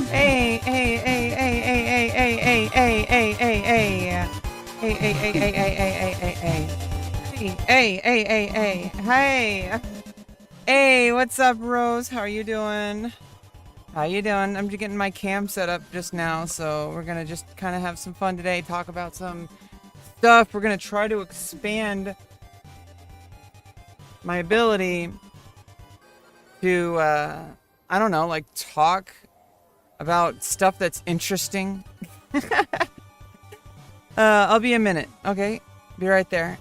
Hey, hey, hey, hey, hey, hey, hey, hey, hey, hey, hey. Hey, hey, hey, hey, hey, hey, hey, hey, hey. Hey, hey, hey, hey, hey. Hey, what's up, Rose? How are you doing? How you doing? I'm just getting my cam set up just now, so we're gonna just kind of have some fun today, talk about some stuff. We're gonna try to expand my ability to, I don't know, like talk about stuff that's interesting. I'll be a minute, okay? Be right there.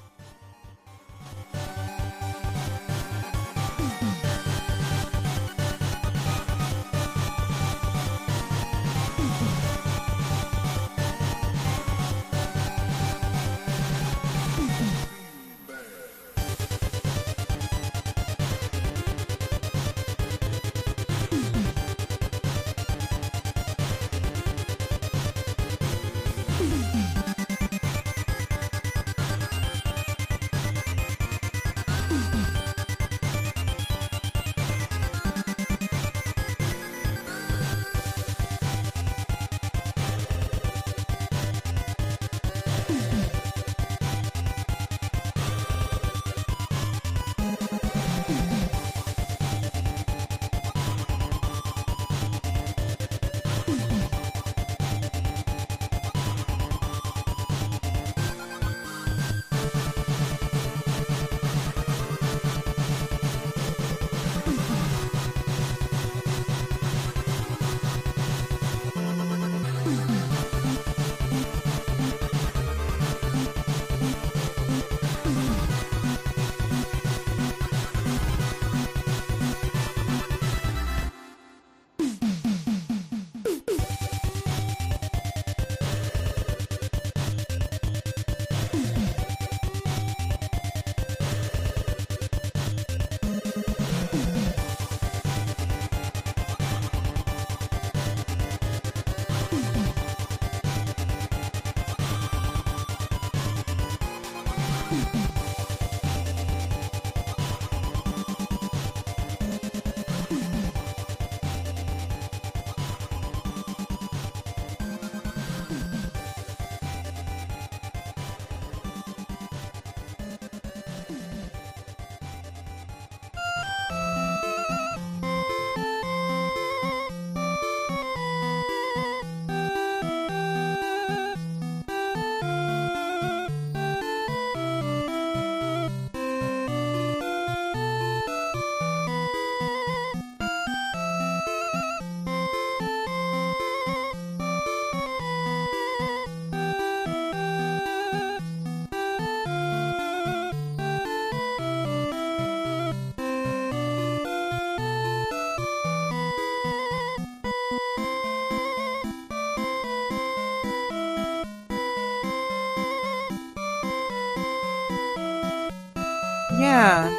Yeah.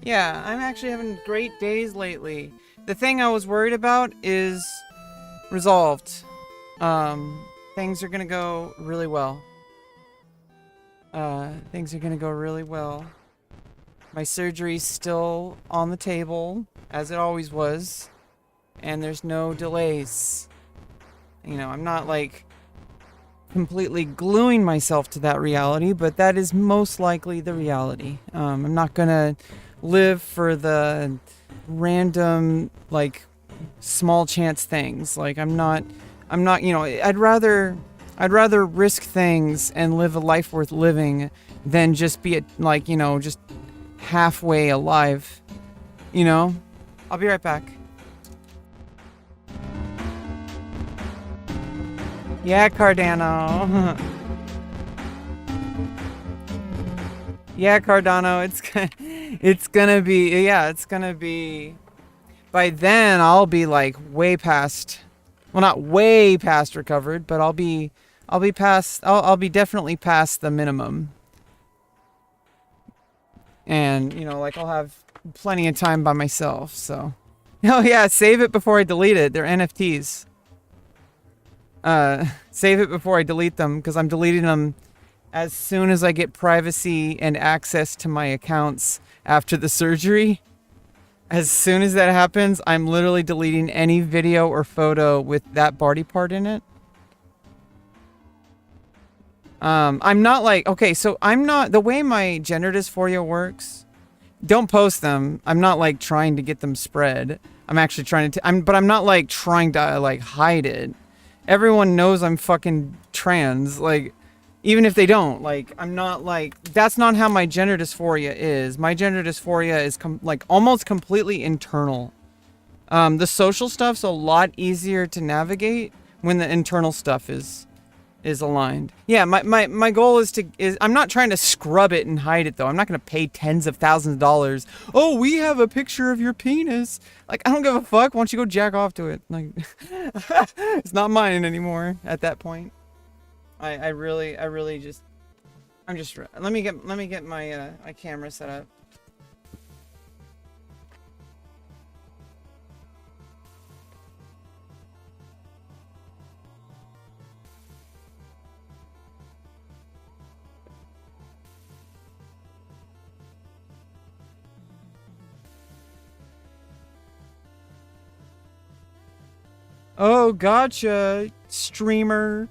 Yeah, I'm actually having great days lately. The thing I was worried about is resolved. Things are gonna go really well. Things are gonna go really well. My surgery's still on the table, as it always was, and there's no delays. You know, I'm not like completely gluing myself to that reality, but that is most likely the reality. I'm not gonna live for the random, like, small chance things. Like, you know, I'd rather risk things and live a life worth living than just be, like, you know, just halfway alive, you know? I'll be right back. Yeah, Cardano. Yeah, Cardano, it's gonna be, yeah, it's gonna be, by then I'll be like way past, well, not way past recovered, but I'll be definitely past the minimum. And, you know, like I'll have plenty of time by myself, so. Oh yeah, save it before I delete it. They're NFTs. Save it before I delete them, because I'm deleting them as soon as I get privacy and access to my accounts after the surgery. As soon as that happens, I'm literally deleting any video or photo with that body part in it. I'm not like, okay, so I'm not, the way my gender dysphoria works, don't post them. I'm not like trying to get them spread. I'm actually trying to, but I'm not like trying to like hide it. Everyone knows I'm fucking trans, like, even if they don't, like, I'm not like, that's not how my gender dysphoria is. My gender dysphoria is like almost completely internal. The social stuff's a lot easier to navigate when the internal stuff is aligned. Yeah, my goal is I'm not trying to scrub it and hide it though. I'm not going to pay tens of thousands of dollars. Oh, we have a picture of your penis. Like, I don't give a fuck. Why don't you go jack off to it? Like, it's not mine anymore at that point. I really just, let me get my my camera set up. Oh, gotcha, streamer.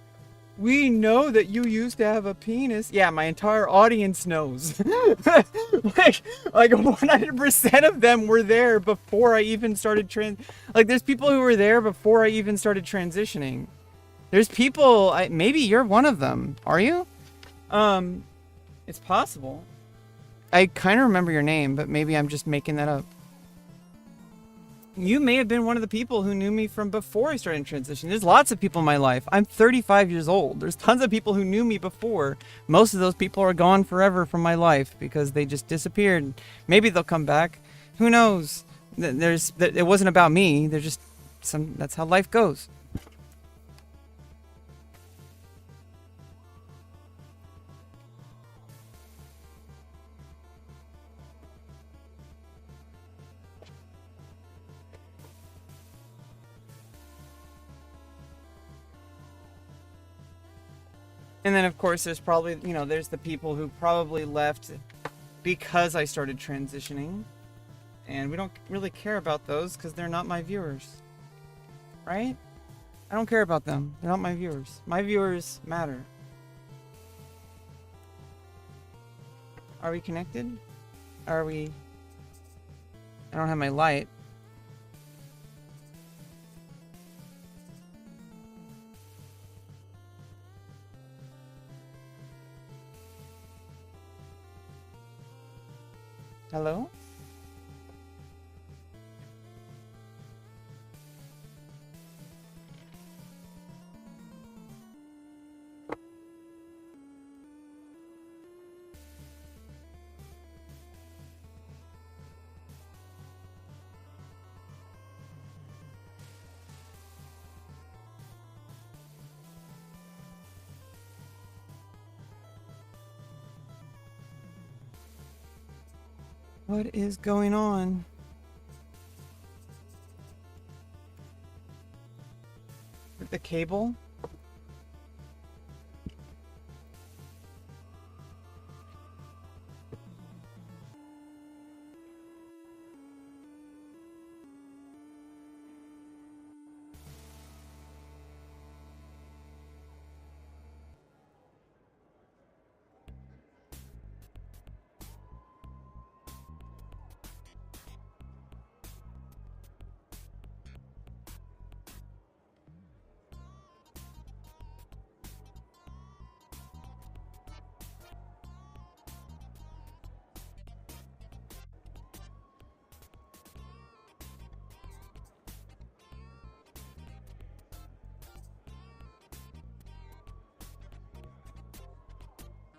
We know that you used to have a penis. Yeah, my entire audience knows. like 100% of them were there before I even started like, there's people who were there before I even started transitioning. There's people, maybe you're one of them. Are you? It's possible. I kind of remember your name, but maybe I'm just making that up. You may have been one of the people who knew me from before I started transition. There's lots of people in my life. I'm 35 years old. There's tons of people who knew me before. Most of those people are gone forever from my life because they just disappeared. Maybe they'll come back. Who knows? It wasn't about me. They're just that's how life goes. And then, of course, there's probably, there's the people who probably left because I started transitioning. And we don't really care about those because they're not my viewers. Right? I don't care about them. They're not my viewers. My viewers matter. Are we connected? Are we... I don't have my light. Hello? What is going on? With the cable?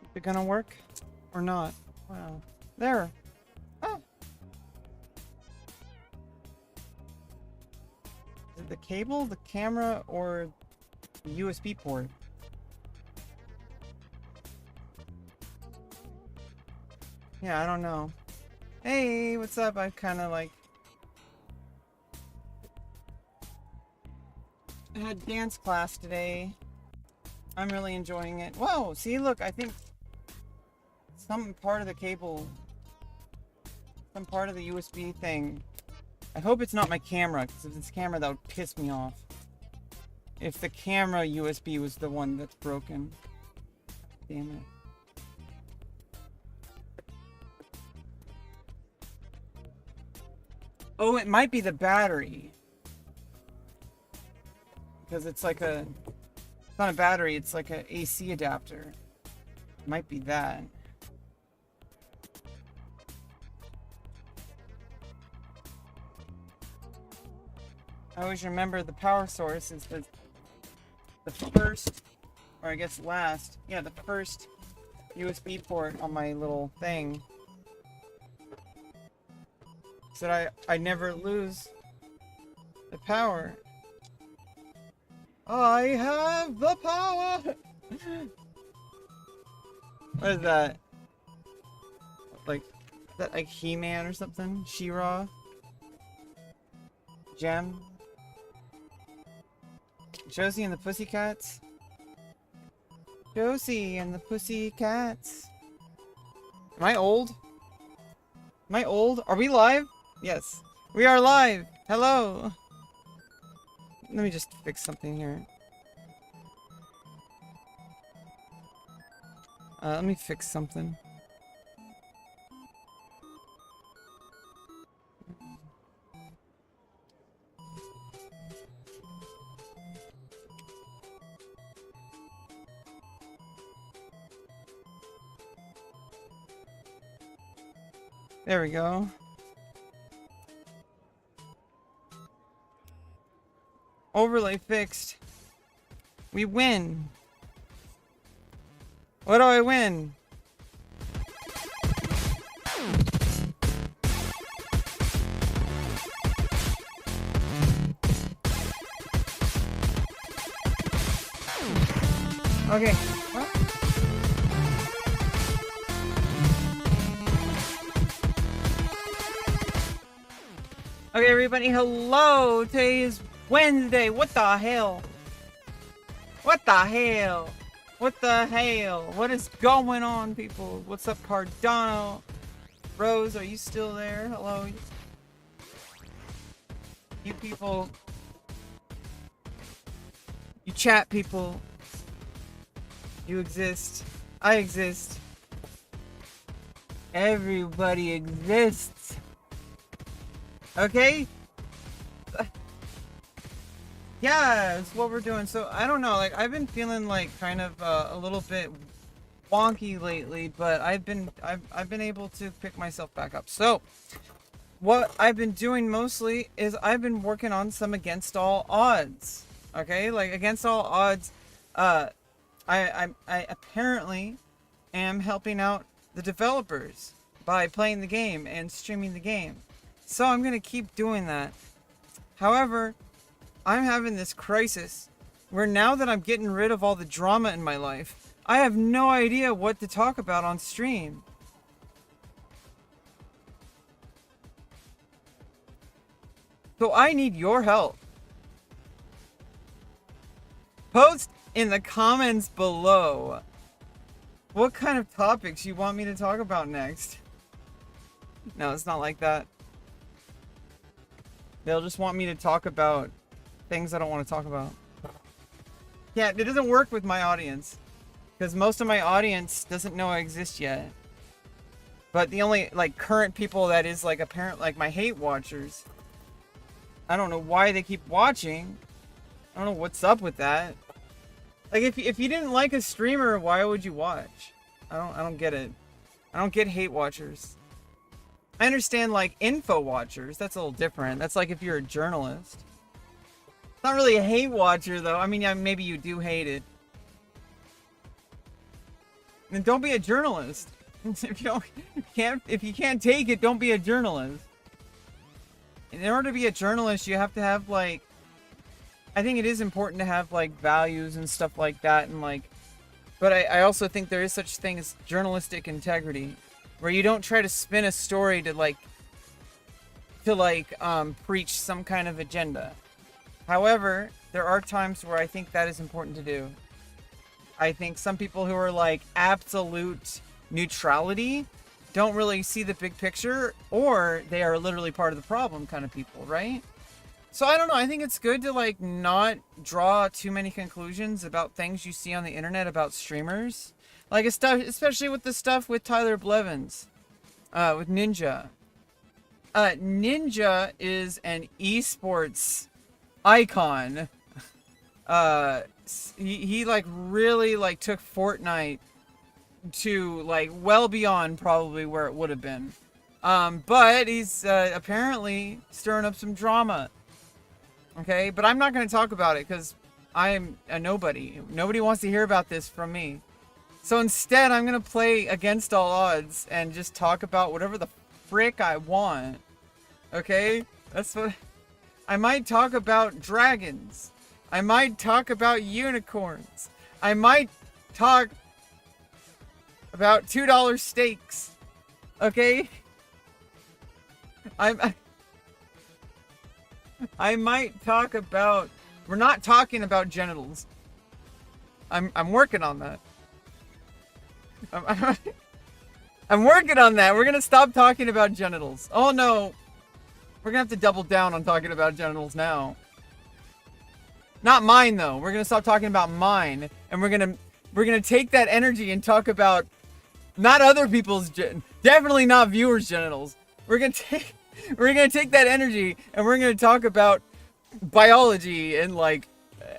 Is it gonna work or not? Wow. There. Oh. Is it the cable, the camera, or the USB port? Yeah, I don't know. Hey, what's up? I kind of like... I had dance class today. I'm really enjoying it. Whoa, see, look, I think some part of the cable, some part of the USB thing I hope it's not my camera, because if it's camera, that would piss me off. If the camera USB was the one that's broken. Damn it. Oh, it might be the battery. Because it's like a... It's not a battery, it's like an AC adapter. It might be that. I always remember the power source is the first, or I guess last, yeah, the first USB port on my little thing. So that I never lose the power. I have the power! What is that? Like, is that like He-Man or something? She-Ra? Gem? Josie and the Pussycats? Josie and the Pussycats. Am I old? Am I old? Are we live? Yes. We are live! Hello! Let me just fix something here. Let me fix something. There we go. Overlay fixed. We win. What do I win? Okay. What? Okay, everybody, hello! Today is Wednesday. What the hell? What the hell? What the hell? What is going on, people? What's up, Cardano? Rose, are you still there? Hello? You people. You chat people. You exist. I exist. Everybody exists. Okay? Yeah, it's what we're doing. So, I don't know, like, I've been feeling like kind of a little bit wonky lately, but I've been able to pick myself back up. So, what I've been doing mostly is I've been working on some against all odds. Okay? Like, against all odds, I apparently am helping out the developers by playing the game and streaming the game. So I'm going to keep doing that. However, I'm having this crisis where now that I'm getting rid of all the drama in my life, I have no idea what to talk about on stream. So I need your help. Post in the comments below what kind of topics you want me to talk about next. No, it's not like that. They'll just want me to talk about things I don't want to talk about. Yeah, it doesn't work with my audience. Because most of my audience doesn't know I exist yet. But the only, like, current people that is, like, apparent, like, my hate watchers. I don't know why they keep watching. I don't know what's up with that. Like, if you didn't like a streamer, why would you watch? I don't get it. I don't get hate watchers. I understand, like, info watchers. That's a little different. That's like if you're a journalist. It's not really a hate watcher, though. I mean, yeah, maybe you do hate it. Then don't be a journalist. If you can't take it, don't be a journalist. In order to be a journalist, you have to have, like, I think it is important to have, like, values and stuff like that, and, like, but I also think there is such thing as journalistic integrity, where you don't try to spin a story to preach some kind of agenda. However, there are times where I think that is important to do. I think some people who are like absolute neutrality don't really see the big picture, or they are literally part of the problem kind of people, right? So I don't know. I think it's good to like not draw too many conclusions about things you see on the internet about streamers. Like especially with the stuff with Tyler Blevins, with Ninja. Ninja is an esports icon. He like really like took Fortnite to like well beyond probably where it would have been. But he's apparently stirring up some drama. Okay, but I'm not going to talk about it because I'm a nobody. Nobody wants to hear about this from me. So instead, I'm going to play against all odds and just talk about whatever the frick I want. Okay? That's what... I might talk about dragons. I might talk about unicorns. I might talk about $2 steaks. Okay? I might talk about... We're not talking about genitals. I'm working on that. I'm working on that. We're gonna stop talking about genitals. Oh no. We're gonna have to double down on talking about genitals now. Not mine though. We're gonna stop talking about mine, and we're gonna take that energy and talk about not other people's definitely not viewers' genitals. We're gonna take that energy and we're gonna talk about biology and like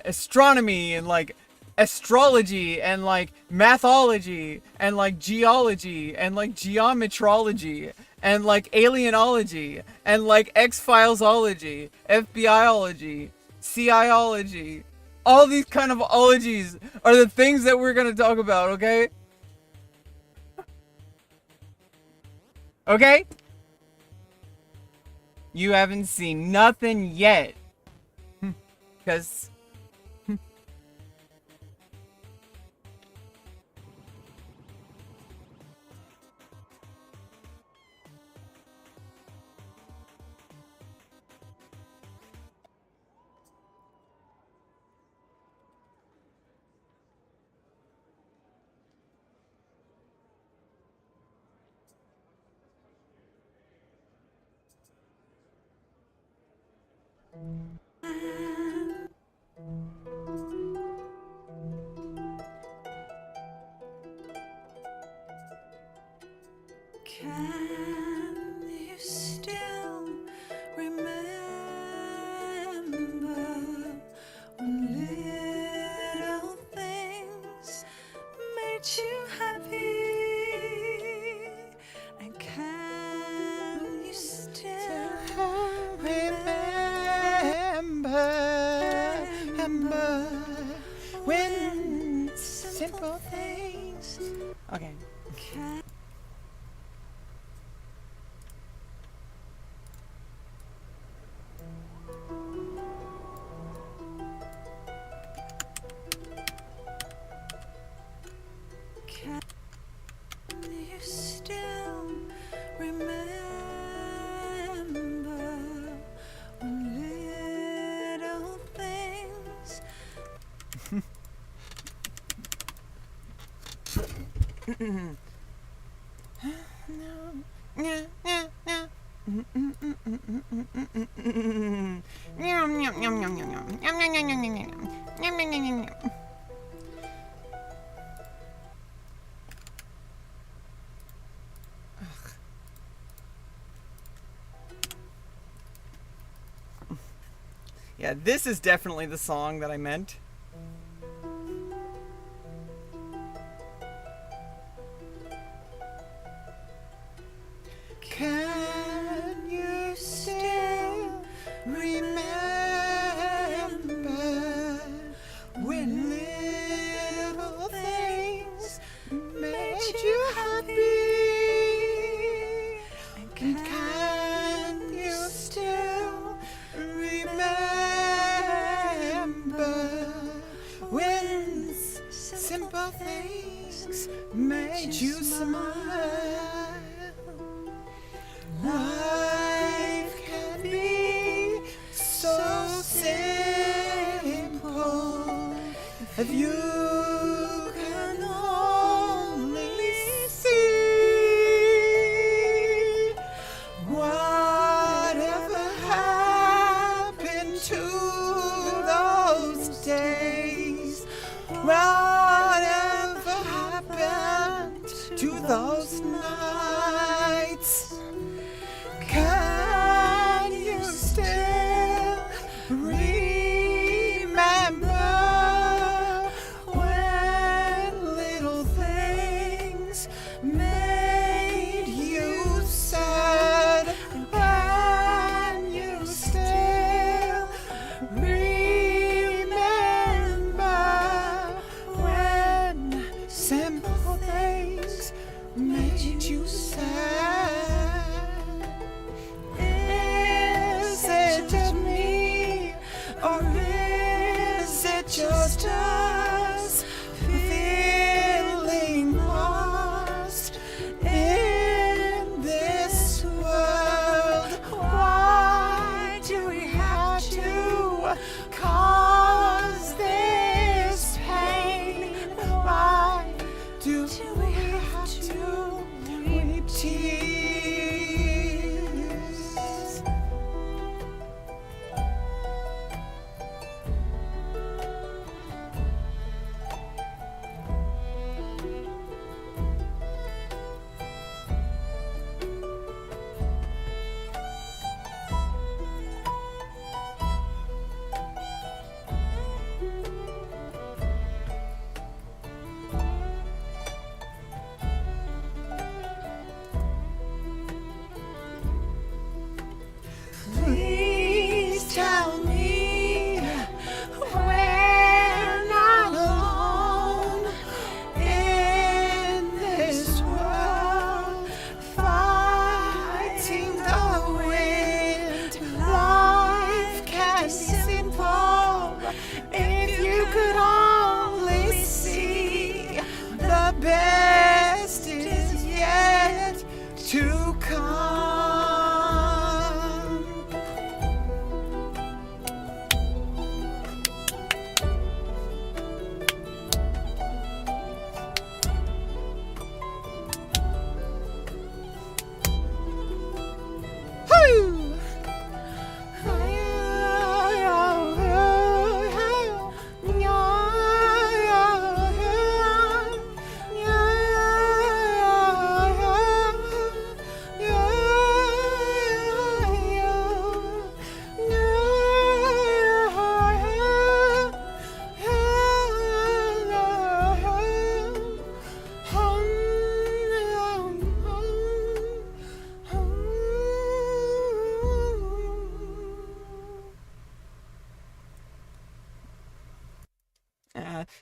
astronomy and like astrology and like mathology and like geology and like geometrology and like alienology and like X-Filesology, FBIology, CIology. All these kind of ologies are the things that we're gonna talk about, okay? Okay? You haven't seen nothing yet. Because... Can you still remember when little things made you happy? And can you still remember when simple things... Okay. Can you still remember when little things? Yeah, this is definitely the song that I meant. Can you still remember when little things made you happy? And can you still remember to come.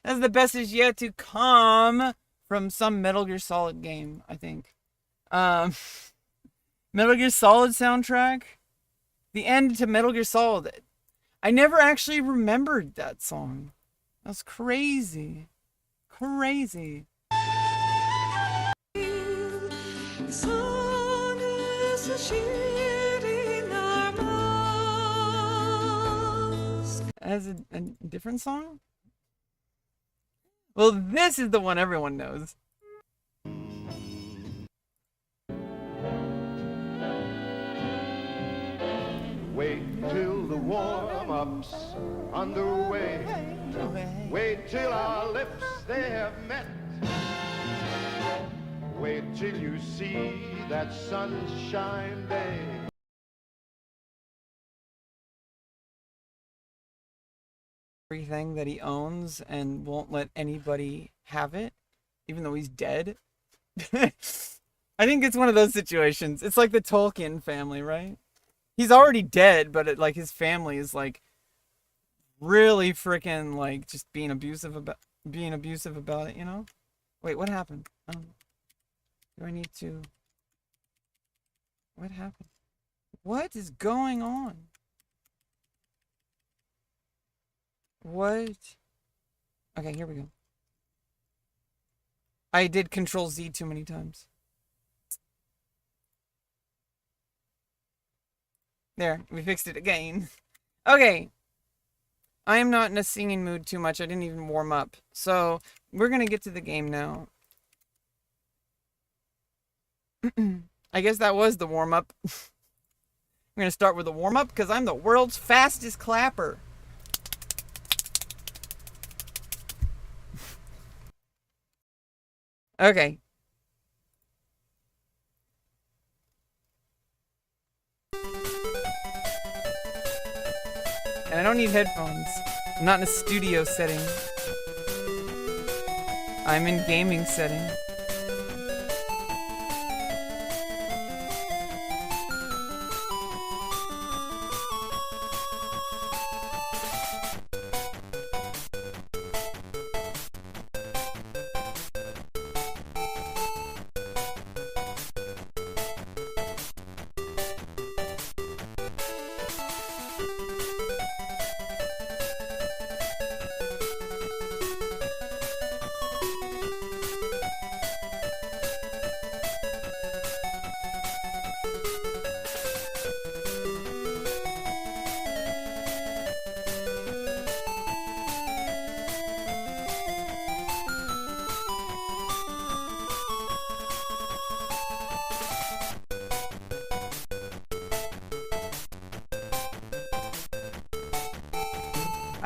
That's the best is yet to come from some Metal Gear Solid game, I think. Metal Gear Solid soundtrack. The end to Metal Gear Solid. I never actually remembered that song. That's crazy. Crazy. As a different song? Well, this is the one everyone knows. Wait till the warm-up's underway. Wait till our lips they have met. Wait till you see that sunshine day. Everything that he owns and won't let anybody have it, even though he's dead. I think it's one of those situations. It's like the Tolkien family, right? He's already dead, but like his family is like really freaking like just being abusive about it, you know? Wait, what happened? Do I need to? What happened? What is going on? What? Okay, here we go. I did Control Z too many times. There, we fixed it again. Okay. I am not in a singing mood too much. I didn't even warm up. So, we're going to get to the game now. I guess that was the warm up. I'm going to start with the warm up because I'm the world's fastest clapper. Okay. And I don't need headphones. I'm not in a studio setting. I'm in gaming setting.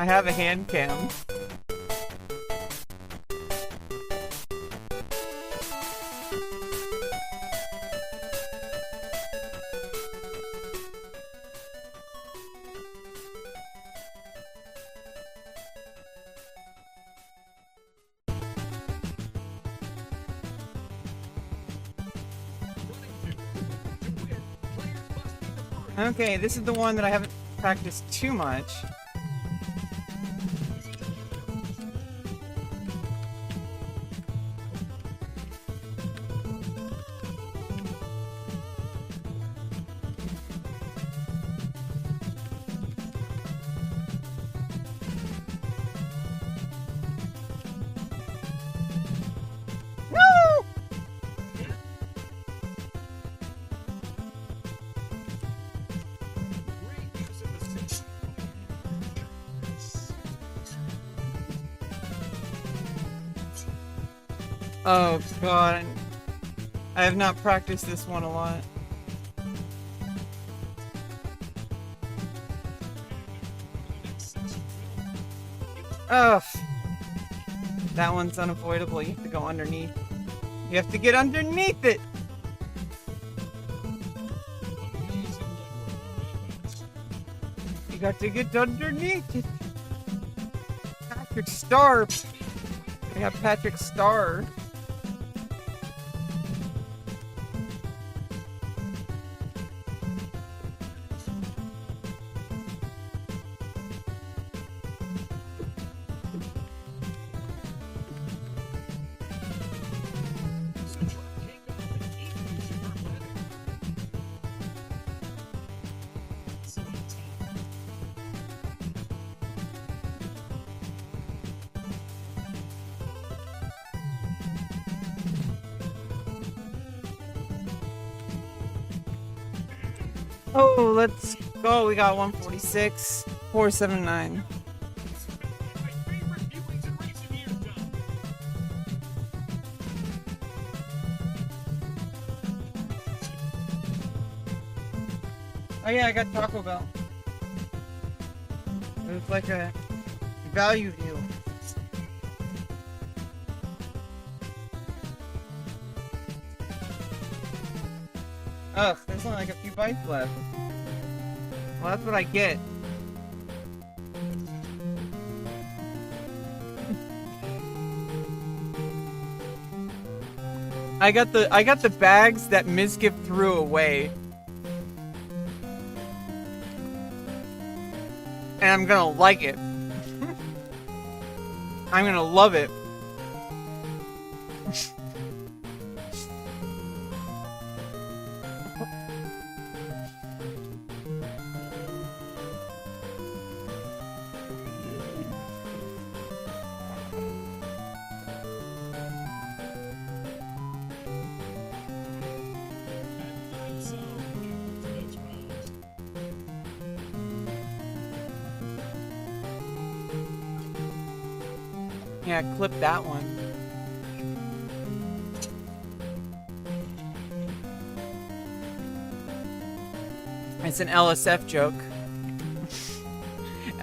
I have a hand cam. Okay, this is the one that I haven't practiced too much. Oh god. I have not practiced this one a lot. Ugh. That one's unavoidable. You have to go underneath. You have to get underneath it! You got to get underneath it. Patrick Star. I got Patrick Star. Oh, let's go. We got 146, 479. Oh yeah, I got Taco Bell. It was like a value deal. Ugh, there's only like a few bites left. Well, that's what I get. I got the bags that Mizkif threw away. And I'm gonna like it. I'm gonna love it. Yeah, clip that one. It's an LSF joke.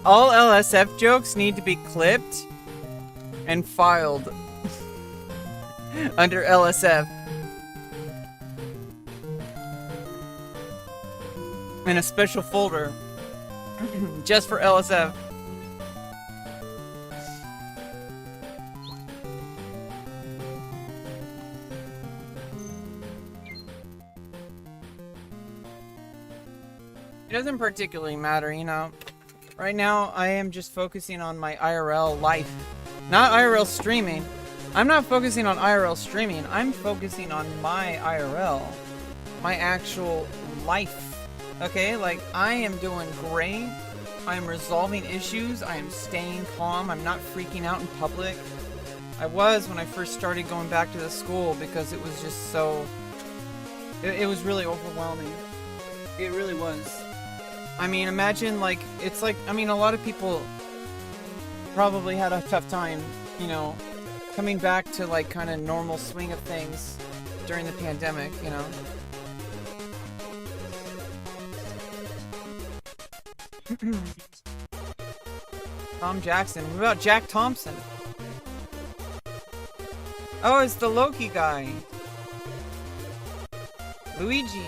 All LSF jokes need to be clipped and filed under LSF in a special folder just for LSF. It doesn't particularly matter, you know. Right now, I am just focusing on my IRL life. Not IRL streaming. I'm not focusing on IRL streaming. I'm focusing on my IRL. My actual life. Okay, like, I am doing great. I'm resolving issues. I am staying calm. I'm not freaking out in public. I was when I first started going back to the school because it was just so... It was really overwhelming. It really was. I mean, imagine, like, it's like, I mean, a lot of people probably had a tough time, you know, coming back to, like, kind of normal swing of things during the pandemic, you know. Tom Jackson. What about Jack Thompson? Oh, it's the Loki guy. Luigi.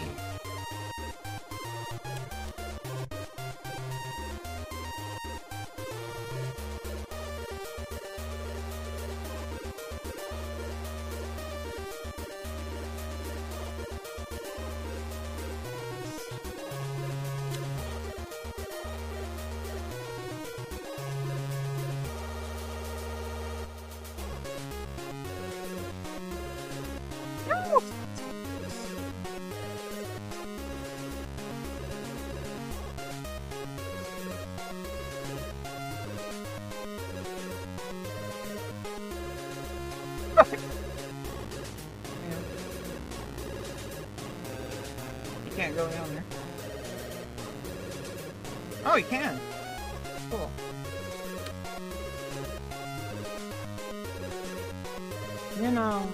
You can't go down there. Oh, you can. Cool. You know...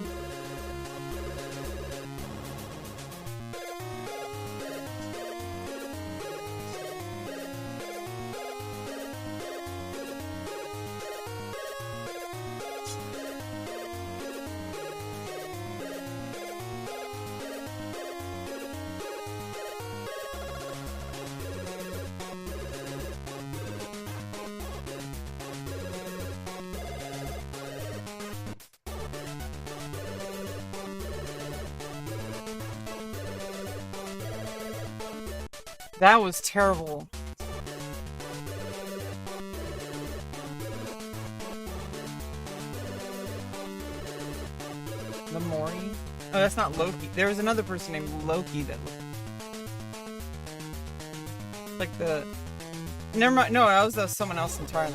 That was terrible. The Mori? Oh, that's not Loki. There was another person named Loki that like the... Never mind. No, that was someone else entirely.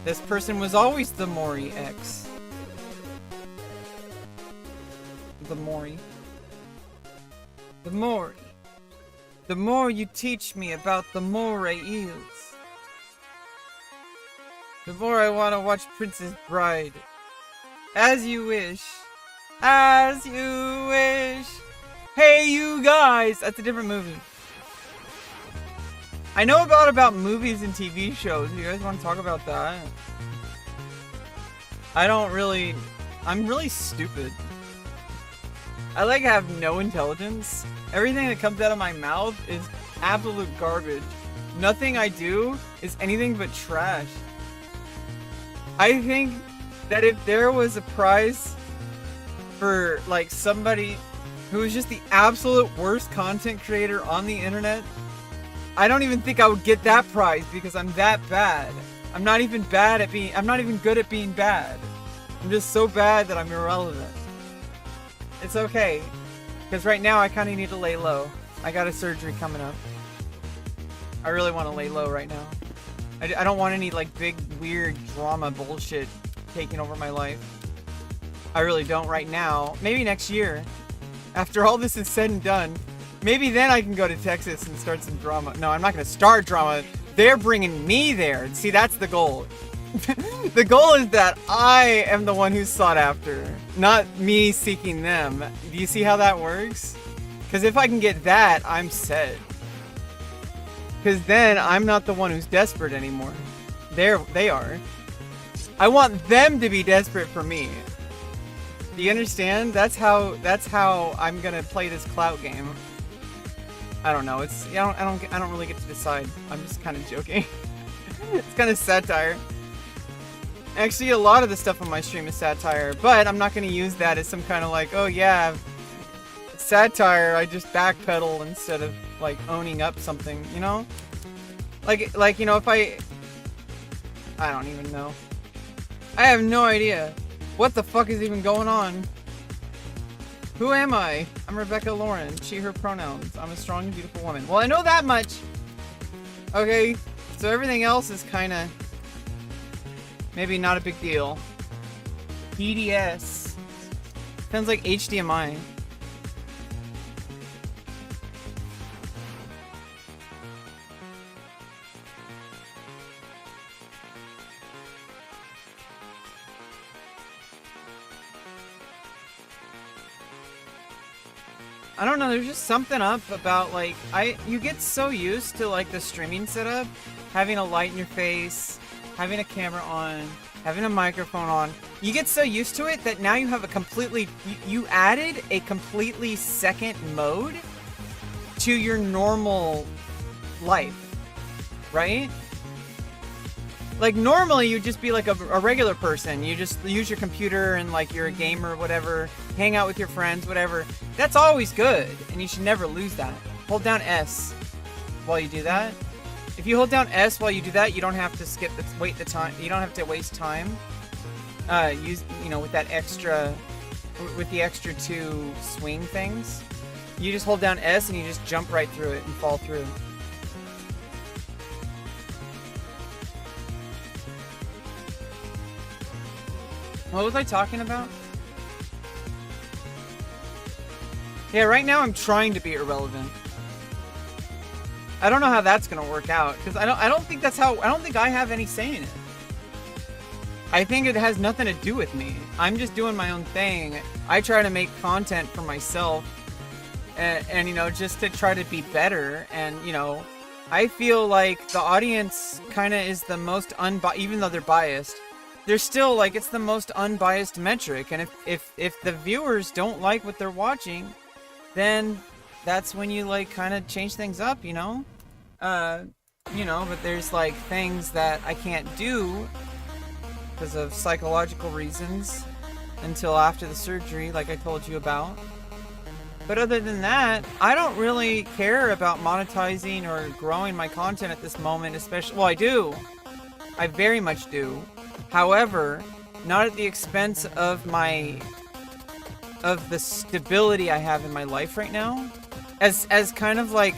This person was always the Mori X. The Mori. The Mori. The more you teach me about the moray eels, the more I want to watch Princess Bride. As you wish. As you wish. Hey, you guys! That's a different movie. I know about movies and TV shows. You guys want to talk about that? I don't really... I'm really stupid. I like have no intelligence. Everything that comes out of my mouth is absolute garbage. Nothing I do is anything but trash. I think that if there was a prize for like somebody who is just the absolute worst content creator on the internet, I don't even think I would get that prize because I'm that bad. I'm not even good at being bad. I'm just so bad that I'm irrelevant. It's okay. Because right now I kind of need to lay low. I got a surgery coming up. I really want to lay low right now. I don't want any like big weird drama bullshit taking over my life. I really don't right now. Maybe next year. After all this is said and done. Maybe then I can go to Texas and start some drama. No, I'm not going to start drama. They're bringing me there. See, that's the goal. The goal is that I am the one who's sought after, not me seeking them. Do you see how that works? Because if I can get that, I'm set. Because then I'm not the one who's desperate anymore. They are. I want them to be desperate for me. Do you understand? That's how I'm gonna play this clout game. I don't know. I don't really get to decide. I'm just kind of joking. It's kind of satire. Actually, a lot of the stuff on my stream is satire, but I'm not going to use that as some kind of like, oh yeah, satire. I just backpedal instead of like owning up something, you know? Like you know, if I don't even know. I have no idea. What the fuck is even going on? Who am I? I'm Rebecca Lauren. She, her pronouns. I'm a strong and beautiful woman. Well, I know that much. Okay, so everything else is kind of maybe not a big deal. PDS. Sounds like HDMI. I don't know, there's just something up about like, you get so used to like the streaming setup, having a light in your face, having a camera on, having a microphone on. You get so used to it that now you have a completely, you added a completely second mode to your normal life, right? Like normally you'd just be like a regular person. You just use your computer and like you're a gamer or whatever, hang out with your friends, whatever. That's always good and you should never lose that. Hold down S while you do that. If you hold down S while you do that, you don't have to wait the time. You don't have to waste time. With that extra, with the extra two swing things. You just hold down S and you just jump right through it and fall through. What was I talking about? Yeah, right now I'm trying to be irrelevant. I don't know how that's gonna work out because I don't think I have any say in it. I think it has nothing to do with me. I'm just doing my own thing. I try to make content for myself and you know, just to try to be better. And you know, I feel like the audience kind of is the most even though they're biased, they're still like, it's the most unbiased metric. And if the viewers don't like what they're watching, then that's when you like kind of change things up, you know? You know, but there's like things that I can't do because of psychological reasons until after the surgery, like I told you about. But other than that, I don't really care about monetizing or growing my content at this moment, especially, well, I do. I very much do. However, not at the expense of the stability I have in my life right now. As kind of like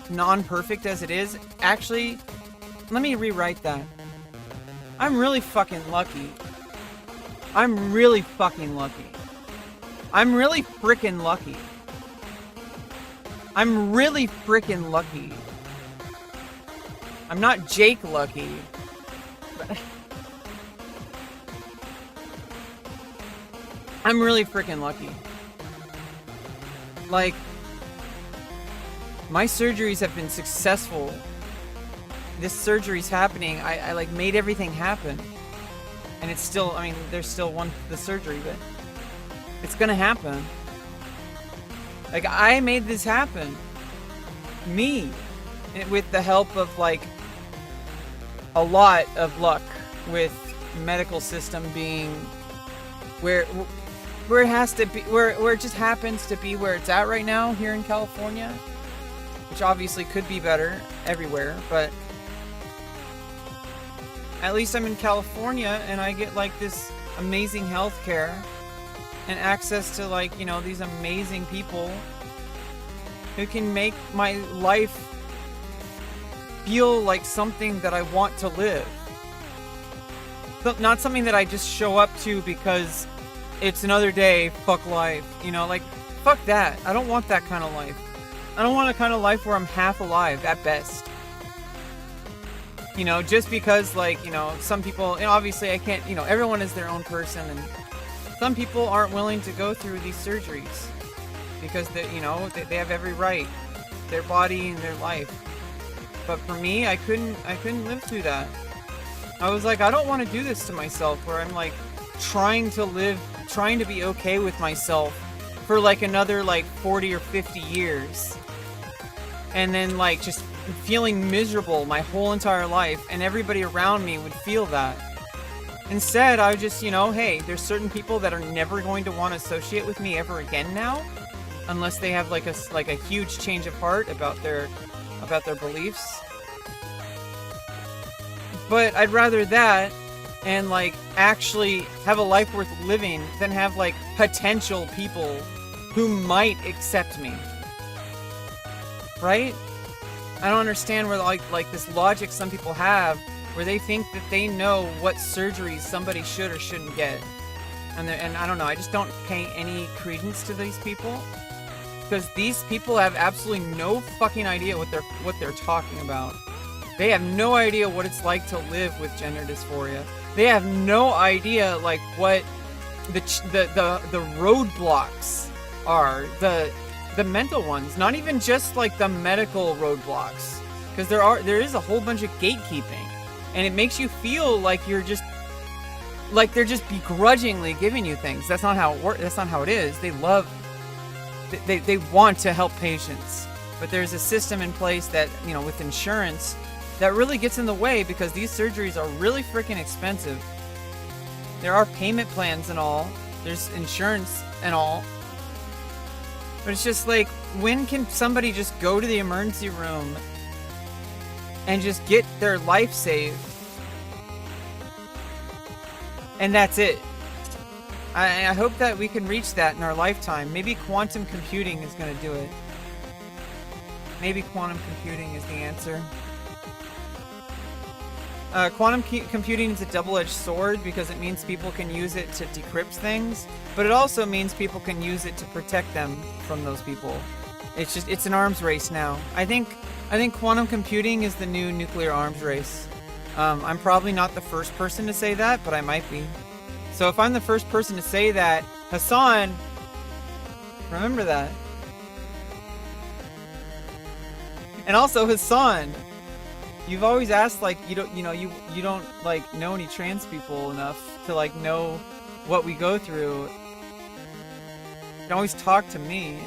non-perfect as it is, actually, let me rewrite that. I'm really fucking lucky. I'm really fucking lucky. I'm really frickin' lucky. I'm really frickin' lucky. I'm not Jake lucky. But I'm really frickin' lucky. Like, my surgeries have been successful. This surgery's happening. I like made everything happen. And it's still, I mean, there's still the surgery, but it's gonna happen. Like, I made this happen. Me. With the help of, like, a lot of luck with medical system being where it has to be, where it just happens to be where it's at right now here in California. Which obviously could be better everywhere, but at least I'm in California and I get, like, this amazing healthcare and access to, like, you know, these amazing people who can make my life feel like something that I want to live. Not something that I just show up to because it's another day, fuck life. You know, like, fuck that. I don't want that kind of life. I don't want a kind of life where I'm half alive at best. You know, just because, like, you know, some people, and obviously I can't, you know, everyone is their own person, and some people aren't willing to go through these surgeries because they, you know, they have every right, their body and their life. But for me, I couldn't live through that. I was like, I don't want to do this to myself, where I'm, like, trying to be okay with myself for, like, another, like, 40 or 50 years. And then, like, just feeling miserable my whole entire life, and everybody around me would feel that. Instead, I would just, you know, hey, there's certain people that are never going to want to associate with me ever again now, unless they have, like, a huge change of heart about their beliefs. But I'd rather that and, like, actually have a life worth living than have, like, potential people who might accept me. Right? I don't understand where, like this logic some people have where they think that they know what surgeries somebody should or shouldn't get. And I don't know, I just don't pay any credence to these people, because these people have absolutely no fucking idea what they're talking about. They have no idea what it's like to live with gender dysphoria. They have no idea, like, what the roadblocks are, the mental ones, not even just, like, the medical roadblocks, because there is a whole bunch of gatekeeping, and it makes you feel like you're just, like, they're just begrudgingly giving you things. That's not how it works. That's not how it is. They want to help patients, but there's a system in place that, you know, with insurance, that really gets in the way, because these surgeries are really freaking expensive. There are payment plans and all. There's insurance and all. But it's just like, when can somebody just go to the emergency room and just get their life saved? And that's it. I hope that we can reach that in our lifetime. Maybe quantum computing is going to do it. Maybe quantum computing is the answer. Quantum computing is a double-edged sword, because it means people can use it to decrypt things, but it also means people can use it to protect them from those people. It's an arms race now. I think quantum computing is the new nuclear arms race. I'm probably not the first person to say that, but I might be. So if I'm the first person to say that, Hassan, remember that. And also, Hassan, you've always asked, like, you don't like know any trans people enough to, like, know what we go through. You can always talk to me.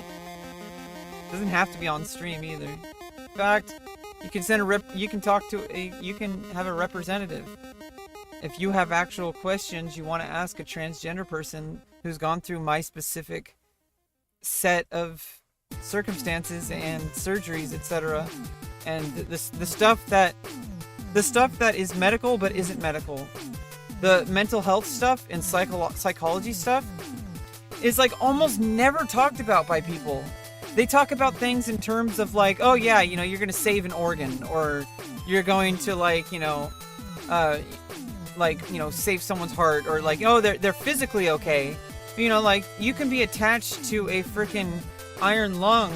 It doesn't have to be on stream either. In fact, you can send you can have a representative. If you have actual questions you want to ask a transgender person who's gone through my specific set of circumstances and surgeries, etc. And the stuff that is medical but isn't medical, the mental health stuff and psychology stuff is like almost never talked about by people. They talk about things in terms of like, oh yeah, you know, you're gonna save an organ, or you're going to like, you know, save someone's heart, or like, oh, they're physically okay. You know, like, you can be attached to a freaking iron lung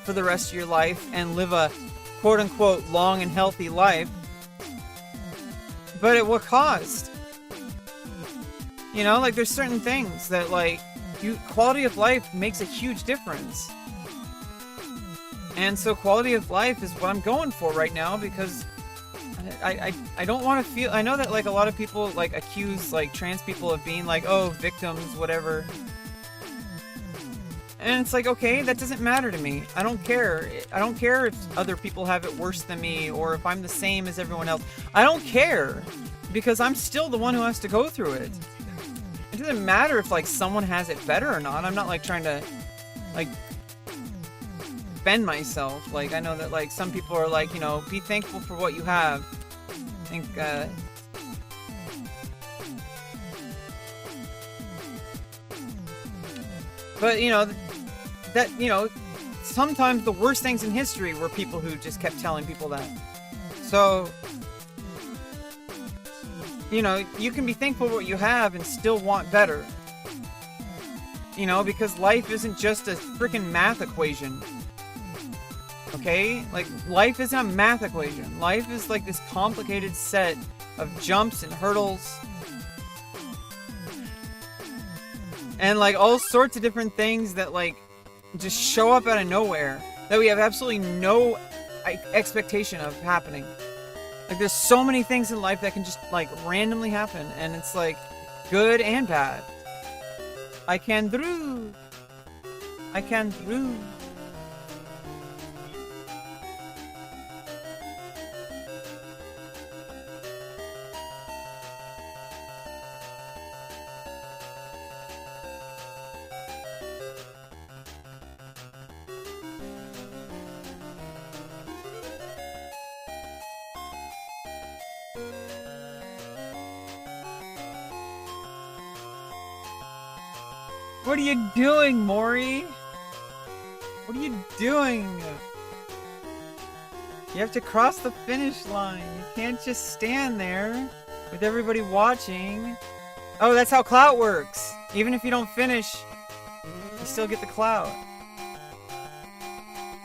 for the rest of your life and live a quote-unquote long and healthy life. But at what cost? You know, like, there's certain things that, like, quality of life makes a huge difference. And so quality of life is what I'm going for right now, because I don't want to feel... I know that, like, a lot of people, like, accuse, like, trans people of being, like, oh, victims, whatever. And it's like, okay, that doesn't matter to me. I don't care. I don't care if other people have it worse than me, or if I'm the same as everyone else. I don't care, because I'm still the one who has to go through it. It doesn't matter if, like, someone has it better or not. I'm not, like, trying to, like, defend myself. Like, I know that, like, some people are like, you know, be thankful for what you have. I think, but, you know, that, you know, sometimes the worst things in history were people who just kept telling people that. So, you know, you can be thankful for what you have and still want better. You know, because life isn't just a freaking math equation. Okay? Like, life isn't a math equation. Life is like this complicated set of jumps and hurdles. And, like, all sorts of different things that, like, just show up out of nowhere. That we have absolutely no expectation of happening. Like, there's so many things in life that can just, like, randomly happen. And it's, like, good and bad. I can through. I can through. What are you doing, Maury? What are you doing? You have to cross the finish line. You can't just stand there with everybody watching. Oh, that's how clout works. Even if you don't finish, you still get the clout.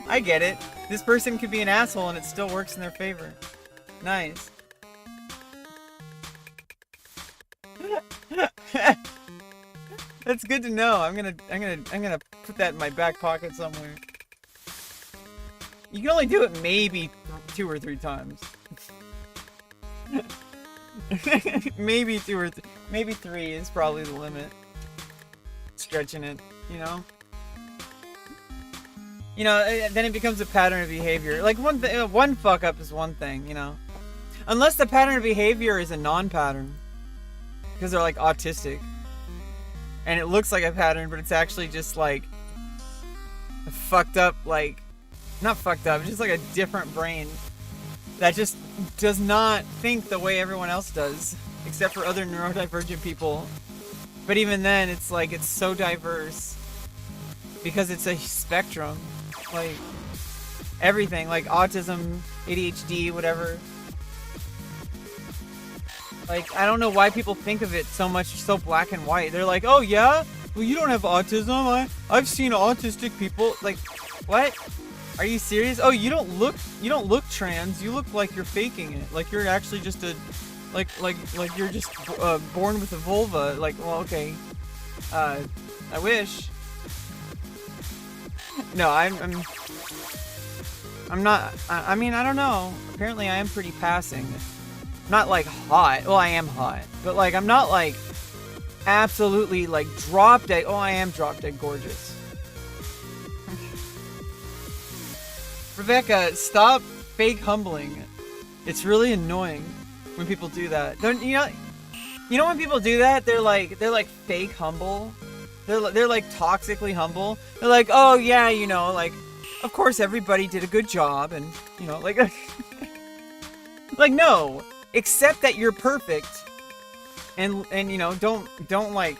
I get it. This person could be an asshole and it still works in their favor. Nice. That's good to know. I'm gonna put that in my back pocket somewhere. You can only do it maybe 2 or 3 times. Maybe 2 or maybe 3 is probably the limit. Stretching it, you know. You know, then it becomes a pattern of behavior. Like one fuck up is one thing, you know. Unless the pattern of behavior is a non-pattern, because they're like autistic. And it looks like a pattern, but it's actually just like a fucked up, like, not fucked up, just like a different brain that just does not think the way everyone else does, except for other neurodivergent people. But even then, it's like, it's so diverse because it's a spectrum, like everything, like autism, ADHD, whatever. Like, I don't know why people think of it so much, so black and white. They're like, oh yeah? Well, you don't have autism. I've seen autistic people. Like, what? Are you serious? Oh, you don't look trans. You look like you're faking it. Like you're actually just a, like you're just born with a vulva. Like, well, okay. I wish. No, I'm not. I mean, I don't know. Apparently, I am pretty passing. Not like hot. Well, I am hot. But like, I'm not like absolutely like drop dead. Oh, I am drop dead gorgeous. Rebecca, stop fake humbling. It's really annoying when people do that. Don't you know when people do that, they're like fake humble. They're like toxically humble. They're like, oh yeah, you know, like of course everybody did a good job, and you know, like, like no, accept that you're perfect, and you know, don't like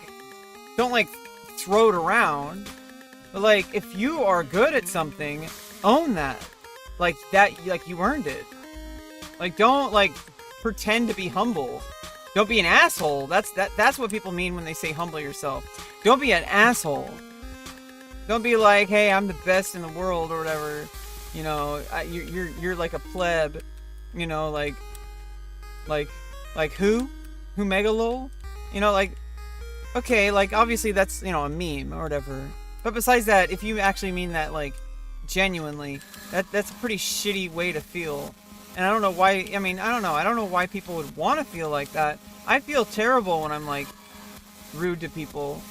throw it around. But like, if you are good at something, own that, like you earned it. Like, don't like pretend to be humble. Don't be an asshole. That's what people mean when they say humble yourself. Don't be an asshole. Don't be like, hey, I'm the best in the world or whatever. You know, you're like a pleb. You know, like who megalol? You know, like, okay, like obviously that's, you know, a meme or whatever. But besides that, if you actually mean that like genuinely, that's a pretty shitty way to feel. And I don't know why, I mean, I don't know why people would want to feel like that. I feel terrible when I'm like rude to people.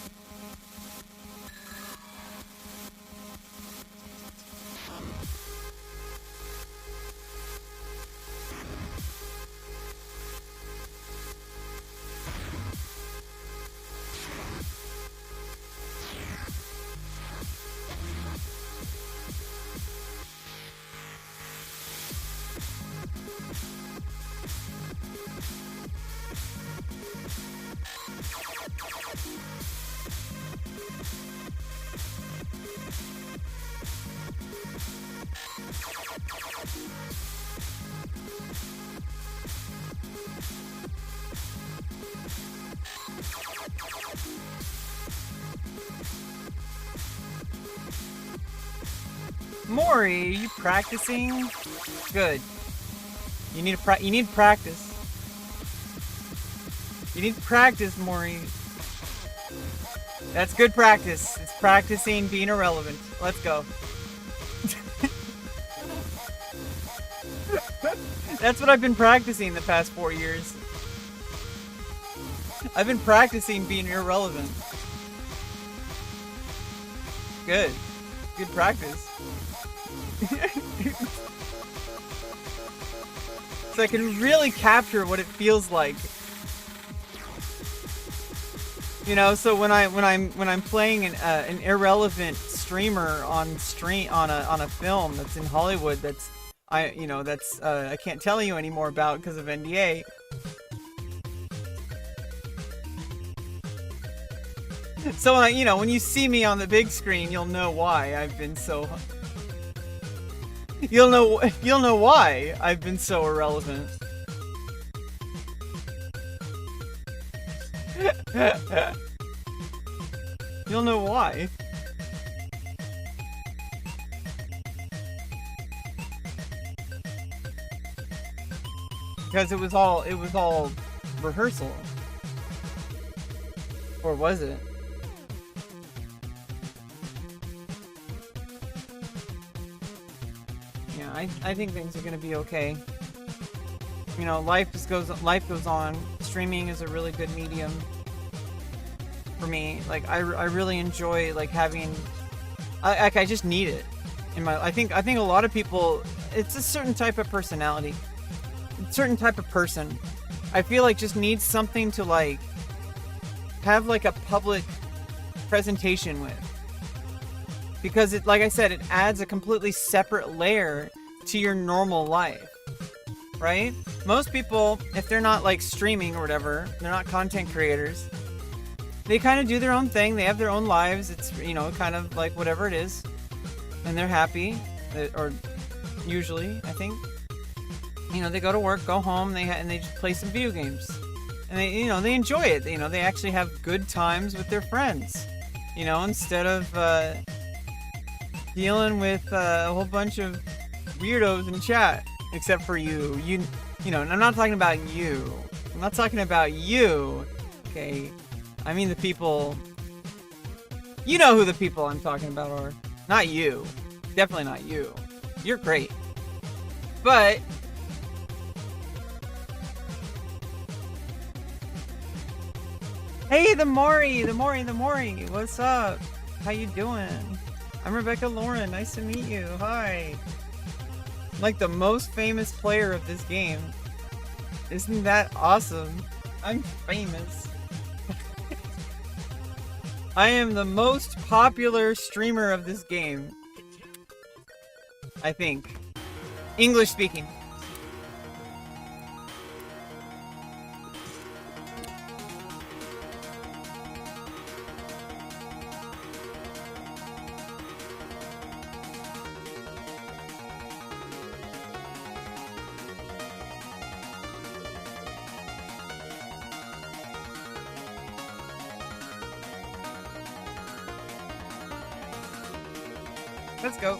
Maury, are you practicing? Good. You need practice. You need to practice, Maury. That's good practice. It's practicing being irrelevant. Let's go. That's what I've been practicing the past 4 years. I've been practicing being irrelevant. Good. Good practice. So I can really capture what it feels like. You know, so when I'm playing an irrelevant streamer on a film that's in Hollywood, I can't tell you any more about because of NDA. So when you see me on the big screen, you'll know why I've been so. You'll know why I've been so irrelevant. You'll know why. Because it was all rehearsal. Or was it? Yeah, I think things are gonna be okay. You know, life goes on. Streaming is a really good medium for me. Like I really enjoy like having. I just need it in my. I think a lot of people. It's a certain type of personality, a certain type of person. I feel like just needs something to like have like a public presentation with. Because it, like I said, it adds a completely separate layer to your normal life, right? Most people, if they're not like streaming or whatever, they're not content creators, they kind of do their own thing. They have their own lives. It's, you know, kind of like whatever it is, and they're happy, or usually, I think. You know, they go to work, go home, and they just play some video games, and they, you know, they enjoy it. You know, they actually have good times with their friends. You know, instead of dealing with a whole bunch of weirdos in chat, except for you. You know, and I'm not talking about you. I'm not talking about you. Okay, I mean the people. You know who the people I'm talking about are. Not you. Definitely not you. You're great. But hey, the Maury. What's up? How you doing? I'm Rebecca Lauren. Nice to meet you. Hi. I'm like the most famous player of this game. Isn't that awesome? I'm famous. I am the most popular streamer of this game. I think. English speaking. Let's go.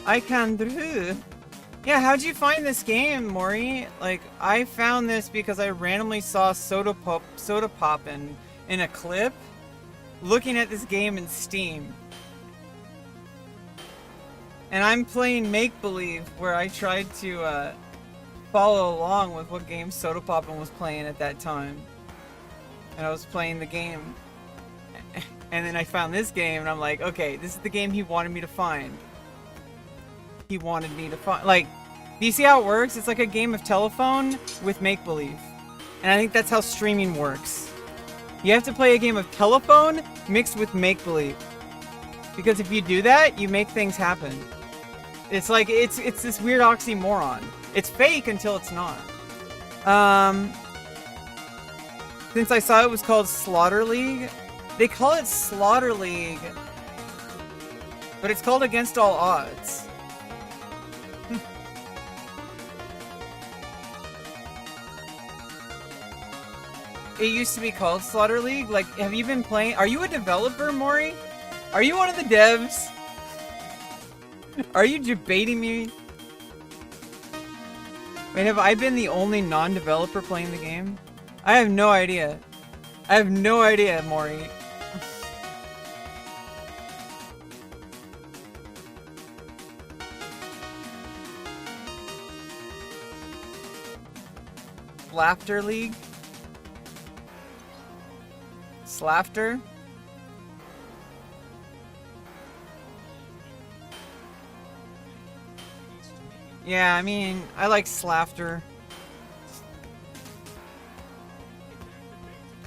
I can do. Yeah, how'd you find this game, Maury? Like, I found this because I randomly saw Soda Pop in a clip looking at this game in Steam. And I'm playing Make Believe, where I tried to follow along with what game Soda Poppin' was playing at that time. And I was playing the game. And then I found this game, and I'm like, okay, this is the game he wanted me to find. He wanted me to find. Like, do you see how it works? It's like a game of telephone with make-believe. And I think that's how streaming works. You have to play a game of telephone mixed with make-believe. Because if you do that, you make things happen. It's like, it's this weird oxymoron. It's fake until it's not. Since I saw it was called Slaughter League, they call it Slaughter League, but it's called Against All Odds. It used to be called Slaughter League. Like, have you been playing? Are you a developer, Maury? Are you one of the devs? Are you debating me? Wait, have I been the only non-developer playing the game? I have no idea. I have no idea, Maury. Laughter League? Slafter? Yeah, I mean, I like Slafter.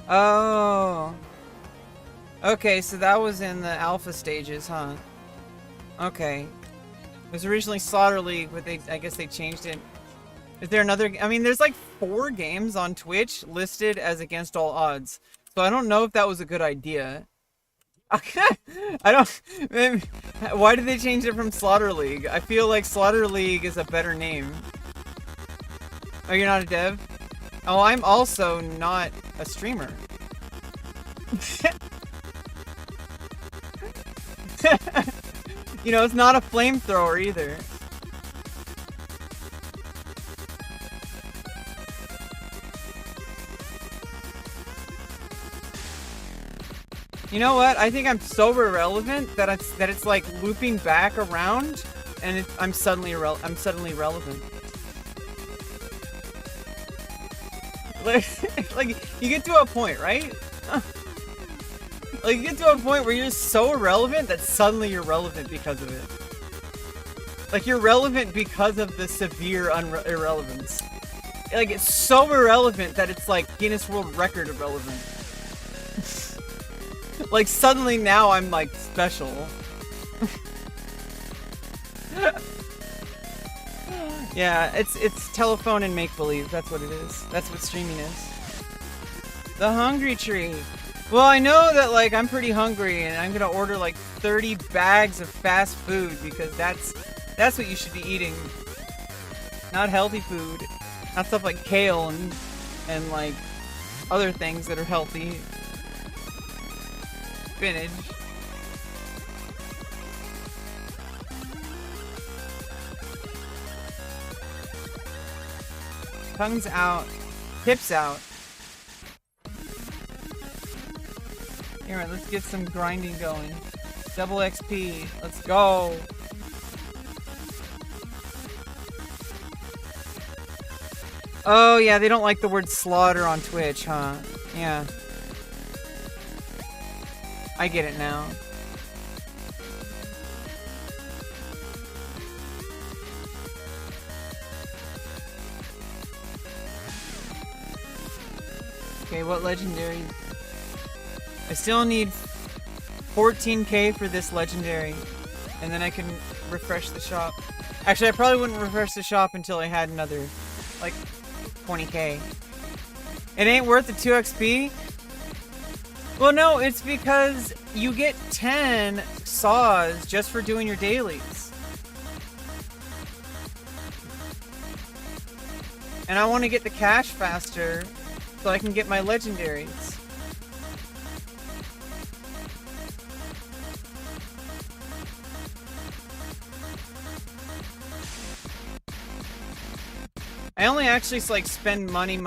Oh. Okay, so that was in the alpha stages, huh? Okay. It was originally Slaughter League, but I guess they changed it. Is there another? I mean, there's like 4 games on Twitch listed as Against All Odds. So I don't know if that was a good idea. I don't... Maybe, why did they change it from Slaughter League? I feel like Slaughter League is a better name. Oh, you're not a dev? Oh, I'm also not a streamer. You know, it's not a flamethrower either. You know what? I think I'm so irrelevant that it's like looping back around, and I'm suddenly relevant. Like you get to a point, right? Like you get to a point where you're so irrelevant that suddenly you're relevant because of it. Like you're relevant because of the severe irrelevance. Like it's so irrelevant that it's like Guinness World Record irrelevant. Like suddenly now I'm like special. Yeah, it's telephone and make believe. That's what it is. That's what streaming is. The hungry tree. Well, I know that like I'm pretty hungry and I'm gonna order like 30 bags of fast food because that's what you should be eating. Not healthy food. Not stuff like kale and like other things that are healthy. Spinach. Tongues out. Tips out. Here, let's get some grinding going. Double XP. Let's go. Oh, yeah, they don't like the word slaughter on Twitch, huh? Yeah. I get it now. Okay, what legendary? I still need 14k for this legendary, and then I can refresh the shop. Actually, I probably wouldn't refresh the shop until I had another, like, 20k. It ain't worth the 2 XP? Well, no, it's because you get 10 saws just for doing your dailies. And I want to get the cash faster so I can get my legendaries. I only actually like spend money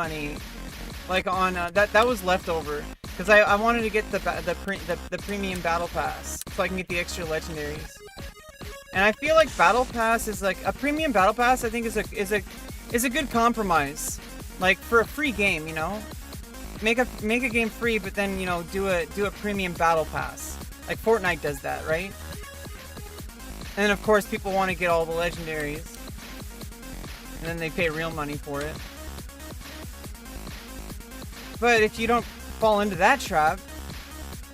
like on that was leftover because I wanted to get the premium battle pass so I can get the extra legendaries. And I feel like battle pass is like a premium battle pass. I think is a good compromise, like for a free game, you know. Make a game free, but then you know do a premium battle pass. Like Fortnite does that, right? And then of course people want to get all the legendaries. And then they pay real money for it. But if you don't fall into that trap,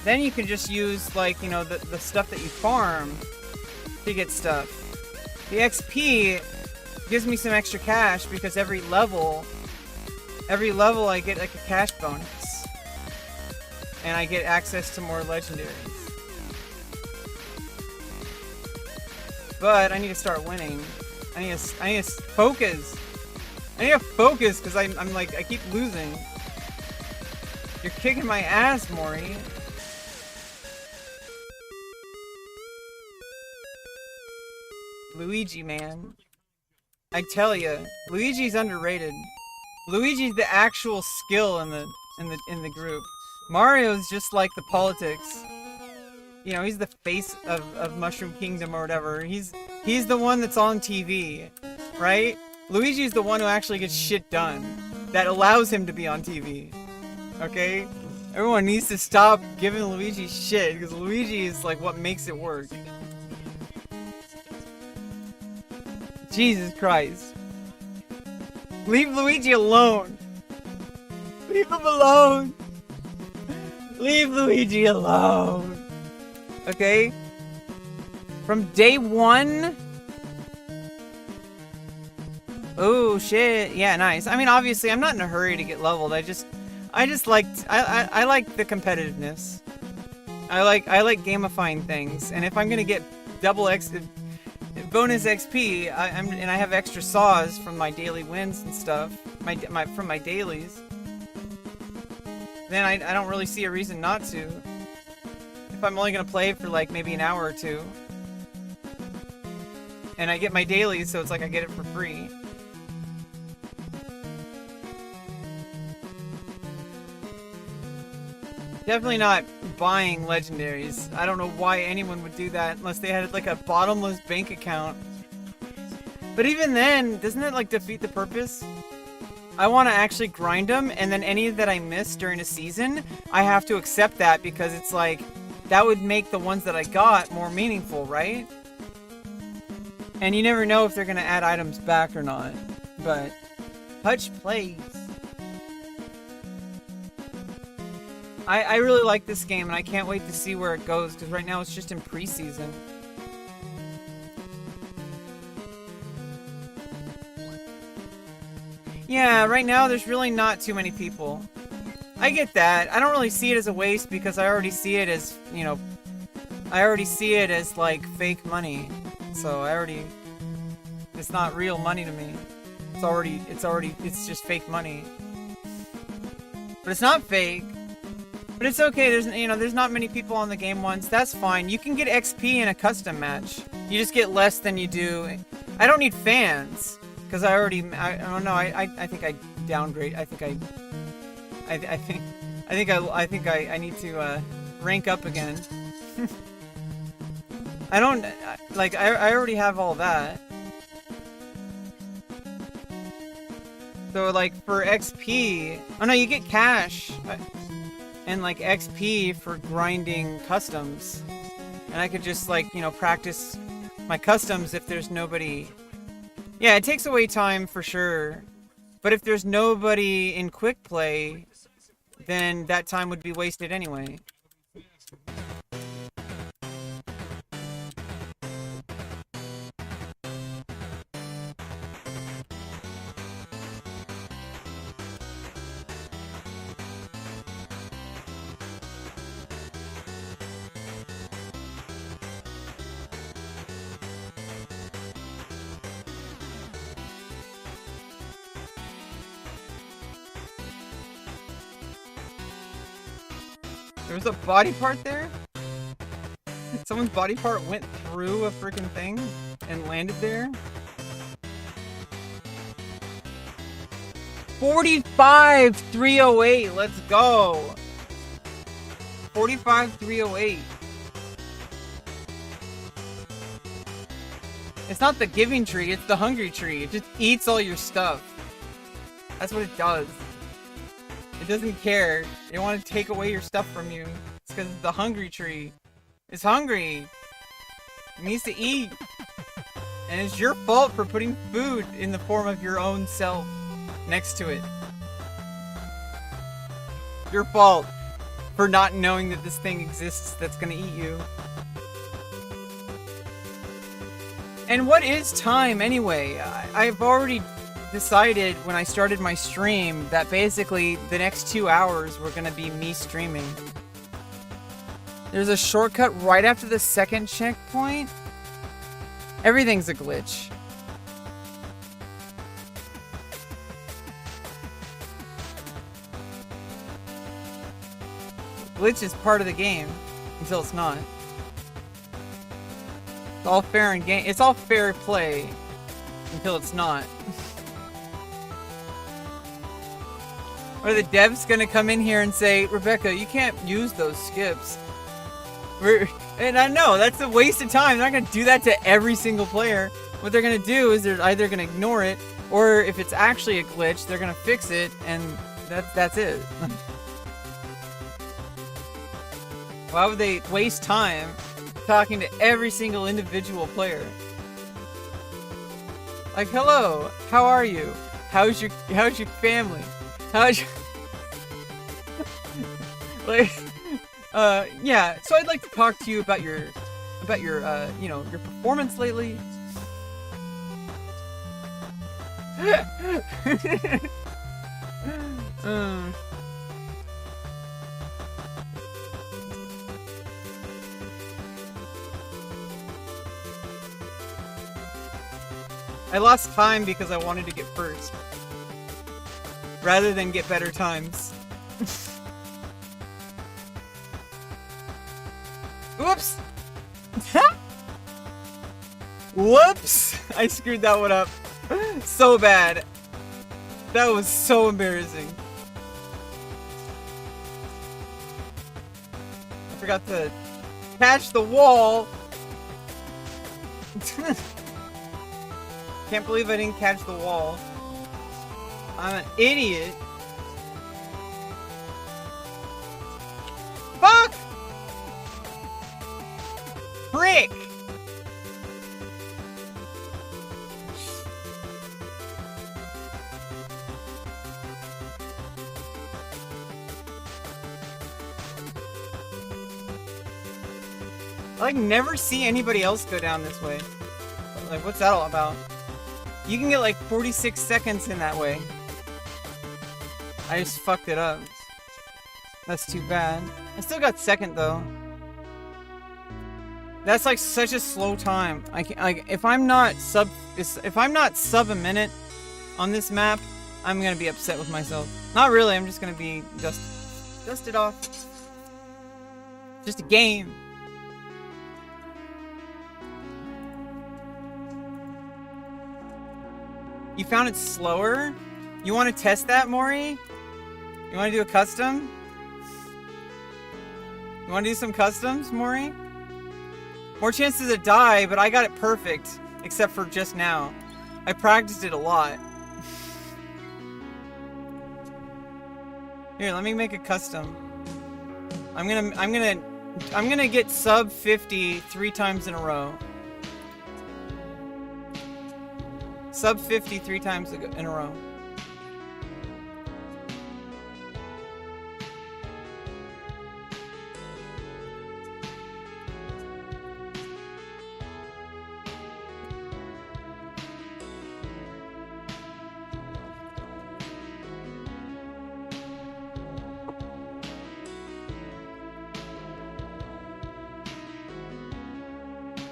then you can just use, like, you know, the stuff that you farm to get stuff. The XP gives me some extra cash because every level I get like a cash bonus. And I get access to more legendaries. But I need to start winning. I need to focus. I need to focus because I'm like, I keep losing. You're kicking my ass, Maury. Luigi, man. I tell you, Luigi's underrated. Luigi's the actual skill in the group. Mario's just like the politics. You know, he's the face of Mushroom Kingdom or whatever. He's the one that's on TV, right? Luigi's the one who actually gets shit done. That allows him to be on TV. Okay? Everyone needs to stop giving Luigi shit, because Luigi is like what makes it work. Jesus Christ. Leave Luigi alone. Leave him alone. Leave Luigi alone. Okay? From day one. Oh shit. Yeah, nice. I mean, obviously, I'm not in a hurry to get leveled. I just liked. I like the competitiveness. I like gamifying things. And if I'm gonna get double bonus XP, and I have extra saws from my daily wins and stuff, from my dailies, then I don't really see a reason not to. If I'm only gonna play for like maybe an hour or two, and I get my dailies, so it's like I get it for free. Definitely not buying legendaries. I don't know why anyone would do that unless they had like a bottomless bank account. But even then, doesn't that like defeat the purpose? I want to actually grind them, and then any that I miss during a season, I have to accept that because it's like, that would make the ones that I got more meaningful, right? And you never know if they're going to add items back or not. But, Hutch plays. I really like this game, and I can't wait to see where it goes, because right now it's just in preseason. Yeah, right now there's really not too many people. I get that. I don't really see it as a waste, because I already see it as, you know, I already see it as, like, fake money. So it's not real money to me. It's just fake money. But it's not fake. But it's okay, there's not many people on the game once. That's fine. You can get XP in a custom match. You just get less than you do. I don't need fans. Because I don't know, I think I downgrade. I think I need to rank up again. I don't, like, I already have all that. So, like, for XP... Oh, no, you get cash. And, like, XP for grinding customs. And I could just, like, you know, practice my customs if there's nobody... Yeah, it takes away time for sure. But if there's nobody in quick play, then that time would be wasted anyway. There was a body part there? Someone's body part went through a freaking thing and landed there? 45,308, let's go! 45,308. It's not the giving tree, it's the hungry tree. It just eats all your stuff. That's what it does. It doesn't care. They want to take away your stuff from you. It's because the hungry tree. It's hungry. It needs to eat. And it's your fault for putting food in the form of your own self next to it. Your fault for not knowing that this thing exists that's gonna eat you. And what is time anyway? I've already decided when I started my stream that basically the next 2 hours were gonna be me streaming. There's a shortcut right after the second checkpoint. Everything's a glitch. Glitch is part of the game until it's not. It's all fair and game. It's all fair play until it's not. Are the devs gonna come in here and say, Rebecca, you can't use those skips? And I know, that's a waste of time. They're not gonna do that to every single player. What they're gonna do is they're either gonna ignore it, or if it's actually a glitch, they're gonna fix it, and that's it. Why would they waste time talking to every single individual player? Like, hello, how are you? How's your family? How's your... like, yeah, so I'd like to talk to you about your, you know, your performance lately. I lost time because I wanted to get first. Rather than get better times. Whoops! Whoops! I screwed that one up. So bad. That was so embarrassing. I forgot to catch the wall. Can't believe I didn't catch the wall. I'm an idiot. Fuck! Frick! I like never see anybody else go down this way. Like, what's that all about? You can get like 46 seconds in that way. I just fucked it up. That's too bad. I still got second though. That's like such a slow time. I can, like, if I'm not sub a minute on this map, I'm gonna be upset with myself. Not really. I'm just gonna be dust it off. Just a game. You found it slower? You want to test that, Maury? You want to do a custom? You want to do some customs, Maury? More chances to die, but I got it perfect. Except for just now. I practiced it a lot. Here, let me make a custom. I'm gonna get sub 50 3 times in a row. Sub 50 3 times in a row.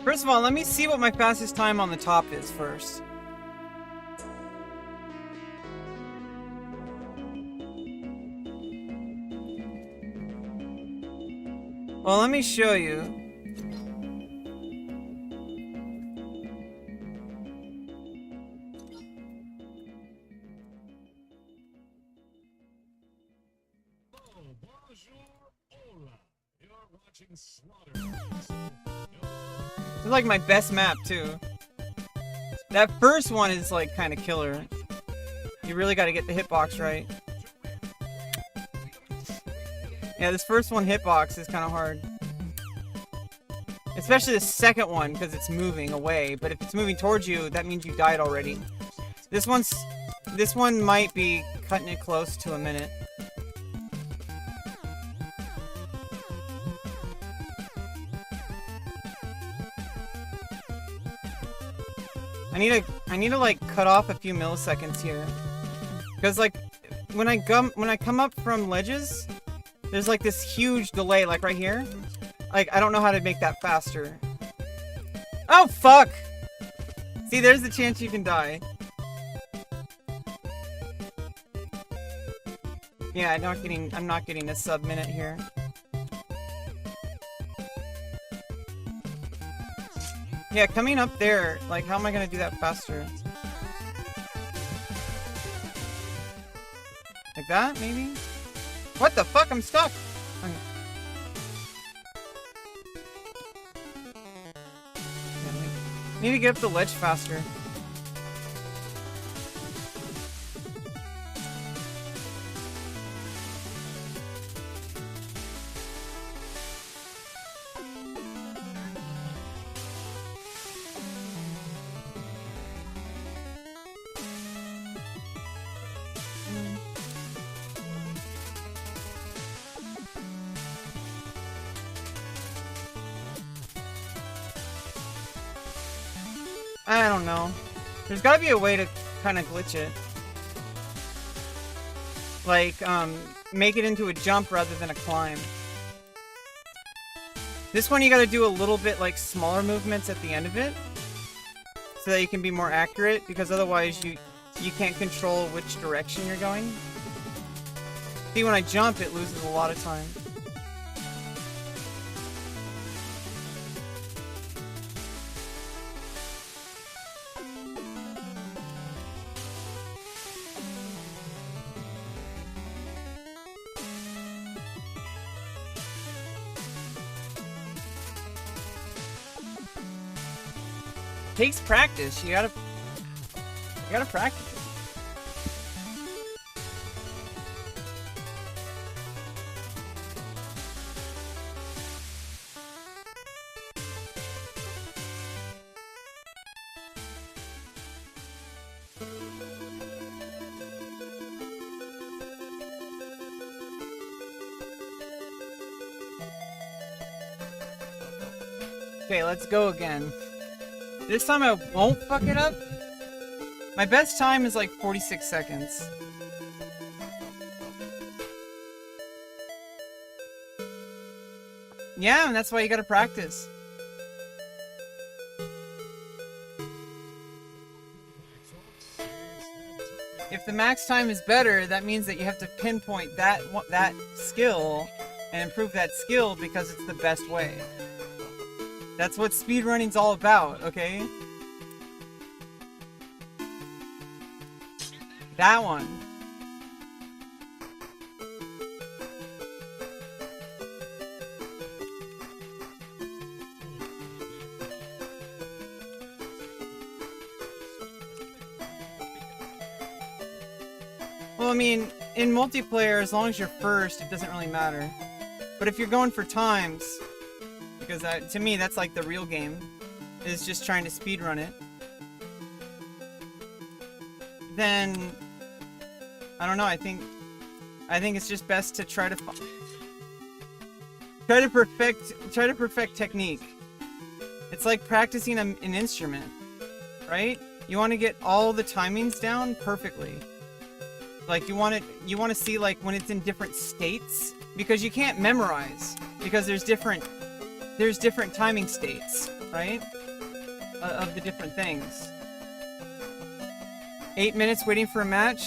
First of all, let me see what my fastest time on the top is first. Well, let me show you. This is like my best map too. That first one is like kind of killer. You really got to get the hitbox right. Yeah, this first one hitbox is kind of hard. Especially the second one because it's moving away. But if it's moving towards you, that means you died already. This one might be cutting it close to a minute. I need to like cut off a few milliseconds here. Because like when I come up from ledges, there's like this huge delay like right here. Like I don't know how to make that faster. Oh fuck! See, there's the chance you can die. Yeah, I'm not getting a sub minute here. Yeah, coming up there, like, how am I gonna do that faster? Like that, maybe? What the fuck? I'm stuck! Okay. Yeah, need to get up the ledge faster. I don't know. There's gotta be a way to kind of glitch it. Like, make it into a jump rather than a climb. This one you gotta do a little bit, like, smaller movements at the end of it. So that you can be more accurate, because otherwise you can't control which direction you're going. See, when I jump, it loses a lot of time. Takes practice. You gotta practice it. Okay, let's go again. This time I won't fuck it up. My best time is like 46 seconds. Yeah, and that's why you gotta practice. If the max time is better, that means that you have to pinpoint that skill and improve that skill because it's the best way. That's what speedrunning's all about, okay? That one. Well, I mean, in multiplayer, as long as you're first, it doesn't really matter. But if you're going for times, because to me, that's like the real game, is just trying to speedrun it, then, I don't know, I think it's just best to try to perfect technique. It's like practicing an instrument, right? You want to get all the timings down perfectly. Like you want to see like when it's in different states, because you can't memorize, because there's different timing states, right? Of the different things. 8 minutes waiting for a match.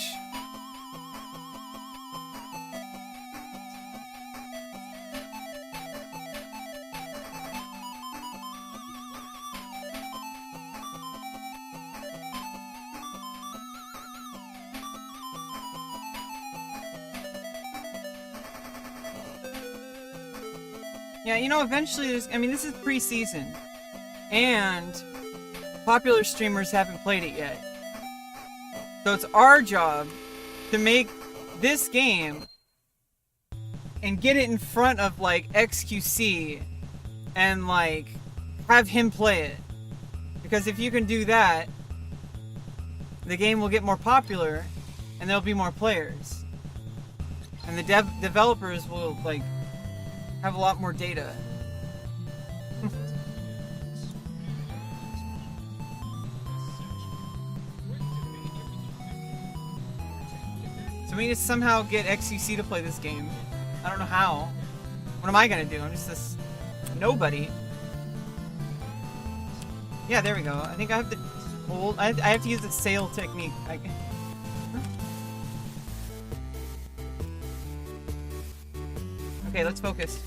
Yeah, you know, eventually I mean, this is pre-season, and popular streamers haven't played it yet. So it's our job to make this game and get it in front of, like, XQC and, like, have him play it. Because if you can do that, the game will get more popular and there'll be more players. And the developers will, like, have a lot more data. So we need to somehow get XCC to play this game. I don't know how. What am I gonna do? I'm just this nobody. Yeah, there we go. I think I have to hold. I have to use the sail technique. Okay, let's focus.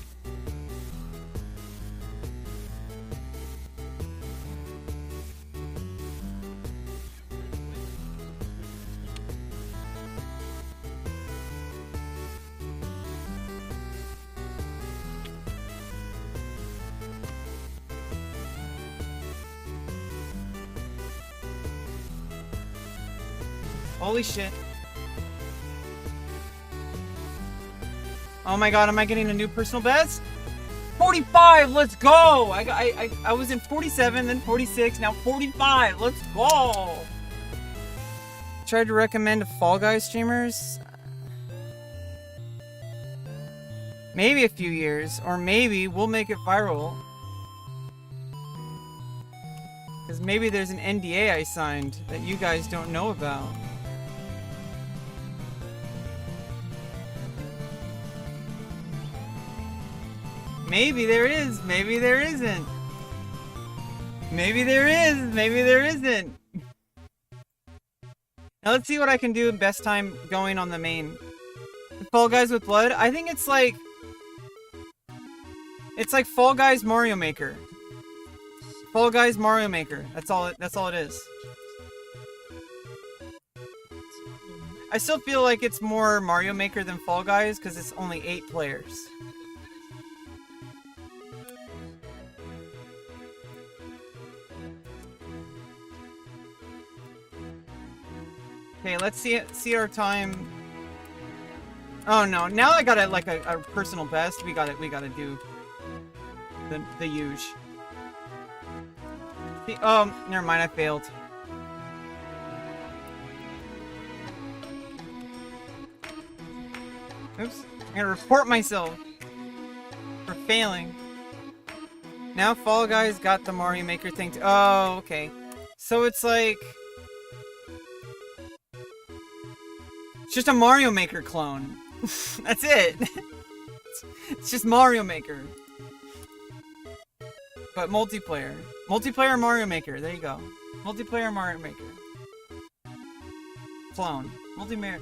Holy shit. Oh my god, am I getting a new personal best? 45, let's go! I was in 47, then 46, now 45, let's go! Tried to recommend to Fall Guys streamers? Maybe a few years, or maybe we'll make it viral. Because maybe there's an NDA I signed that you guys don't know about. Maybe there is, maybe there isn't. Maybe there is, maybe there isn't. Now let's see what I can do in best time going on the main. Fall Guys with Blood? I think it's like Fall Guys Mario Maker. Fall Guys Mario Maker. That's all it is. I still feel like it's more Mario Maker than Fall Guys because it's only 8 players. Okay, let's see our time. Oh no! Now I got a personal best. We gotta do the huge. Oh, never mind. I failed. Oops! I'm gonna report myself for failing. Now Fall Guys got the Mario Maker thing. Oh, okay. So it's like. It's just a Mario Maker clone. That's it. It's just Mario Maker. But multiplayer. Multiplayer Mario Maker. There you go. Multiplayer Mario Maker. Clone. Multiplayer.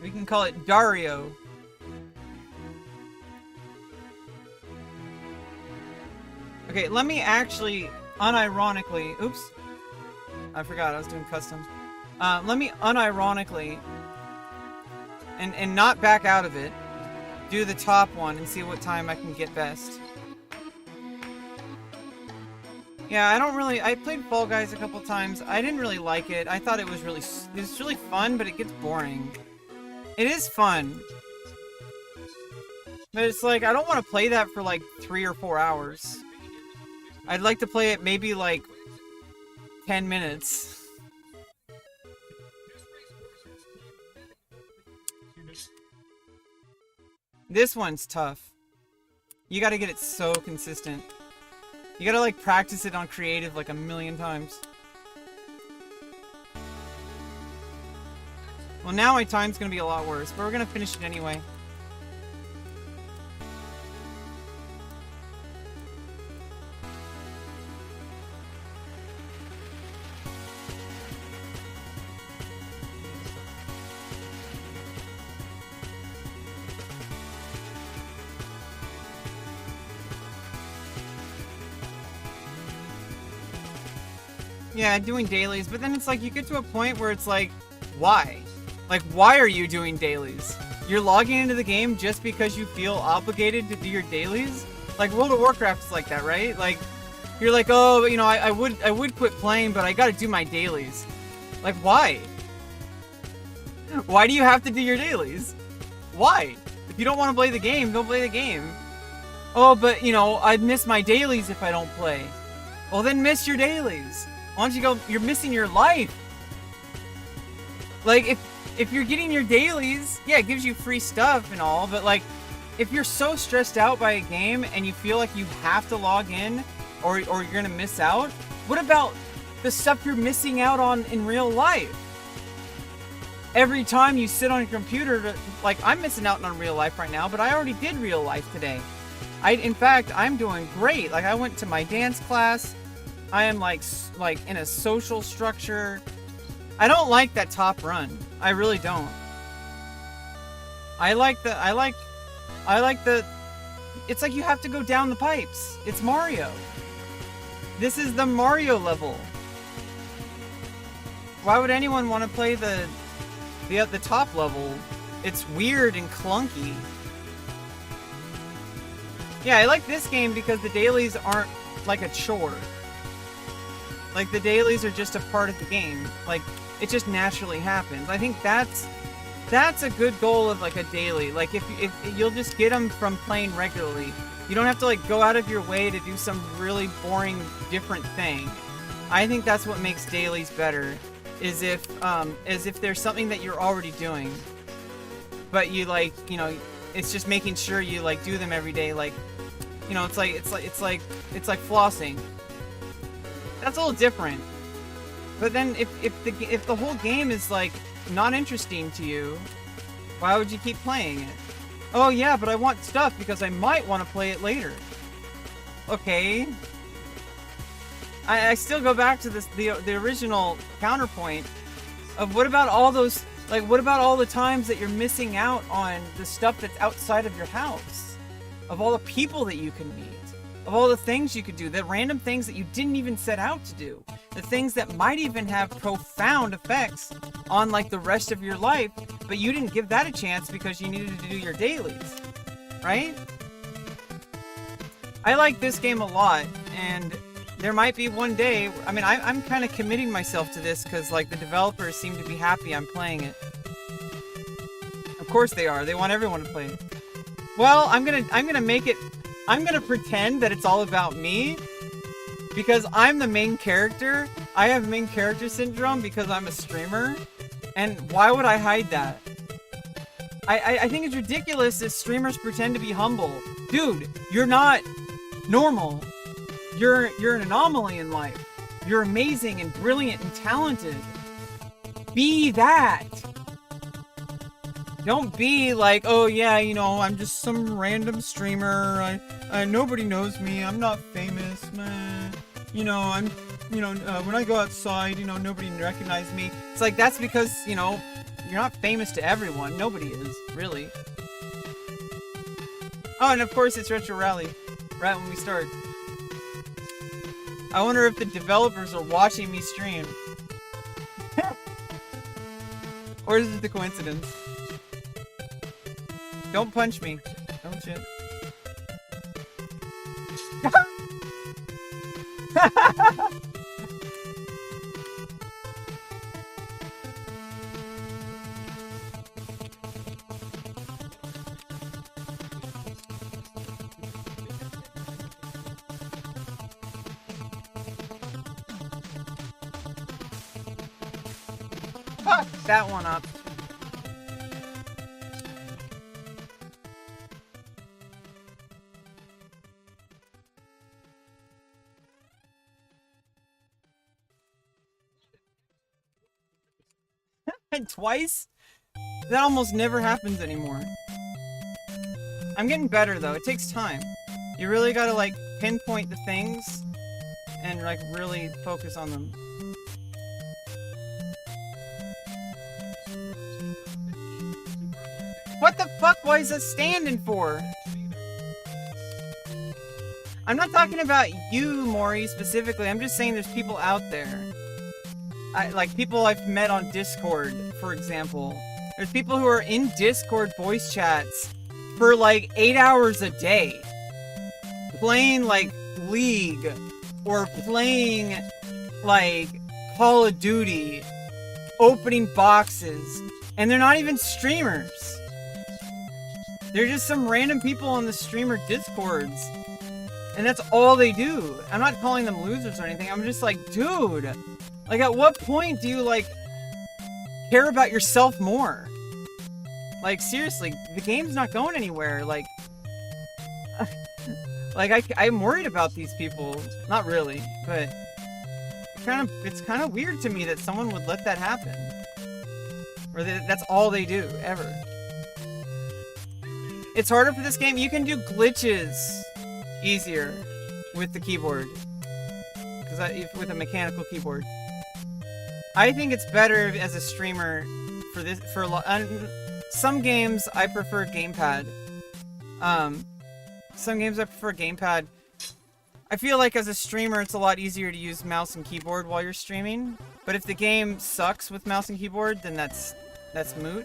We can call it Dario. Okay, let me actually... unironically, oops, I forgot I was doing customs. Let me unironically, and not back out of it, do the top one and see what time I can get best. Yeah, I don't really. I played Fall Guys a couple times. I didn't really like it. I thought it was really fun, but it gets boring. It is fun, but it's like I don't want to play that for like 3 or 4 hours. I'd like to play it maybe like 10 minutes. This one's tough. You gotta get it so consistent. You gotta like practice it on creative like a million times. Well, now my time's gonna be a lot worse, but we're gonna finish it anyway. Yeah, doing dailies, but then it's like you get to a point where it's like, why? Like, why are you doing dailies? You're logging into the game just because you feel obligated to do your dailies? Like, World of Warcraft is like that, right? Like, you're like, oh, you know, I would quit playing, but I gotta do my dailies. Like, why? Why do you have to do your dailies? Why? If you don't want to play the game, don't play the game. Oh, but, you know, I'd miss my dailies if I don't play. Well, then miss your dailies. Why don't you go? You're missing your life. Like, if you're getting your dailies, yeah, it gives you free stuff and all, but like, if you're so stressed out by a game and you feel like you have to log in or you're gonna miss out, what about the stuff you're missing out on in real life? Every time you sit on your computer, like, I'm missing out on real life right now, but I already did real life today. In fact, I'm doing great. Like, I went to my dance class. I am like in a social structure. I don't like that top run. I really don't. I like the it's like you have to go down the pipes. It's Mario. This is the Mario level. Why would anyone want to play the top level? It's weird and clunky. Yeah, I like this game because the dailies aren't like a chore. Like, the dailies are just a part of the game. Like, it just naturally happens. I think that's a good goal of, like, a daily. Like, if you'll just get them from playing regularly. You don't have to, like, go out of your way to do some really boring, different thing. I think that's what makes dailies better. Is if there's something that you're already doing. But you, like, you know, it's just making sure you, like, do them every day. Like, you know, it's like flossing. That's a little different. But then if the whole game is like not interesting to you, why would you keep playing it? Oh yeah, but I want stuff because I might want to play it later. Okay. I still go back to the original counterpoint of what about all those, like, what about all the times that you're missing out on the stuff that's outside of your house? Of all the people that you can meet? Of all the things you could do, the random things that you didn't even set out to do, the things that might even have profound effects on, like, the rest of your life, but you didn't give that a chance because you needed to do your dailies, right? I like this game a lot, and there might be one day, I mean, I'm kind of committing myself to this because, like, the developers seem to be happy I'm playing it. Of course they are. They want everyone to play it. Well, I'm gonna make it. I'm gonna pretend that it's all about me because I'm the main character. I have main character syndrome because I'm a streamer, and why would I hide that? I think it's ridiculous if streamers pretend to be humble. Dude, you're not normal. You're an anomaly in life. You're amazing and brilliant and talented. Be that. Don't be like, oh yeah, you know, I'm just some random streamer. Nobody knows me. I'm not famous, man. You know, when I go outside, you know, nobody recognizes me. It's like, that's because, you know, you're not famous to everyone. Nobody is, really. Oh, and of course it's Retro Rally, right when we start. I wonder if the developers are watching me stream. Or is it the coincidence? Don't punch me. Don't shit. Fuck that one up. Twice? That almost never happens anymore. I'm getting better though. It takes time. You really gotta like pinpoint the things and like really focus on them. What the fuck was it standing for? I'm not talking about you, Maury, specifically. I'm just saying there's people out there. Like people I've met on Discord, for example. There's people who are in Discord voice chats for like 8 hours a day. Playing like League or playing like Call of Duty, opening boxes, and they're not even streamers. They're just some random people on the streamer Discords. And that's all they do. I'm not calling them losers or anything. I'm just like, dude, like at what point do you like care about yourself more? Like seriously, the game's not going anywhere. Like, I'm worried about these people. Not really, but it's kind of weird to me that someone would let that happen. Or that's all they do, ever. It's harder for this game. You can do glitches easier with the keyboard. With a mechanical keyboard. I think it's better as a streamer for this, some games I prefer gamepad. Some games I prefer gamepad. I feel like as a streamer it's a lot easier to use mouse and keyboard while you're streaming. But if the game sucks with mouse and keyboard, then that's moot.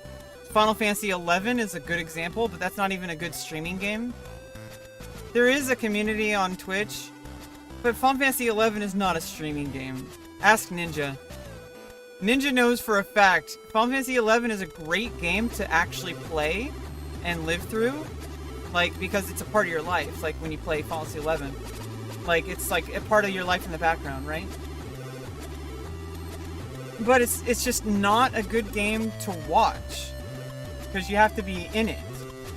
Final Fantasy XI is a good example, but that's not even a good streaming game. There is a community on Twitch, but Final Fantasy XI is not a streaming game. Ask Ninja. Ninja knows for a fact, Final Fantasy XI is a great game to actually play and live through. Like, because it's a part of your life, like when you play Final Fantasy XI. Like, it's like a part of your life in the background, right? But it's just not a good game to watch. Because you have to be in it.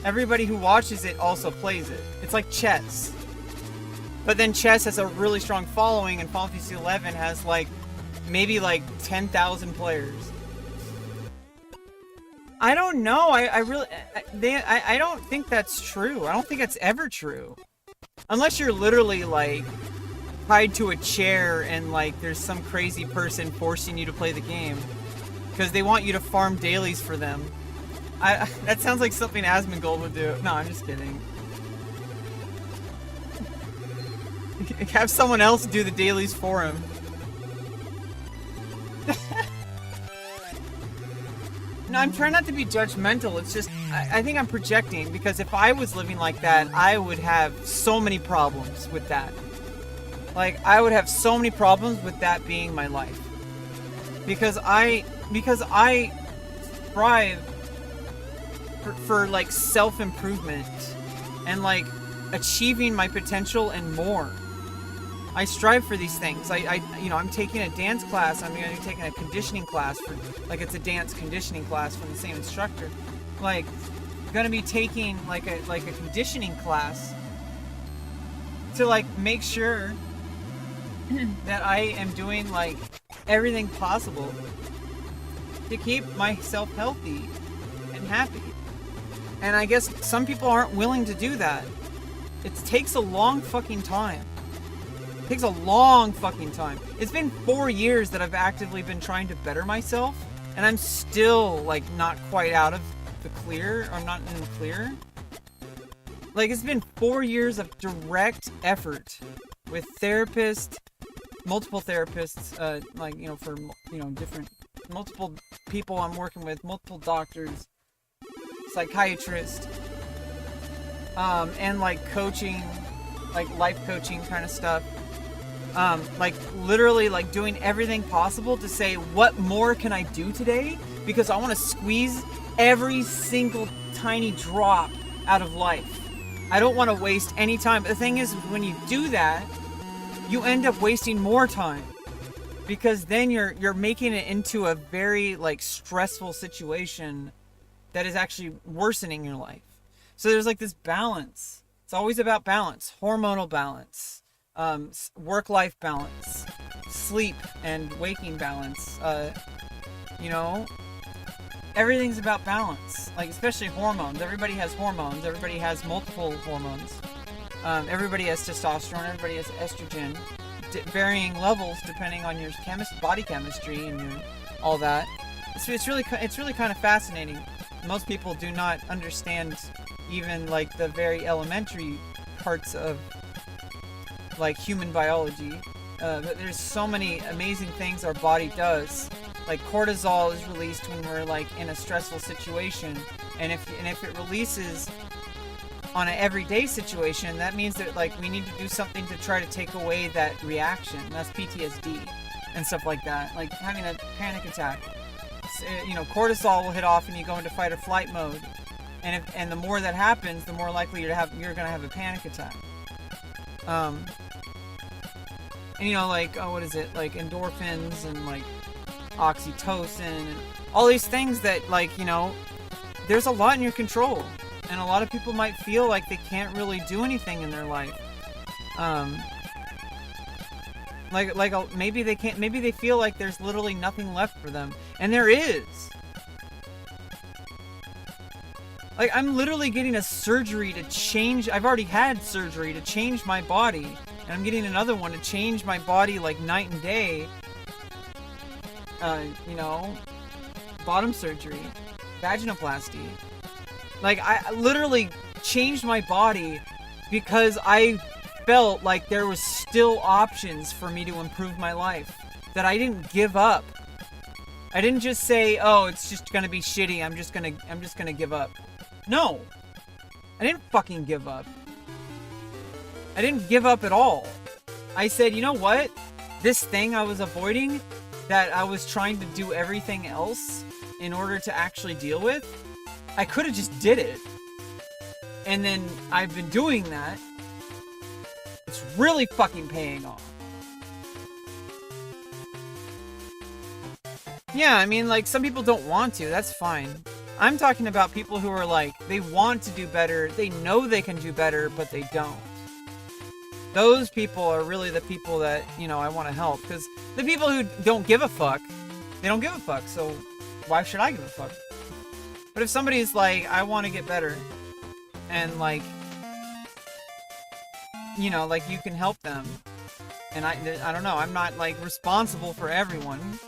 Everybody who watches it also plays it. It's like chess. But then chess has a really strong following, and Final Fantasy XI has like, maybe like 10,000 players. I don't know. I don't think that's true. I don't think that's ever true. Unless you're literally like tied to a chair and like there's some crazy person forcing you to play the game because they want you to farm dailies for them. That sounds like something Asmongold would do. No, I'm just kidding. Have someone else do the dailies for him. No, I'm trying not to be judgmental. It's just, I think I'm projecting, because if I was living like that, I would have so many problems with that. Like, I would have so many problems with that being my life. Because I strive for like self-improvement and like achieving my potential and more. I strive for these things. I'm taking a dance class. I'm going to be taking a conditioning class for, like, it's a dance conditioning class from the same instructor. Like, I'm going to be taking like a conditioning class to like make sure that I am doing like everything possible to keep myself healthy and happy. And I guess some people aren't willing to do that. It takes a long fucking time. It takes a long fucking time. It's been 4 years that I've actively been trying to better myself, and I'm still like not quite out of the clear. I'm not in the clear. Like, it's been 4 years of direct effort with therapists, multiple therapists, for different, multiple people I'm working with, multiple doctors, psychiatrists, and like coaching, like life coaching kind of stuff. like literally like doing everything possible to say, what more can I do today? Because I want to squeeze every single tiny drop out of life. I don't want to waste any time. But the thing is, when you do that, you end up wasting more time, because then you're making it into a very like stressful situation that is actually worsening your life. So there's like this balance. It's always about balance, hormonal balance, work-life balance, sleep and waking balance. You know, everything's about balance. Like especially hormones. Everybody has hormones. Everybody has multiple hormones. Everybody has testosterone. Everybody has estrogen. Varying levels depending on your body chemistry and all that. It's really kind of fascinating. Most people do not understand even like the very elementary parts of like human biology. But there's so many amazing things our body does. Like cortisol is released when we're like in a stressful situation, and if it releases on an everyday situation, that means that like we need to do something to try to take away that reaction. That's PTSD and stuff like that, like having a panic attack. You know, cortisol will hit off and you go into fight or flight mode, and the more that happens, the more likely you're gonna have a panic attack. And you know, like what is it, like endorphins and like oxytocin and all these things that, like, you know, there's a lot in your control. And a lot of people might feel like they can't really do anything in their life. Maybe they can't. Maybe they feel like there's literally nothing left for them, and there is. Like I'm literally getting a surgery to change. I've already had surgery to change my body, and I'm getting another one to change my body like night and day. You know, bottom surgery, vaginoplasty. Like, I literally changed my body because I felt like there was still options for me to improve my life. That I didn't give up. I didn't just say, oh, it's just gonna be shitty, I'm just gonna give up. No. I didn't fucking give up. I didn't give up at all. I said, you know what? This thing I was avoiding, that I was trying to do everything else in order to actually deal with, I could have just did it. And then I've been doing that. It's really fucking paying off. Yeah, I mean, like, some people don't want to. That's fine. I'm talking about people who are like, they want to do better. They know they can do better, but they don't. Those people are really the people that, you know, I want to help. Because the people who don't give a fuck, they don't give a fuck. So why should I give a fuck? But if somebody's like, I want to get better, and like, you know, like you can help them, and I don't know, I'm not like responsible for everyone.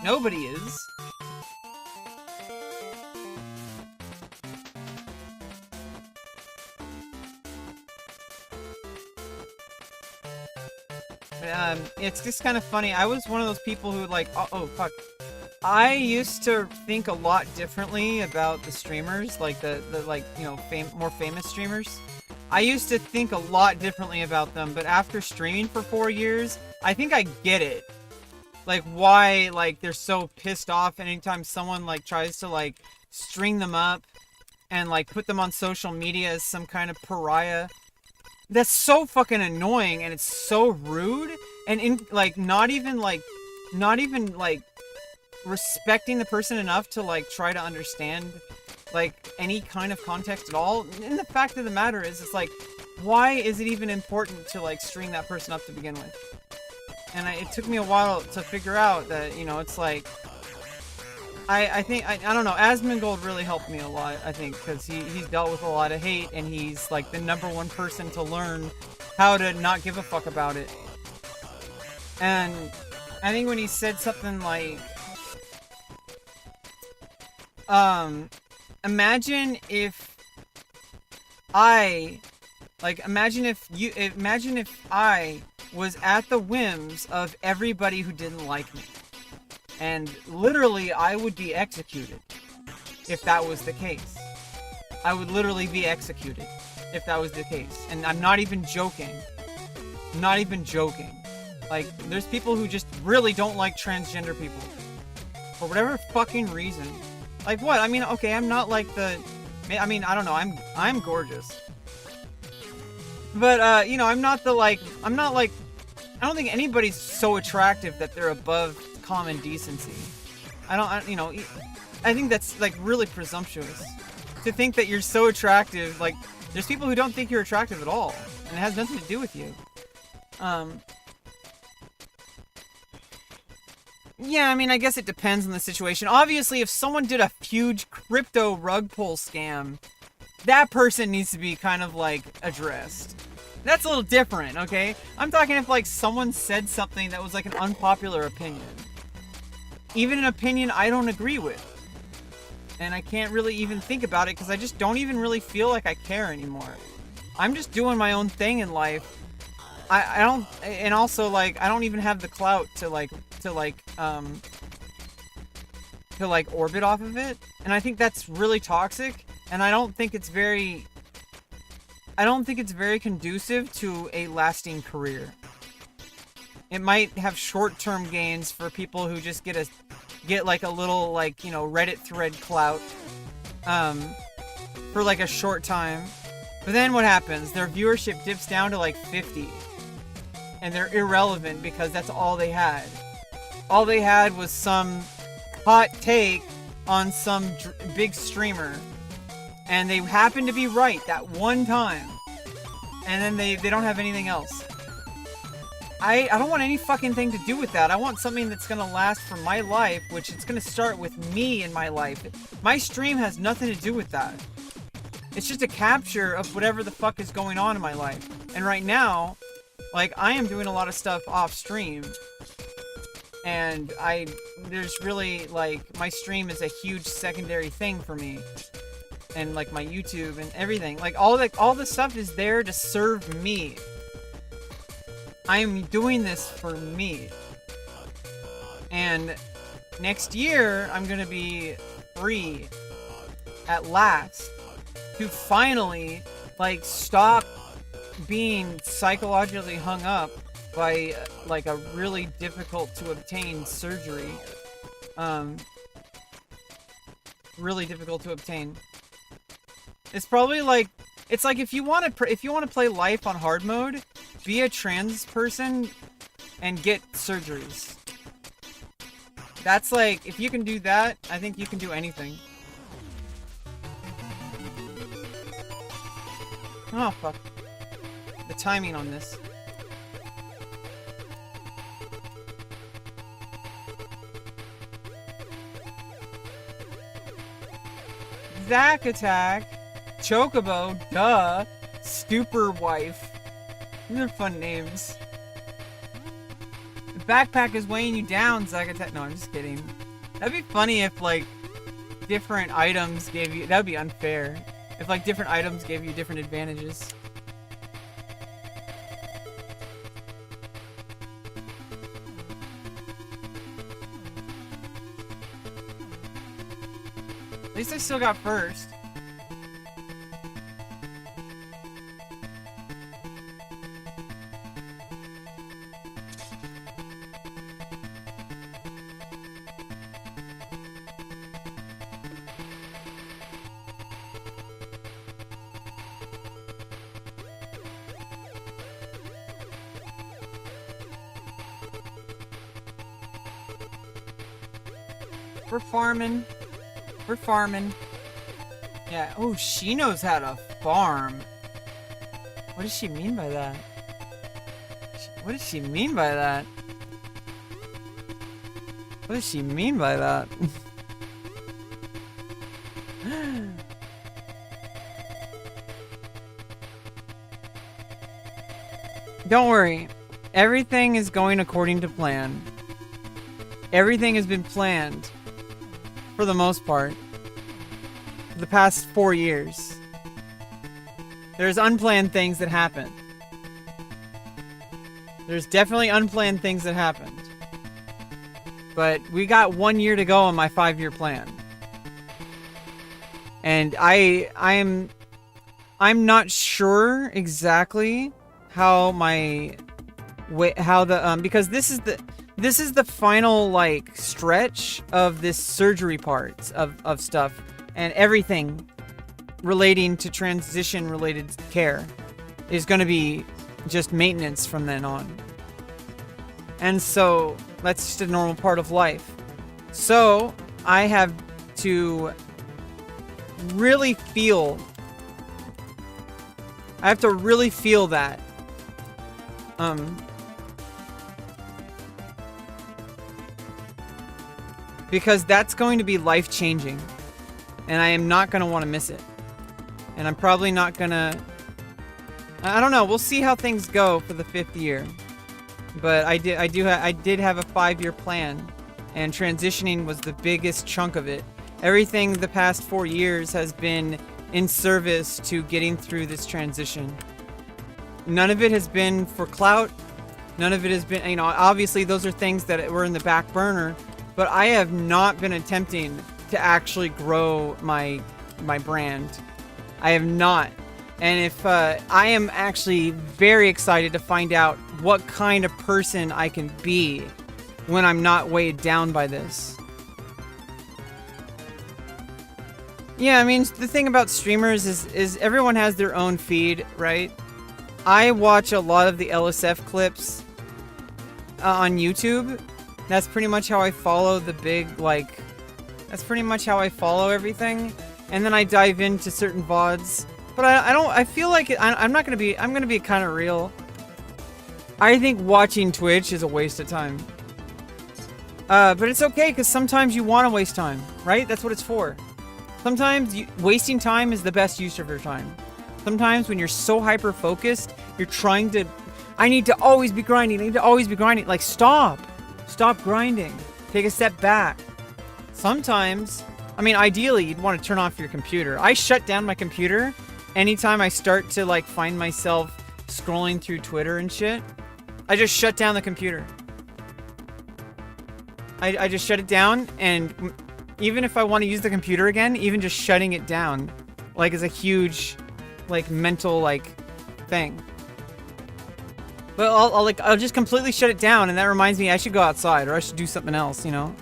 Nobody is. It's just kind of funny. I was one of those people who like, oh fuck. I used to think a lot differently about the streamers, like the like, you know, more famous streamers. I used to think a lot differently about them, but after streaming for 4 years, I think I get it. Like why like they're so pissed off anytime someone like tries to like string them up and like put them on social media as some kind of pariah. That's so fucking annoying, and it's so rude, and not even respecting the person enough to like try to understand like any kind of context at all. And the fact of the matter is, it's like, why is it even important to like string that person up to begin with? And it took me a while to figure out that, you know, it's like, I think, I don't know, Asmongold really helped me a lot, I think, because he's dealt with a lot of hate, and he's like the #1 person to learn how to not give a fuck about it. And I think when he said something like, imagine if I was at the whims of everybody who didn't like me. And literally, I would be executed if that was the case. I would literally be executed if that was the case. And I'm not even joking. Not even joking. Like, there's people who just really don't like transgender people. For whatever fucking reason. Like, what? I mean, okay, I'm not like the... I mean, I don't know. I'm gorgeous. But, you know, I'm not like... I don't think anybody's so attractive that they're above common decency. You know, I think that's, like, really presumptuous. To think that you're so attractive, like, there's people who don't think you're attractive at all. And it has nothing to do with you. Yeah, I mean, I guess it depends on the situation. Obviously, if someone did a huge crypto rug pull scam, that person needs to be kind of, like, addressed. That's a little different, okay? I'm talking if, like, someone said something that was, like, an unpopular opinion. Even an opinion I don't agree with. And I can't really even think about it because I just don't even really feel like I care anymore. I'm just doing my own thing in life. I don't, and also, like, I don't even have the clout to orbit off of it. And I think that's really toxic. And I don't think it's very conducive to a lasting career. It might have short-term gains for people who just get like a little, like, you know, Reddit thread clout, for like a short time. But then what happens? Their viewership dips down to like 50. And they're irrelevant because that's all they had. All they had was some hot take on some big streamer. And they happened to be right that one time. And then they don't have anything else. I don't want any fucking thing to do with that. I want something that's gonna last for my life, which it's gonna start with me in my life. My stream has nothing to do with that. It's just a capture of whatever the fuck is going on in my life. And right now, like, I am doing a lot of stuff off stream. And there's really, like, my stream is a huge secondary thing for me. And, like, my YouTube and everything. Like, all the stuff is there to serve me. I am doing this for me. And next year, I'm gonna be free at last to finally, like, stop being psychologically hung up by, like, a really difficult to obtain surgery. Really difficult to obtain. It's probably like, it's like if you want to play life on hard mode, be a trans person and get surgeries. That's like, if you can do that, I think you can do anything. Oh, fuck. The timing on this. Zack Attack. Chocobo. Duh. Stupor Wife. These are fun names. The backpack is weighing you down, Zack Attack. No, I'm just kidding. That'd be funny if, like, different items gave you... That would be unfair. If, like, different items gave you different advantages. At least I still got first. We're farming. We're farming. Yeah. Oh, she knows how to farm. What does she mean by that? What does she mean by that? What does she mean by that? Don't worry. Everything is going according to plan. Everything has been planned. For the most part. For the past 4 years. There's unplanned things that happen. There's definitely unplanned things that happened. But we got 1 year to go on my 5-year plan. And I'm not sure exactly how my how the because this is the final like stretch of this surgery part of stuff and everything relating to transition related care is going to be just maintenance from then on. And so that's just a normal part of life. So I have to really feel that because that's going to be life-changing and I am not going to want to miss it. And I'm probably not going to, I don't know, we'll see how things go for the 5th year. But I did have a 5-year plan, and transitioning was the biggest chunk of it. Everything the past 4 years has been in service to getting through this transition. None of it has been for clout. None of it has been, you know, obviously those are things that were in the back burner, but I have not been attempting to actually grow my brand. I have not. And if I am actually very excited to find out what kind of person I can be when I'm not weighed down by this. Yeah, I mean, the thing about streamers is everyone has their own feed, right? I watch a lot of the LSF clips on YouTube. That's pretty much how I follow the big, like, that's pretty much how I follow everything. And then I dive into certain VODs. But I feel like I'm going to be kind of real. I think watching Twitch is a waste of time. But it's okay, because sometimes you want to waste time, right? That's what it's for. Sometimes wasting time is the best use of your time. Sometimes when you're so hyper-focused, you're trying to, I need to always be grinding, I need to always be grinding. Like, stop. Stop grinding. Take a step back. Sometimes, I mean, ideally, you'd want to turn off your computer. I shut down my computer anytime I start to, like, find myself scrolling through Twitter and shit. I just shut down the computer. I just shut it down, and even if I want to use the computer again, even just shutting it down, like, is a huge, like, mental, like, thing. But I'll just completely shut it down, and that reminds me I should go outside, or I should do something else, you know?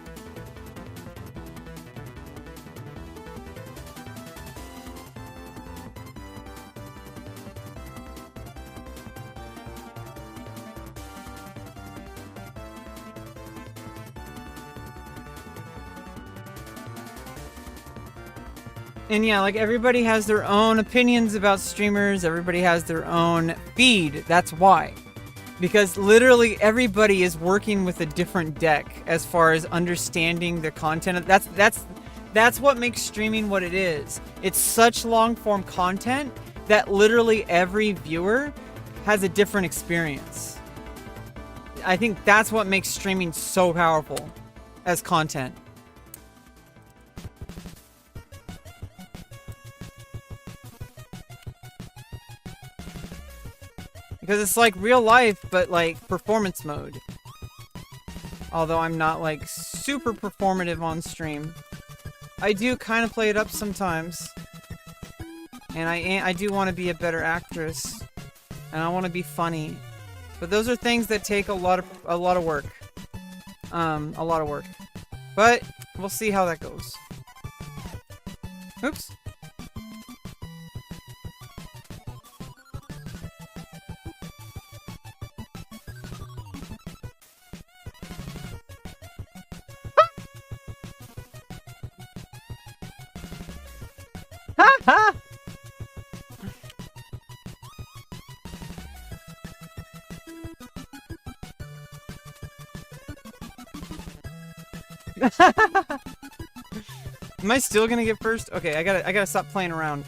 And yeah, like, everybody has their own opinions about streamers. Everybody has their own feed. That's why. Because literally everybody is working with a different deck as far as understanding the content. That's what makes streaming what it is. It's such long-form content that literally every viewer has a different experience. I think that's what makes streaming so powerful as content. Because it's like real life, but like performance mode. Although I'm not like super performative on stream. I do kind of play it up sometimes. And I do want to be a better actress. And I want to be funny. But those are things that take a lot of work. A lot of work. But we'll see how that goes. Oops. Am I still gonna get first? Okay, I gotta stop playing around.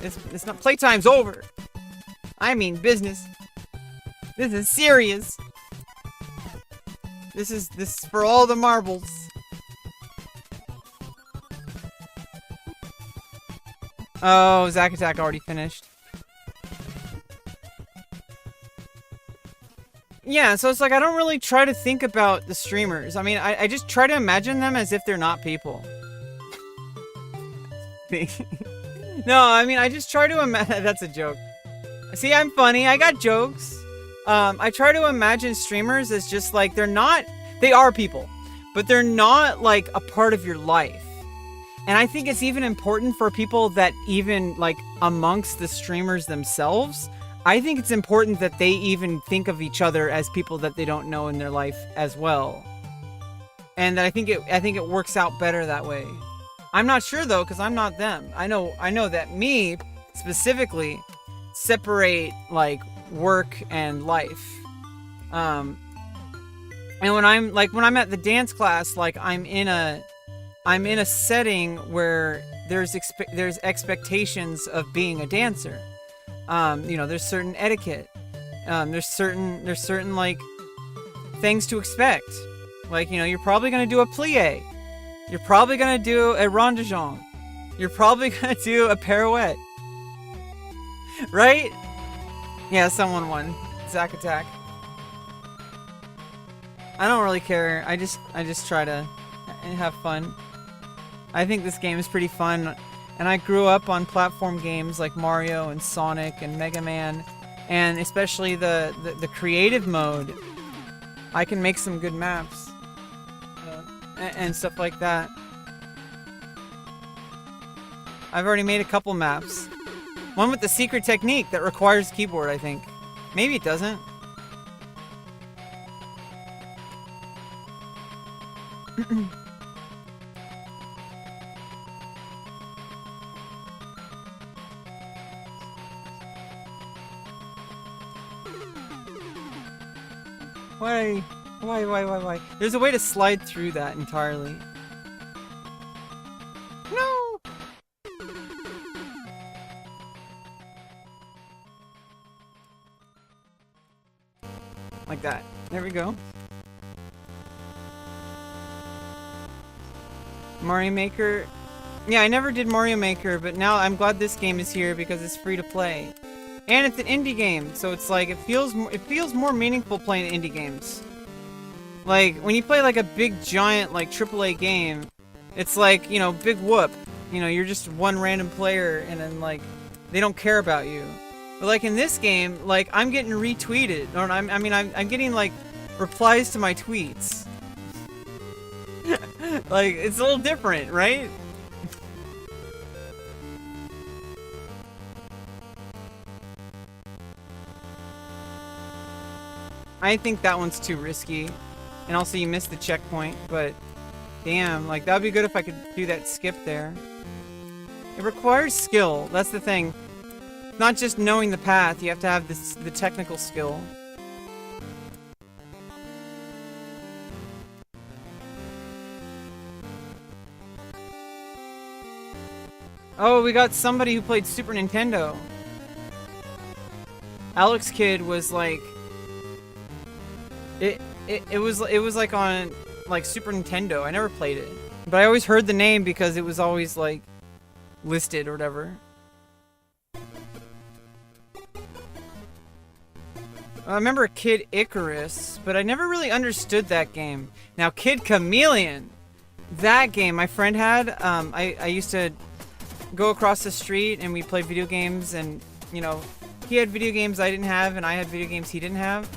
It's not, playtime's over. I mean business. This is serious. This is for all the marbles. Oh, Zack Attack already finished. Yeah, so it's like I don't really try to think about the streamers. I mean, I just try to imagine them as if they're not people. No, I mean, I just try to imagine. That's a joke. See, I'm funny. I got jokes. I try to imagine streamers as just like, they are people, but they're not like a part of your life. And I think it's even important for people that even like amongst the streamers themselves, I think it's important that they even think of each other as people that they don't know in their life as well. And I think it works out better that way. I'm not sure though, because I'm not them. I know that me specifically separate like work and life. And when I'm at the dance class, like I'm in a setting where there's expectations of being a dancer. There's certain etiquette. There's certain like things to expect. Like, you're probably gonna do a plie. You're probably gonna do a rondingeon. You're probably gonna do a pirouette. Right? Yeah, someone won. Zack Attack. I don't really care. I just try to have fun. I think this game is pretty fun. And I grew up on platform games like Mario and Sonic and Mega Man. And especially the creative mode. I can make some good maps. And stuff like that. I've already made a couple maps. One with the secret technique that requires keyboard, I think. Maybe it doesn't. Why? There's a way to slide through that entirely. No! Like that. There we go. Mario Maker. Yeah, I never did Mario Maker, but now I'm glad this game is here because it's free to play. And it's an indie game, so it's like it feels more meaningful playing indie games. Like when you play like a big giant like AAA game, it's like, big whoop. You're just one random player and then like they don't care about you. But like in this game, like I'm getting retweeted, or I'm getting like replies to my tweets. Like it's a little different, right? I think that one's too risky. And also you missed the checkpoint, but damn, like that would be good if I could do that skip there. It requires skill, that's the thing. Not just knowing the path, you have to have the technical skill. Oh, we got somebody who played Super Nintendo. Alex Kidd was like... It was like on like Super Nintendo. I never played it, but I always heard the name because it was always like listed or whatever. I remember Kid Icarus, but I never really understood that game. Now Kid Chameleon, that game my friend had. I used to go across the street and we played video games, and he had video games I didn't have, and I had video games he didn't have.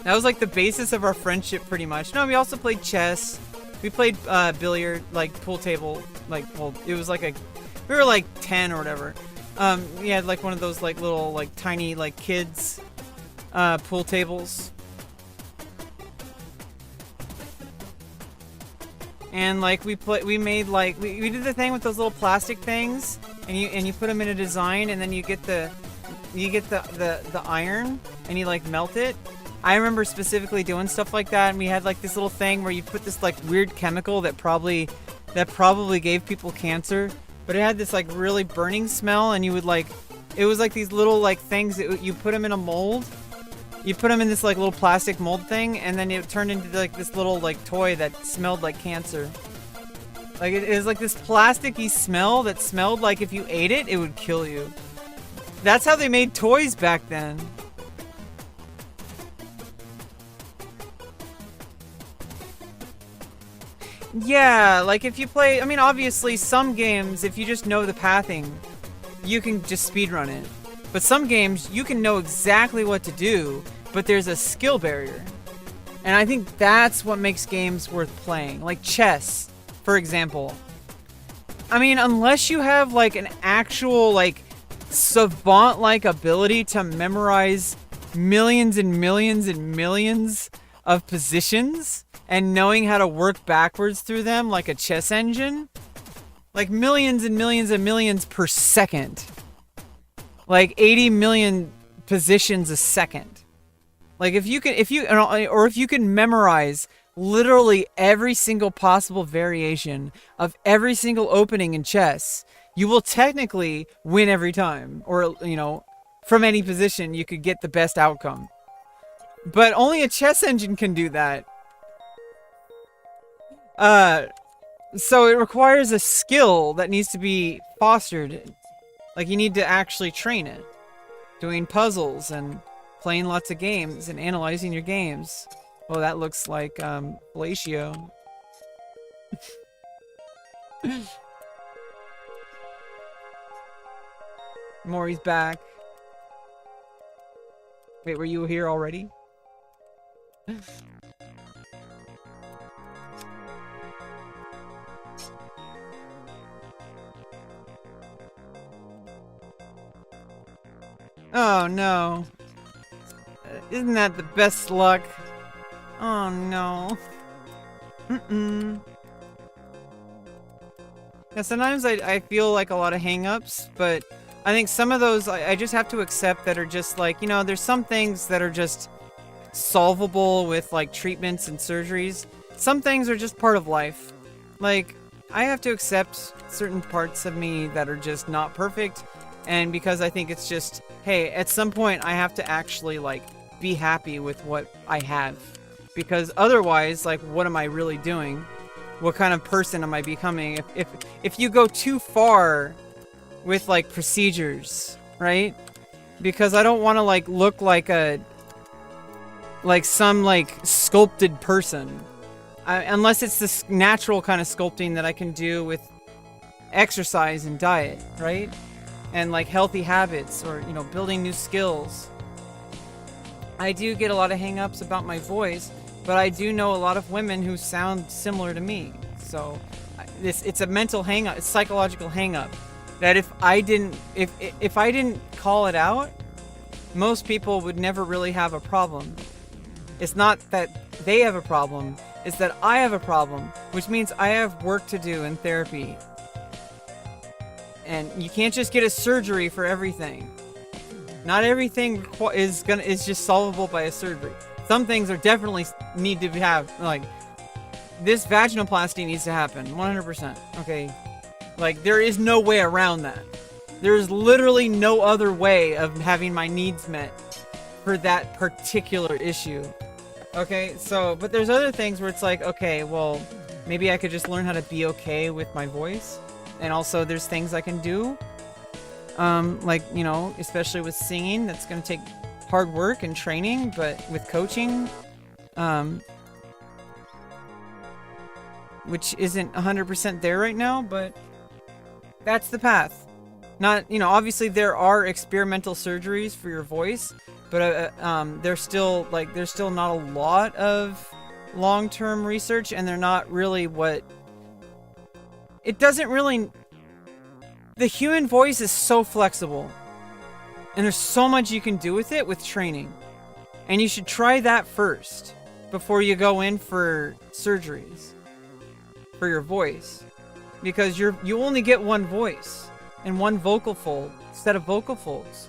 That was like the basis of our friendship pretty much. No, we also played chess. We played billiard, like pool table, like, well, it was like we were like 10 or whatever. We had like one of those like little like tiny like kids pool tables. And like we made like we did the thing with those little plastic things, and you put them in a design, and then you get the iron and you like melt it. I remember specifically doing stuff like that, and we had like this little thing where you put this like weird chemical that probably gave people cancer, but it had this like really burning smell, and you would like, it was like these little like things that you put them in a mold. You put them in this like little plastic mold thing, and then it turned into like this little like toy that smelled like cancer. Like it was like this plasticky smell that smelled like if you ate it, it would kill you. That's how they made toys back then. Yeah, like if you play, I mean, obviously some games, if you just know the pathing, you can just speedrun it. But some games, you can know exactly what to do, but there's a skill barrier. And I think that's what makes games worth playing. Like chess, for example. I mean, unless you have like an actual like savant-like ability to memorize millions and millions and millions of positions and knowing how to work backwards through them like a chess engine, like millions and millions and millions per second, like 80 million positions a second. Like if you can memorize literally every single possible variation of every single opening in chess, you will technically win every time. Or, you know, from any position, you could get the best outcome. But only a chess engine can do that. So it requires a skill that needs to be fostered. Like you need to actually train it. Doing puzzles and playing lots of games and analyzing your games. Oh, that looks like fellatio. Maury's back. Wait, were you here already? Oh no. Isn't that the best luck? Oh no. Yeah, sometimes I feel like a lot of hang-ups, but I think some of those I just have to accept that are just like, you know, there's some things that are just solvable with like treatments and surgeries. Some things are just part of life. Like, I have to accept certain parts of me that are just not perfect, and because I think it's just, hey, at some point I have to actually like be happy with what I have, because otherwise, like, what am I really doing? What kind of person am I becoming if you go too far with like procedures, right? Because I don't want to like look like some like sculpted person, unless it's this natural kind of sculpting that I can do with exercise and diet, right? And like healthy habits, or, you know, building new skills. I do get a lot of hang-ups about my voice, but I do know a lot of women who sound similar to me. So it's a mental hang-up, it's a psychological hang-up, that if I didn't call it out, most people would never really have a problem. It's not that they have a problem, it's that I have a problem, which means I have work to do in therapy. And you can't just get a surgery for everything. Not everything is just solvable by a surgery. Some things are definitely need to have, like, this vaginoplasty needs to happen, 100%. Okay, like, there is no way around that. There is literally no other way of having my needs met for that particular issue. Okay, so, but there's other things where it's like, okay, well, maybe I could just learn how to be okay with my voice. And also there's things I can do, like, you know, especially with singing, that's going to take hard work and training, but with coaching, which isn't 100% there right now, but that's the path. Not, you know, obviously there are experimental surgeries for your voice, but there's still not a lot of long-term research, and they're not really what... It doesn't really... The human voice is so flexible, and there's so much you can do with it with training. And you should try that first before you go in for surgeries for your voice, because you only get one voice and one vocal fold, set of vocal folds.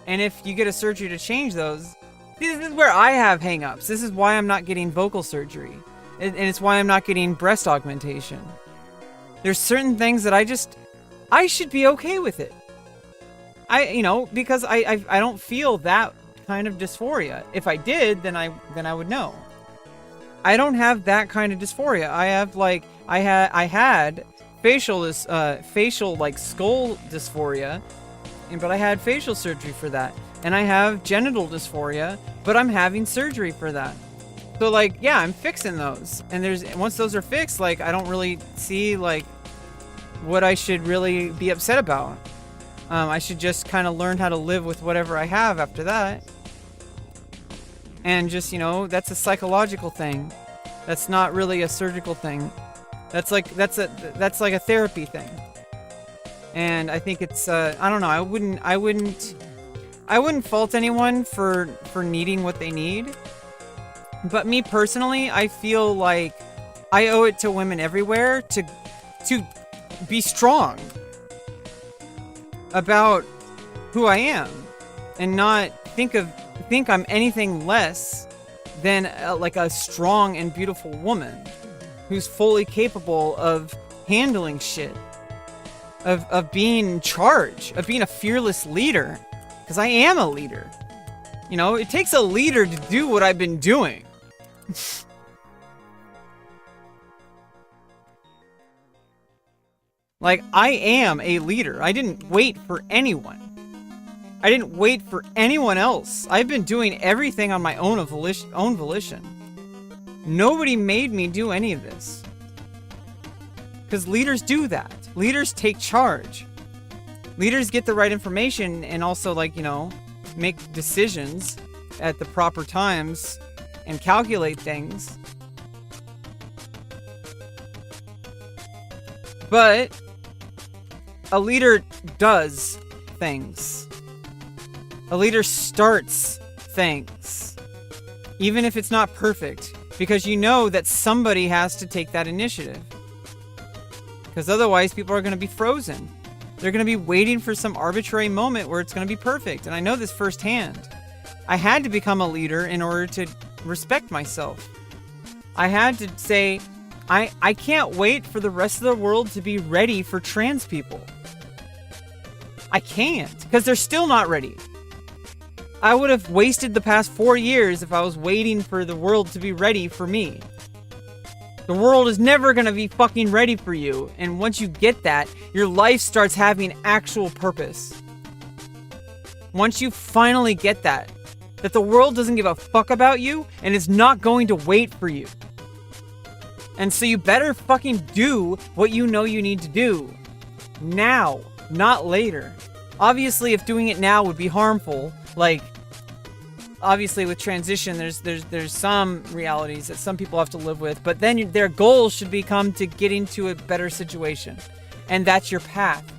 And if you get a surgery to change those, this is where I have hang-ups. This is why I'm not getting vocal surgery, and it's why I'm not getting breast augmentation. There's certain things that I should be okay with it. Because I don't feel that kind of dysphoria. If I did, then I would know. I don't have that kind of dysphoria. I have I had facial like skull dysphoria, but I had facial surgery for that. And I have genital dysphoria, but I'm having surgery for that. So like, yeah, I'm fixing those. And once those are fixed, like, I don't really see like what I should really be upset about. I should just kind of learn how to live with whatever I have after that. And just, you know, that's a psychological thing. That's not really a surgical thing. That's like a therapy thing. And I think it's I don't know, I wouldn't fault anyone for needing what they need. But me personally, I feel like I owe it to women everywhere to be strong about who I am and not think I'm anything less than like a strong and beautiful woman who's fully capable of handling shit, of being in charge, of being a fearless leader, because I am a leader. You know, it takes a leader to do what I've been doing. Like, I am a leader. I didn't wait for anyone. I didn't wait for anyone else. I've been doing everything on my own volition. Nobody made me do any of this. Because leaders do that. Leaders take charge. Leaders get the right information and also, like, you know, make decisions at the proper times and calculate things. But a leader does things. A leader starts things. Even if it's not perfect. Because you know that somebody has to take that initiative. Because otherwise people are going to be frozen. They're going to be waiting for some arbitrary moment where it's going to be perfect. And I know this firsthand. I had to become a leader in order to respect myself. I had to say, I can't wait for the rest of the world to be ready for trans people. I can't, because they're still not ready. I would have wasted the past 4 years if I was waiting for the world to be ready for me. The world is never going to be fucking ready for you, and once you get that, your life starts having actual purpose. Once you finally get that the world doesn't give a fuck about you, and is not going to wait for you. And so you better fucking do what you know you need to do. Now, not later. Obviously, if doing it now would be harmful, like, obviously with transition, there's some realities that some people have to live with, but then their goal should become to getting to a better situation. And that's your path.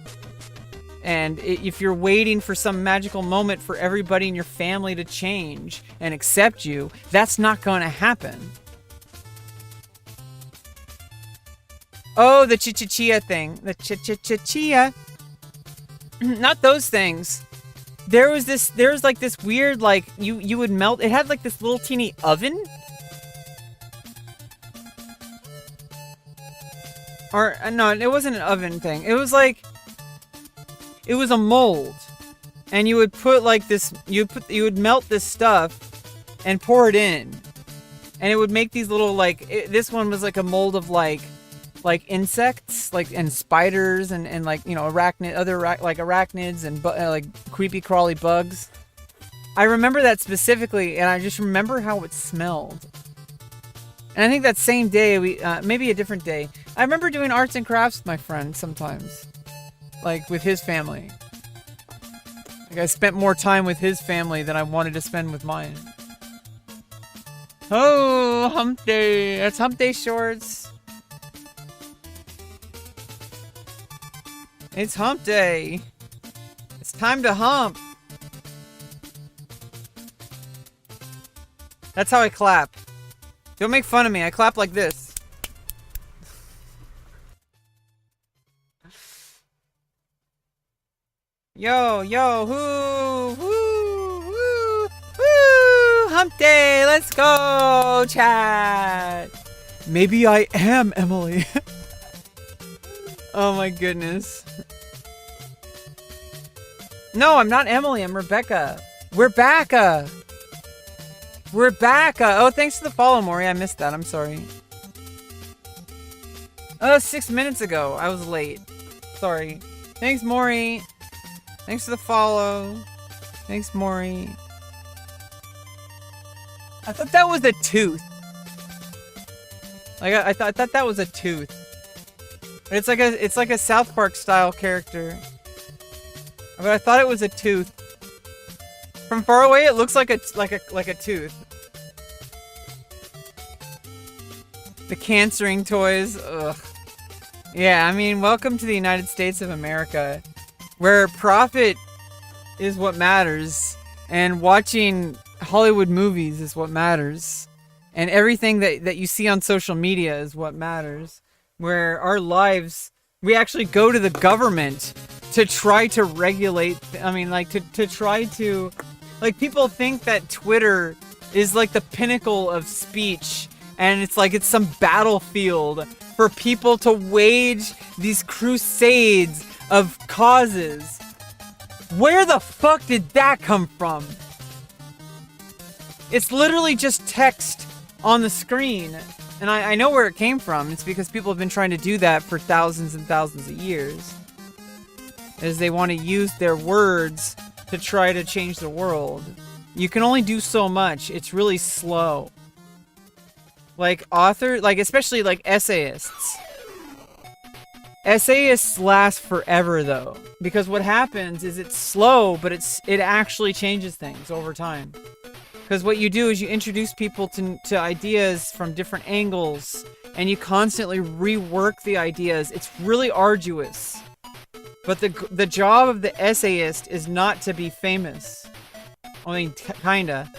And if you're waiting for some magical moment for everybody in your family to change and accept you, that's not going to happen. Oh, the chichichia thing. The chichichia. Not those things. There was like this weird, like, you would melt. It had like this little teeny oven. Or, no, it wasn't an oven thing. It was like, it was a mold. And you would put like this, you would melt this stuff and pour it in. And it would make these little, like, this one was like a mold of like insects, like, and spiders and like, you know, arachnids and like creepy crawly bugs. I remember that specifically, and I just remember how it smelled. And I think that same day, maybe a different day, I remember doing arts and crafts with my friend sometimes, like with his family. Like, I spent more time with his family than I wanted to spend with mine. Oh, hump day. That's hump day shorts. It's hump day. It's time to hump. That's how I clap. Don't make fun of me. I clap like this. Yo, whoo, whoo, whoo, whoo, hump day, let's go, chat. Maybe I am Emily. Oh my goodness. No, I'm not Emily, I'm Rebecca. We're back. Oh, thanks for the follow, Maury. I missed that, I'm sorry. Oh, 6 minutes ago. I was late. Sorry. Thanks, Maury. Thanks for the follow. Thanks, Maury. I thought that was a tooth. Like, I thought that was a tooth. But it's like a South Park style character. But I thought it was a tooth. From far away, it looks like a tooth. The cancering toys. Ugh. Yeah, I mean, welcome to the United States of America, where profit is what matters, and watching Hollywood movies is what matters, and everything that you see on social media is what matters. Where our lives, we actually go to the government to try to regulate. I mean, like to try to, like, people think that Twitter is like the pinnacle of speech, and it's like it's some battlefield for people to wage these crusades of causes. Where the fuck did that come from? It's literally just text on the screen. And I know where it came from. It's because people have been trying to do that for thousands and thousands of years. As they want to use their words to try to change the world. You can only do so much. It's really slow. Like especially like essayists. Essayists last forever though. Because what happens is it's slow, but it actually changes things over time. Because what you do is you introduce people to ideas from different angles, and you constantly rework the ideas. It's really arduous. But the job of the essayist is not to be famous. I mean, kinda.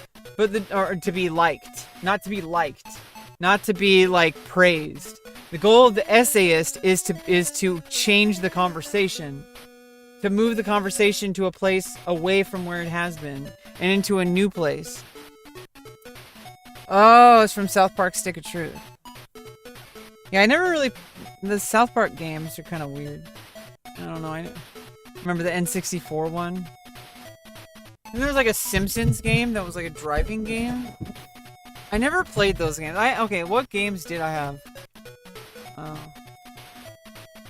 Or to be liked. Not to be liked. Not to be, like, praised. The goal of the essayist is to change the conversation. To move the conversation to a place away from where it has been. And into a new place. Oh, it's from South Park Stick of Truth. Yeah, I never really... The South Park games are kind of weird. I don't know. I remember the N64 one. And there was like a Simpsons game that was like a driving game. I never played those games. Okay, what games did I have? Oh.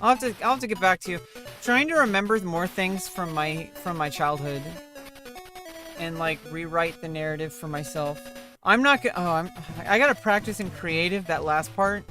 I'll have to get back to you. Trying to remember more things from my childhood. And like rewrite the narrative for myself. I'm not gonna... I gotta practice in creative, that last part.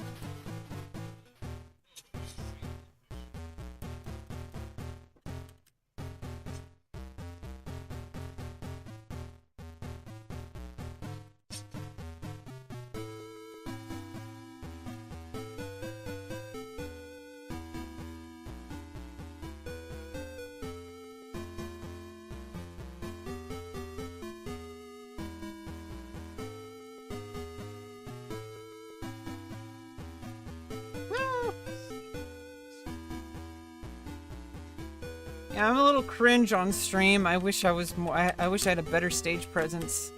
Yeah, I'm a little cringe on stream. I wish I was more. I wish I had a better stage presence.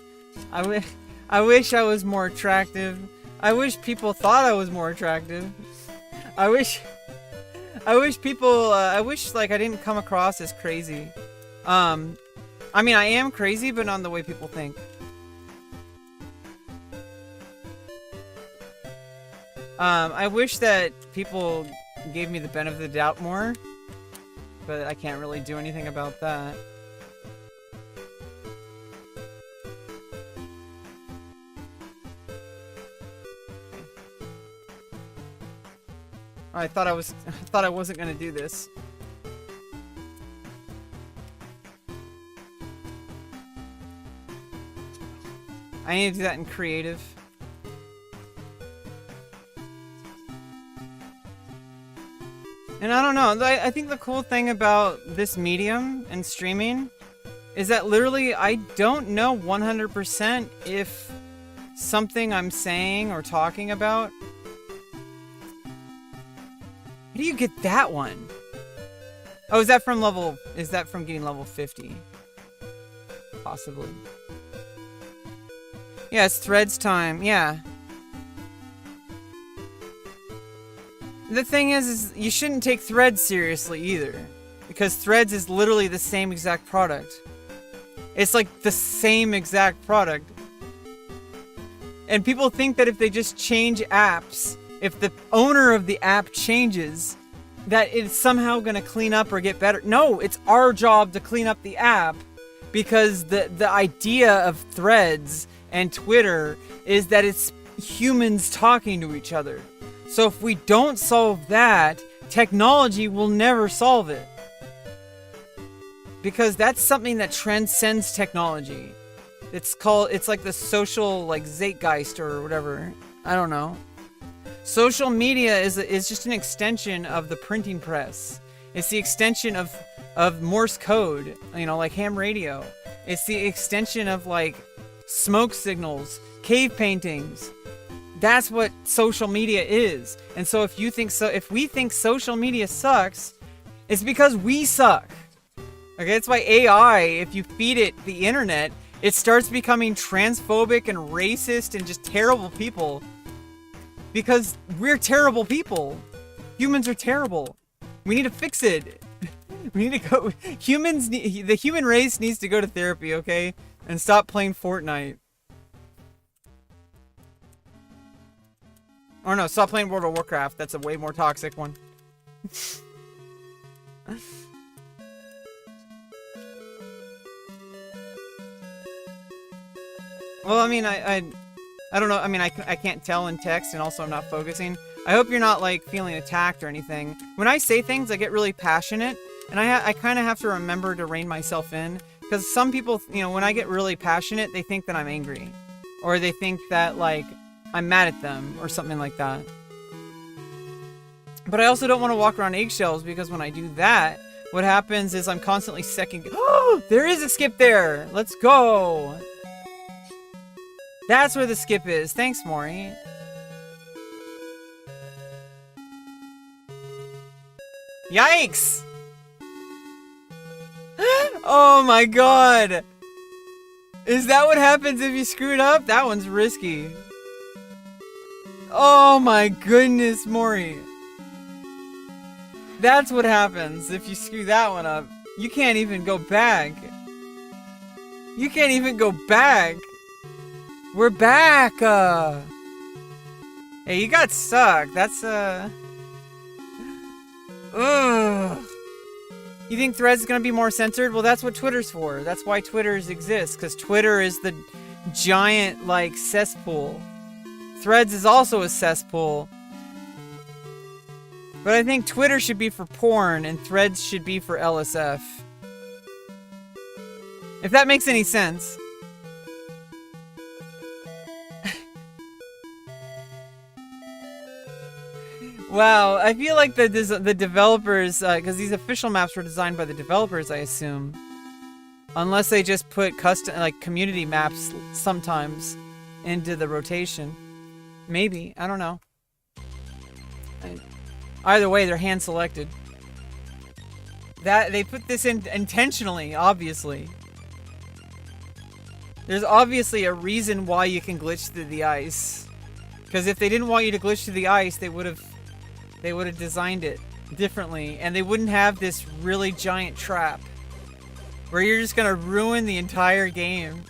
I wish I was more attractive. I wish people thought I was more attractive. I wish people. I wish like I didn't come across as crazy. I mean, I am crazy, but not the way people think. I wish that people gave me the benefit of the doubt more. But I can't really do anything about that. I thought I wasn't gonna do this. I need to do that in creative. And I don't know, I think the cool thing about this medium and streaming is that literally I don't know 100% if something I'm saying or talking about... How do you get that one? Oh, is that from getting level 50? Possibly. Yeah, it's threads time, yeah. The thing is you shouldn't take threads seriously either. Because threads is literally the same exact product. It's like the same exact product. And people think that if they just change apps, if the owner of the app changes, that it's somehow gonna clean up or get better. No, it's our job to clean up the app. Because the idea of threads and Twitter is that it's humans talking to each other. So if we don't solve that, technology will never solve it. because that's something that transcends technology. It's like the social, like, zeitgeist or whatever. I don't know. Social media is just an extension of the printing press. It's the extension of Morse code, you know, like ham radio. It's the extension of, like, smoke signals, cave paintings. That's what social media is. And so if we think social media sucks, it's because we suck. Okay, that's why AI, if you feed it the internet, it starts becoming transphobic and racist and just terrible people. Because we're terrible people. Humans are terrible. We need to fix it. We need to go. The human race needs to go to therapy, okay? And stop playing Fortnite. Or no, stop playing World of Warcraft. That's a way more toxic one. Well, I mean, I don't know. I mean, I can't tell in text, and also I'm not focusing. I hope you're not, like, feeling attacked or anything. When I say things, I get really passionate, and I kind of have to remember to rein myself in. Because some people, you know, when I get really passionate, they think that I'm angry. Or they think that, like, I'm mad at them, or something like that. But I also don't want to walk around eggshells, because when I do that, what happens is I'm constantly Oh, there is a skip there! Let's go! That's where the skip is. Thanks, Maury. Yikes! Oh my god! Is that what happens if you screw it up? That one's risky. Oh my goodness, Maury. That's what happens if you screw that one up. You can't even go back. You can't even go back. We're back! Hey, you got stuck. That's, Ugh. You think Threads is gonna be more censored? Well, that's what Twitter's for. That's why Twitters exists, because Twitter is the giant, like, cesspool. Threads is also a cesspool. But I think Twitter should be for porn, and Threads should be for LSF. If that makes any sense. Wow, I feel like the developers, because these official maps were designed by the developers, I assume. Unless they just put custom, like, community maps sometimes into the rotation. Maybe, I don't know. Either way, they're hand-selected. They put this in intentionally, obviously. There's obviously a reason why you can glitch through the ice. Because if they didn't want you to glitch through the ice, they would have designed it differently, and they wouldn't have this really giant trap where you're just gonna ruin the entire game,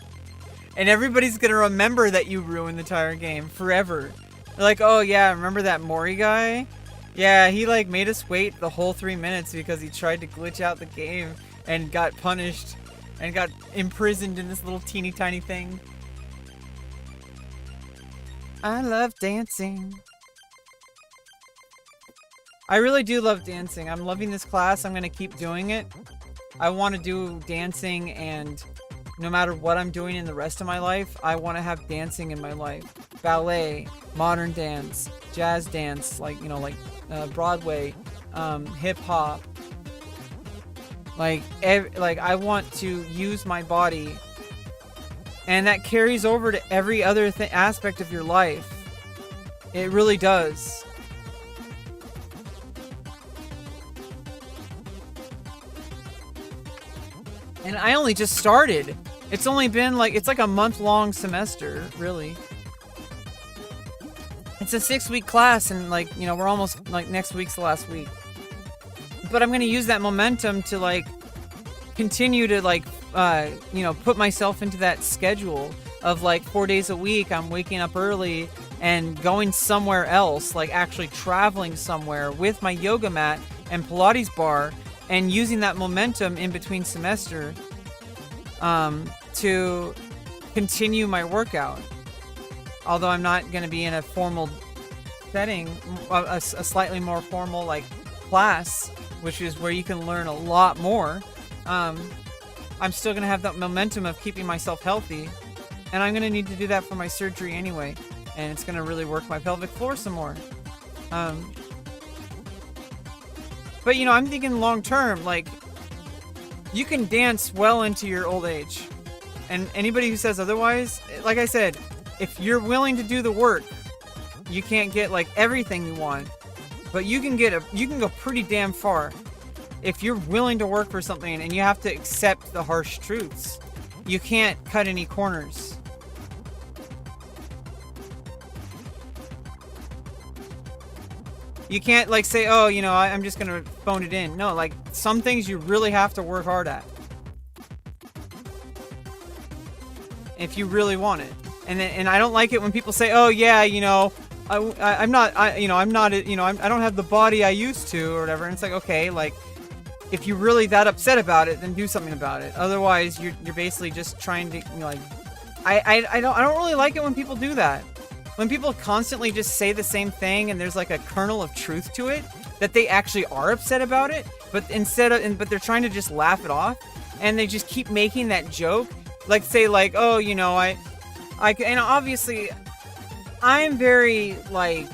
and everybody's gonna remember that you ruined the entire game forever. They're like, oh yeah, remember that Mori guy? Yeah, he, like, made us wait the whole 3 minutes because he tried to glitch out the game and got punished and got imprisoned in this little teeny tiny thing. I love dancing. I really do love dancing. I'm loving this class. I'm going to keep doing it. I want to do dancing, and no matter what I'm doing in the rest of my life, I want to have dancing in my life. Ballet, modern dance, jazz dance, like, you know, like Broadway, hip hop. Like I want to use my body, and that carries over to every other aspect of your life. It really does. And I only just started. It's only been like, it's like a month-long semester, really. It's a 6-week class, and, like, you know, we're almost, like, next week's the last week. But I'm going to use that momentum to, like, continue to, like, you know, put myself into that schedule of, like, 4 days a week. I'm waking up early and going somewhere else, like actually traveling somewhere with my yoga mat and Pilates bar, and using that momentum in between semester to continue my workout. Although I'm not going to be in a formal setting, a slightly more formal, like, class, which is where you can learn a lot more. I'm still gonna have that momentum of keeping myself healthy, and I'm gonna need to do that for my surgery anyway, and it's gonna really work my pelvic floor some more. But you know, I'm thinking long term, like, you can dance well into your old age, and anybody who says otherwise, like I said, if you're willing to do the work, you can't get like everything you want, but you can go pretty damn far if you're willing to work for something, and you have to accept the harsh truths. You can't cut any corners. You can't like say, oh, you know, I'm just gonna phone it in. No, like some things you really have to work hard at if you really want it. And I don't like it when people say, oh yeah, you know, I don't have the body I used to or whatever. And it's like, okay, like if you're really that upset about it, then do something about it. Otherwise, you're basically just trying to, you know, like, I don't really like it when people do that. When people constantly just say the same thing and there's like a kernel of truth to it, that they actually are upset about it, but but they're trying to just laugh it off, and they just keep making that joke, like say like, oh, you know, and obviously I'm very like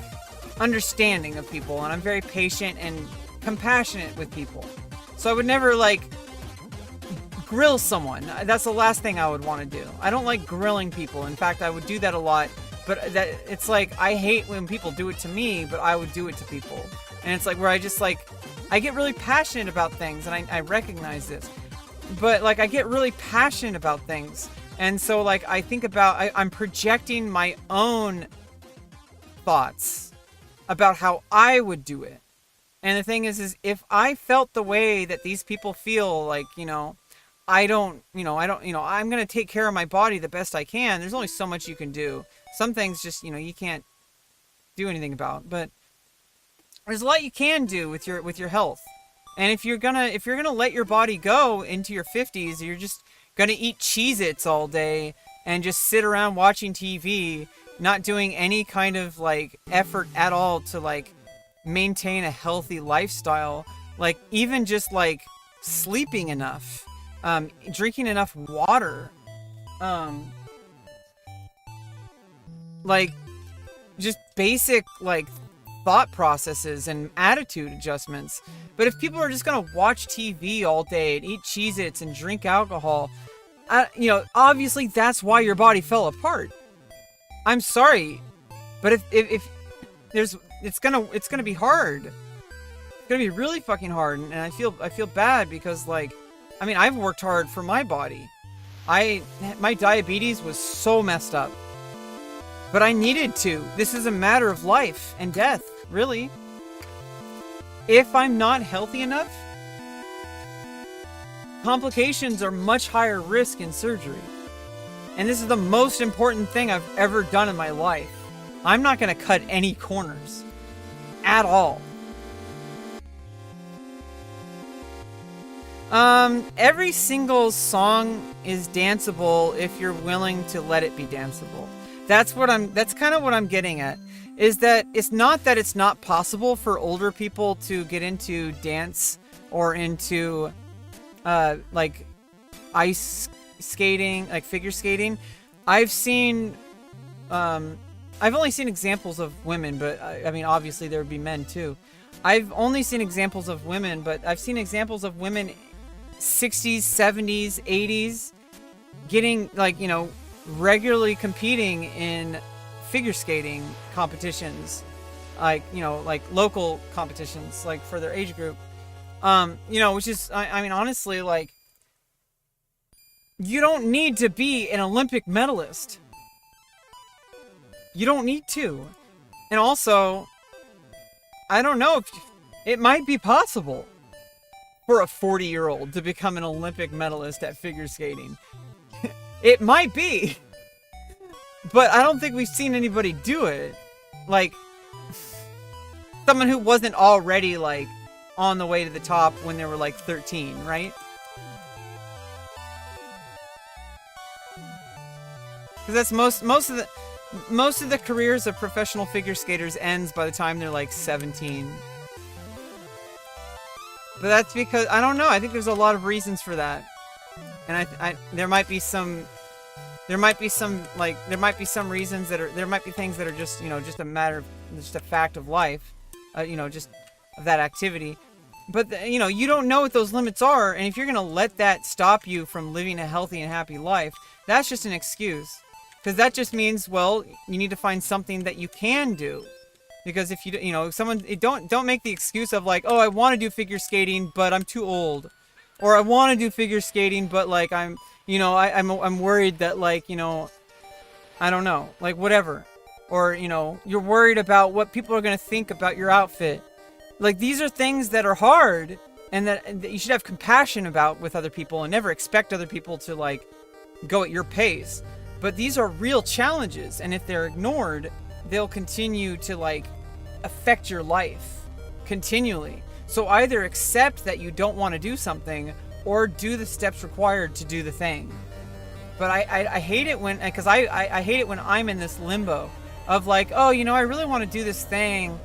understanding of people, and I'm very patient and compassionate with people. So I would never like grill someone. That's the last thing I would want to do. I don't like grilling people. In fact, I would do that a lot. But that it's like, I hate when people do it to me, but I would do it to people. And it's like where I just like, I get really passionate about things, and I recognize this. But like, I get really passionate about things. And so like, I think about, I'm projecting my own thoughts about how I would do it. And the thing is if I felt the way that these people feel, like, you know, I'm going to take care of my body the best I can. There's only so much you can do. Some things just, you know, you can't do anything about, but there's a lot you can do with your health. And if you're gonna let your body go into your 50s, you're just gonna eat Cheez-Its all day and just sit around watching TV, not doing any kind of like effort at all to like maintain a healthy lifestyle, like even just like sleeping enough, drinking enough water, like just basic like thought processes and attitude adjustments. But if people are just gonna watch TV all day and eat Cheez-Its and drink alcohol, you know, obviously that's why your body fell apart. I'm sorry, but if there's, it's gonna be hard. It's gonna be really fucking hard, and I feel bad because, like, I mean, I've worked hard for my body. My diabetes was so messed up, but I needed to. This is a matter of life and death, really. If I'm not healthy enough, complications are much higher risk in surgery. And this is the most important thing I've ever done in my life. I'm not going to cut any corners at all. Every single song is danceable if you're willing to let it be danceable. That's kind of what I'm getting at, is that it's not that it's not possible for older people to get into dance or into like ice skating, like figure skating. I've only seen examples of women, but I mean, obviously there would be men too. I've only seen examples of women, but I've seen examples of women 60s, 70s, 80s getting, like, you know, regularly competing in figure skating competitions, like, you know, like local competitions, like for their age group. You know, which is, I mean, honestly, like, you don't need to be an Olympic medalist. You don't need to. And also, I don't know if it might be possible for a 40-year-old to become an Olympic medalist at figure skating. It might be. But I don't think we've seen anybody do it. Like, someone who wasn't already, like, on the way to the top when they were, like, 13, right? Because that's most of the careers of professional figure skaters ends by the time they're like 17. But that's because, I don't know, I think there's a lot of reasons for that. And there might be some reasons that are, there might be things that are just, you know, just a matter of, just a fact of life, you know, just of that activity. But, you know, you don't know what those limits are, and if you're going to let that stop you from living a healthy and happy life, that's just an excuse. Because that just means, well, you need to find something that you can do. Because if you know, someone, don't make the excuse of like, oh, I want to do figure skating, but I'm too old. Or I want to do figure skating, but like I'm worried that like, you know, I don't know, like whatever. Or, you know, you're worried about what people are going to think about your outfit. Like these are things that are hard and that you should have compassion about with other people and never expect other people to like go at your pace. But these are real challenges, and if they're ignored, they'll continue to like affect your life continually. So either accept that you don't want to do something or do the steps required to do the thing. But I hate it when, because I hate it when I'm in this limbo of like, oh, you know, I really want to do this thing,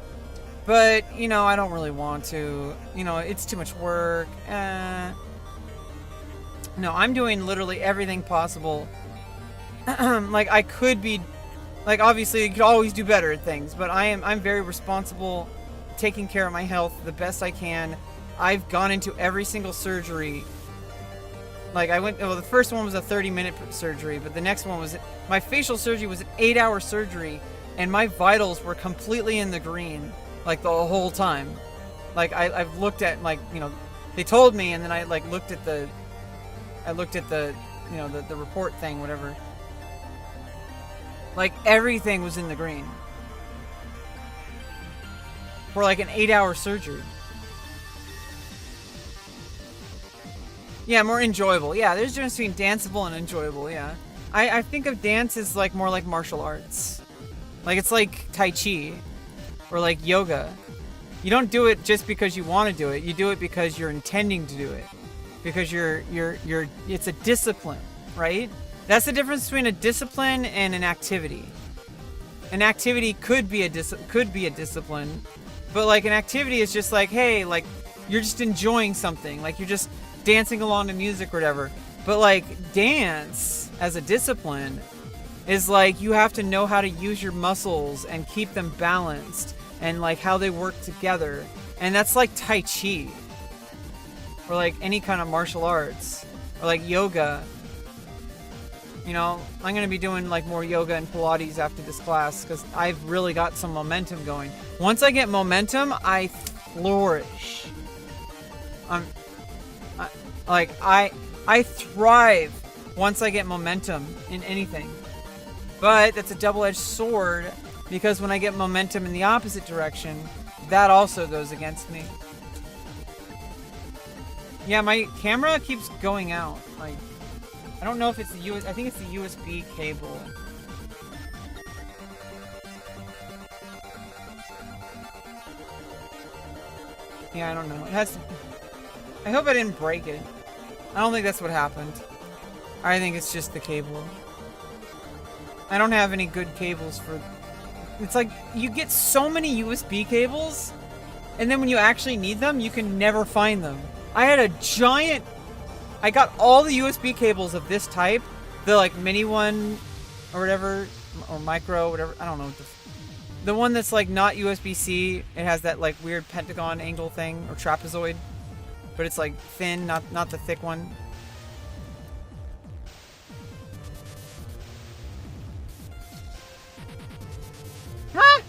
but, you know, I don't really want to. You know, it's too much work. No, I'm doing literally everything possible. Like, I could be, like, obviously, you could always do better at things, but I'm very responsible, taking care of my health the best I can. I've gone into every single surgery. Like, well, the first one was a 30-minute surgery, but the next one was, my facial surgery was an 8-hour surgery, and my vitals were completely in the green, like, the whole time. Like, I've looked at, like, you know, they told me, and then I, like, looked at the, you know, the report thing, whatever. Like, everything was in the green. For, like, an 8-hour surgery. Yeah, more enjoyable. Yeah, there's a difference between danceable and enjoyable, yeah. I think of dance as, like, more like martial arts. Like, it's like Tai Chi. Or, like, yoga. You don't do it just because you want to do it. You do it because you're intending to do it. Because it's a discipline, right? That's the difference between a discipline and an activity. An activity could be a discipline, but like an activity is just like, hey, like you're just enjoying something, like you're just dancing along to music or whatever. But like dance as a discipline is like you have to know how to use your muscles and keep them balanced and like how they work together. And that's like Tai Chi or like any kind of martial arts or like yoga. You know, I'm going to be doing like more yoga and Pilates after this class because I've really got some momentum going. Once I get momentum, I flourish. I thrive once I get momentum in anything. But that's a double-edged sword because when I get momentum in the opposite direction, that also goes against me. Yeah, my camera keeps going out. Like, I don't know if it's the I think it's the USB cable. Yeah, I don't know. It has to... I hope I didn't break it. I don't think that's what happened. I think it's just the cable. I don't have any good cables for... It's like, you get so many USB cables, and then when you actually need them, you can never find them. I had a giant... I got all the USB cables of this type, the like mini one, or whatever, or micro, whatever, I don't know. The one that's like not USB-C, it has that like weird pentagon angle thing, or trapezoid, but it's like thin, not the thick one. Huh?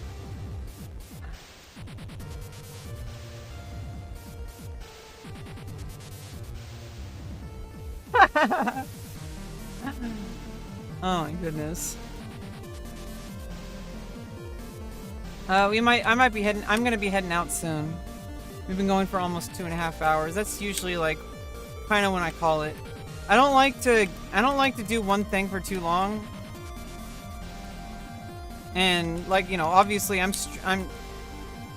Oh my goodness. I might be heading, I'm gonna be heading out soon. We've been going for almost 2.5 hours. That's usually like, kind of when I call it. I don't like to do one thing for too long. And like, you know, obviously I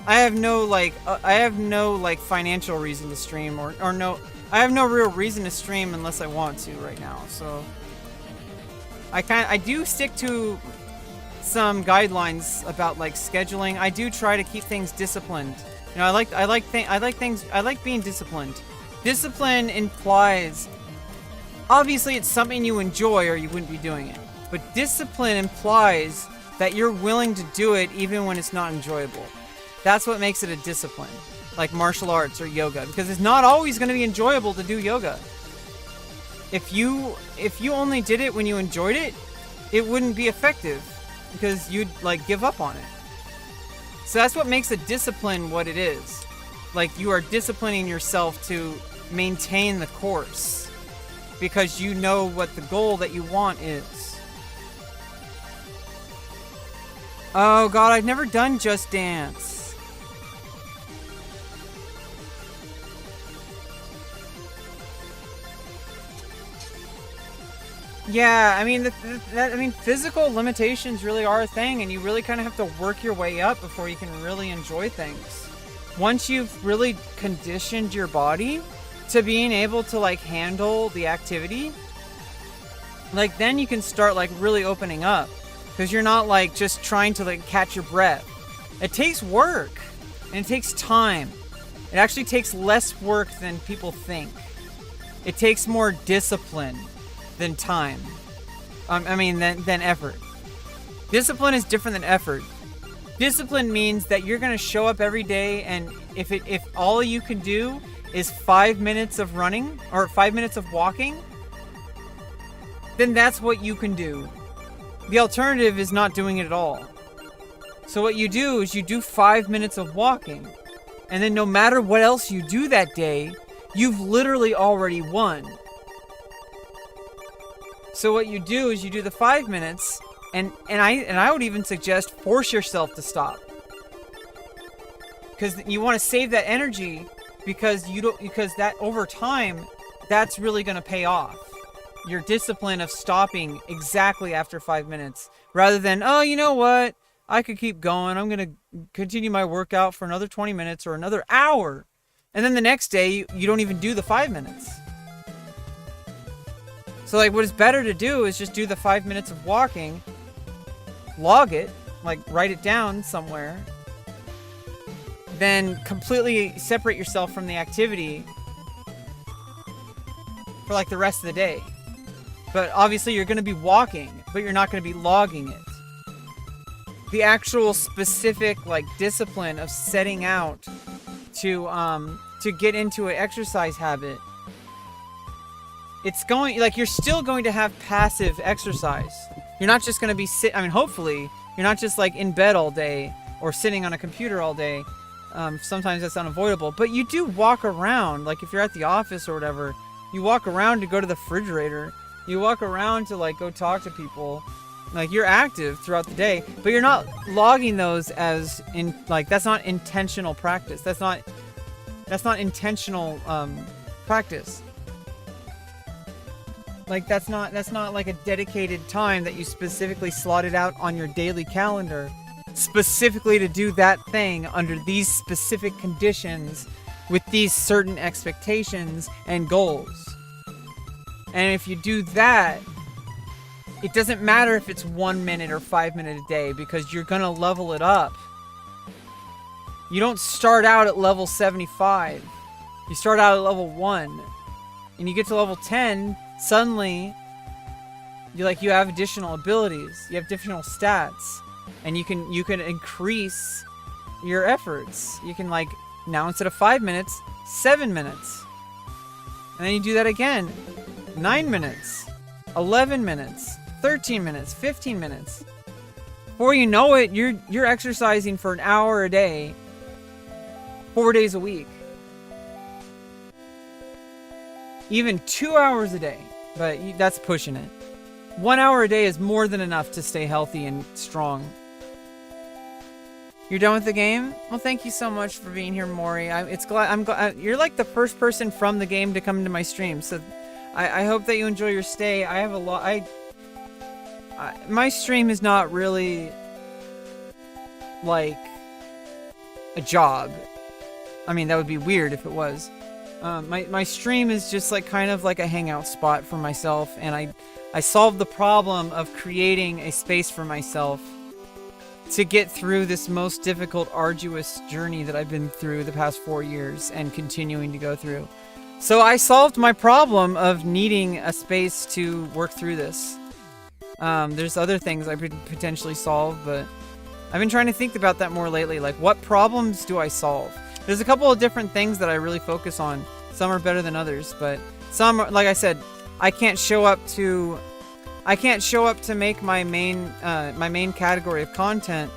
have no like financial reason to stream or no, I have no real reason to stream unless I want to right now. So I do stick to some guidelines about like scheduling. I do try to keep things disciplined You know, I like being disciplined. Discipline implies, obviously it's something you enjoy or you wouldn't be doing it. But discipline implies that you're willing to do it even when it's not enjoyable. That's what makes it a discipline, like martial arts or yoga, because it's not always going to be enjoyable to do yoga. If you only did it when you enjoyed it, it wouldn't be effective because you'd like give up on it. So that's what makes a discipline what it is. Like, you are disciplining yourself to maintain the course because you know what the goal that you want is. Oh god, I've never done Just Dance. Yeah, I mean, physical limitations really are a thing, and you really kind of have to work your way up before you can really enjoy things. Once you've really conditioned your body to being able to, like, handle the activity, like, then you can start, like, really opening up. Because you're not, like, just trying to, like, catch your breath. It takes work, and it takes time. It actually takes less work than people think. It takes more discipline than time. Than effort. Discipline is different than effort. Discipline means that you're gonna show up every day, and if all you can do is 5 minutes of running or 5 minutes of walking, then that's what you can do. The alternative is not doing it at all. So what you do is you do 5 minutes of walking, and then no matter what else you do that day, you've literally already won. So what you do is you do the 5 minutes, and I would even suggest force yourself to stop, because you want to save that energy, because that over time, that's really going to pay off. Your discipline of stopping exactly after 5 minutes, rather than, oh, you know what, I could keep going, I'm going to continue my workout for another 20 minutes or another hour, and then the next day you don't even do the 5 minutes. So, like, what is better to do is just do the 5 minutes of walking, log it, like, write it down somewhere, then completely separate yourself from the activity for, like, the rest of the day. But obviously you're going to be walking, but you're not going to be logging it. The actual specific, like, discipline of setting out to get into an exercise habit, it's going, like, you're still going to have passive exercise. You're not just going to be hopefully, you're not just, like, in bed all day or sitting on a computer all day. Sometimes that's unavoidable. But you do walk around, like, if you're at the office or whatever, you walk around to go to the refrigerator. You walk around to, like, go talk to people. Like, you're active throughout the day, but you're not logging those as in, like, that's not intentional practice. That's not intentional practice. Like, that's not like a dedicated time that you specifically slotted out on your daily calendar specifically to do that thing under these specific conditions with these certain expectations and goals. And if you do that, it doesn't matter if it's 1 minute or 5 minutes a day, because you're gonna level it up. You don't start out at level 75. You start out at level 1. And you get to level 10, suddenly you have additional abilities. You have additional stats. And you can increase your efforts. You can, like, now instead of 5 minutes, 7 minutes. And then you do that again. 9 minutes. 11 minutes. 13 minutes. 15 minutes. Before you know it, you're exercising for an hour a day, 4 days a week. Even 2 hours a day. But that's pushing it. 1 hour a day is more than enough to stay healthy and strong. You're done with the game? Well, thank you so much for being here, Maury. I'm glad you're like the first person from the game to come to my stream. So I hope that you enjoy your stay. I have a lot. My stream is not really like a job. I mean, that would be weird if it was. My stream is just like kind of like a hangout spot for myself, and I solved the problem of creating a space for myself to get through this most difficult, arduous journey that I've been through the past 4 years and continuing to go through. So I solved my problem of needing a space to work through this. There's other things I could potentially solve, but I've been trying to think about that more lately. Like, what problems do I solve? There's a couple of different things that I really focus on. Some are better than others, but some, like I said, I can't show up to make my main category of content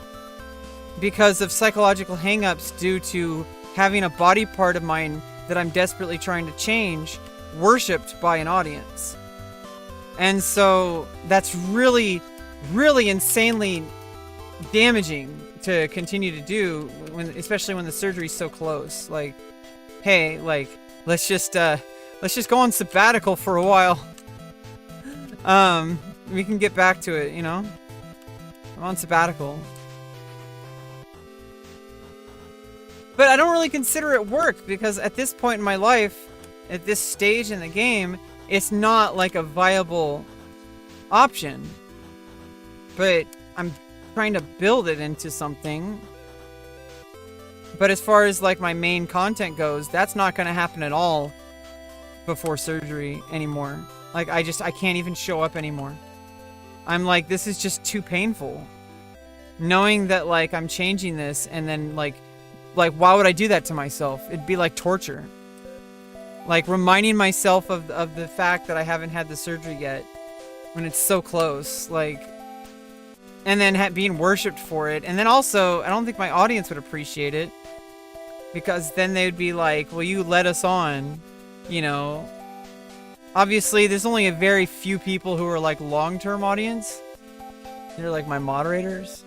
because of psychological hangups due to having a body part of mine that I'm desperately trying to change worshipped by an audience. And so that's really, really insanely damaging to continue to do, especially when the surgery's so close. Like, hey, like, let's just go on sabbatical for a while. We can get back to it, you know? I'm on sabbatical. But I don't really consider it work because at this point in my life, at this stage in the game, it's not like a viable option. But I'm trying to build it into something. But as far as like my main content goes, that's not going to happen at all before surgery anymore. Like, I can't even show up anymore. I'm like, this is just too painful. Knowing that, like, I'm changing this and then, like, why would I do that to myself? It'd be like torture. Like, reminding myself of the fact that I haven't had the surgery yet when it's so close. Like, and then being worshipped for it. And then also, I don't think my audience would appreciate it. Because then they would be like, well, you led us on, you know. Obviously, there's only a very few people who are like long-term audience. They're like my moderators.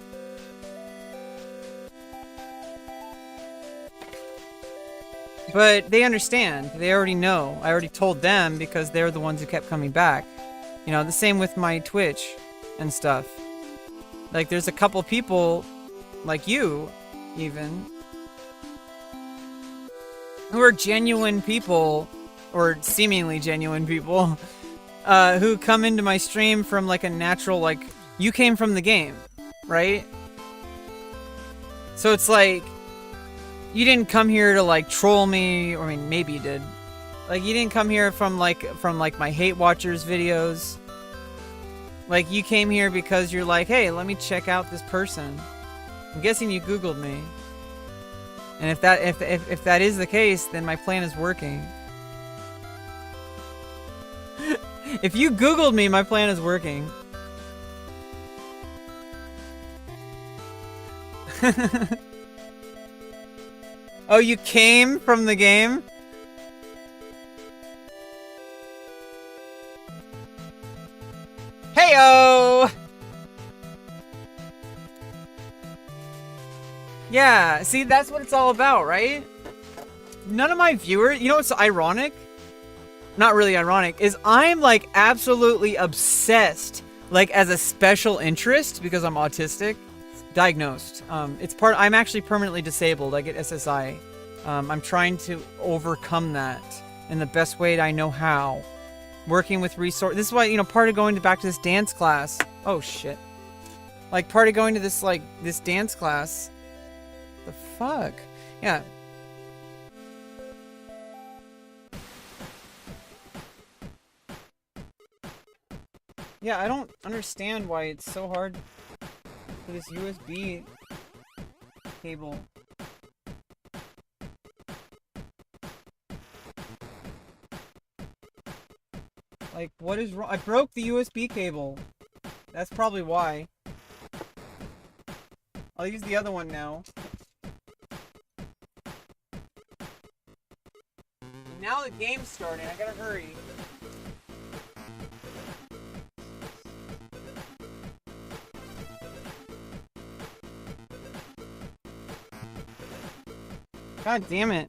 But they understand. They already know. I already told them because they're the ones who kept coming back. You know, the same with my Twitch and stuff. Like, there's a couple people, like you, even, who are genuine people, or seemingly genuine people, who come into my stream from, like, a natural, like, you came from the game, right? So it's like, you didn't come here to, like, troll me, or I mean, maybe you did. Like, you didn't come here from my Hate Watchers videos. Like, you came here because you're like, hey, let me check out this person. I'm guessing you Googled me. And if that is the case, then my plan is working. If you Googled me, my plan is working. Oh, you came from the game? Heyo! Yeah, see, that's what it's all about, right? None of my viewers, you know what's ironic? Not really ironic, is I'm like absolutely obsessed, like as a special interest, because I'm autistic, diagnosed. I'm actually permanently disabled. I get SSI. I'm trying to overcome that in the best way I know how. Working with resource. This is why, you know, part of going back to this dance class. Oh shit. Like, part of going to this, like, this dance class. The fuck? Yeah. Yeah, I don't understand why it's so hard for this USB cable. Like, what is wrong? I broke the USB cable. That's probably why. I'll use the other one now. Now the game's starting. I gotta hurry. God damn it.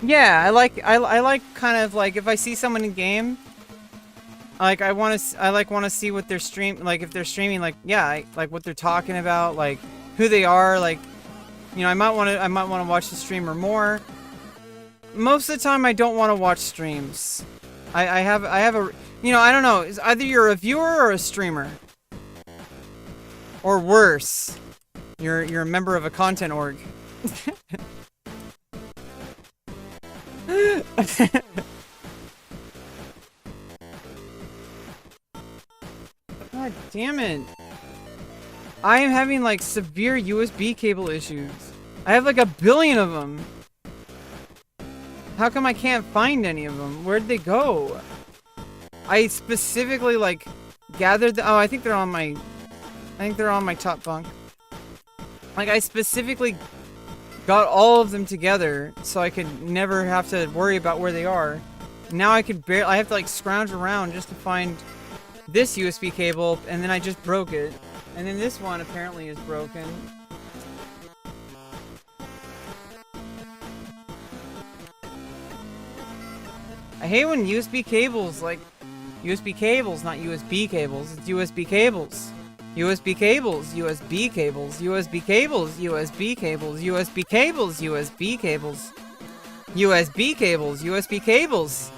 Yeah, I like kind of like if I see someone in game Like I want to, I like want to see what they're like if they're streaming, like yeah, like what they're talking about, like who they are, like you know, I might want to watch the streamer more. Most of the time, I don't want to watch streams. I have a, you know, I don't know. Is either you're a viewer or a streamer, or worse, you're a member of a content org. God damn it. I am having like severe USB cable issues. I have like 1 billion of them. How come I can't find any of them? Where'd they go? I specifically like gathered the, oh, I think they're on my top bunk. Like I specifically got all of them together so I could never have to worry about where they are. Now I have to like scrounge around just to find this USB cable, and then I just broke it. And then this one apparently is broken. I hate when USB cables, like USB cables, not USB cables. It's USB cables. USB cables, USB cables, USB cables, USB cables, USB cables, USB cables. USB cables, USB cables.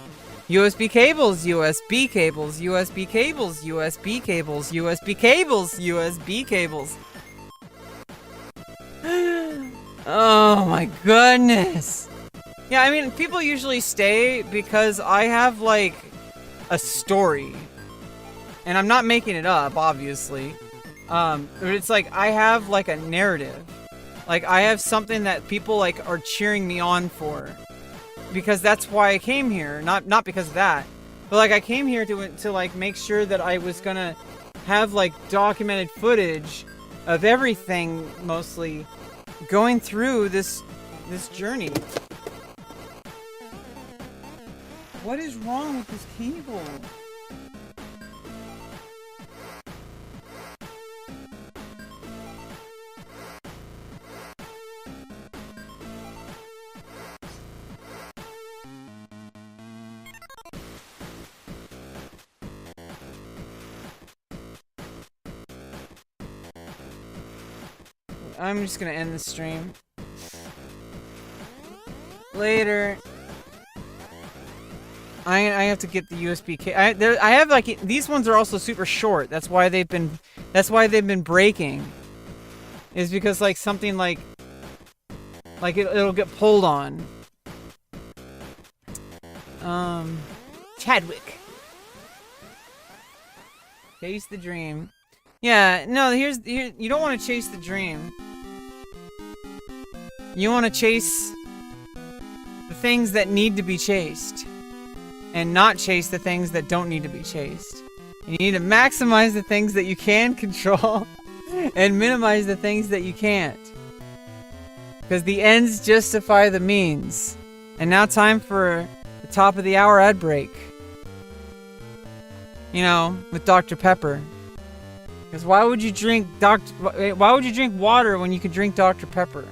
USB cables, USB cables, USB cables, USB cables, USB cables, USB cables. Oh my goodness. Yeah, I mean, people usually stay because I have, like, a story. And I'm not making it up, obviously. But it's like, I have, like, a narrative. Like, I have something that people, like, are cheering me on for. Because that's why I came here. Not because of that. But, like, I came here to like, make sure that I was gonna have, like, documented footage of everything, mostly, going through this journey. What is wrong with this cable? I'm just gonna end the stream. Later. I have to get the USB cable. I have like these ones are also super short. That's why they've been breaking. Is because like something like it'll get pulled on. Chadwick. Chase the dream. Yeah, no, here you don't want to chase the dream. You want to chase the things that need to be chased. And not chase the things that don't need to be chased. You need to maximize the things that you can control and minimize the things that you can't. Because the ends justify the means. And now time for the top of the hour ad break. You know, with Dr. Pepper. Because why would you drink water when you can drink Dr. Pepper?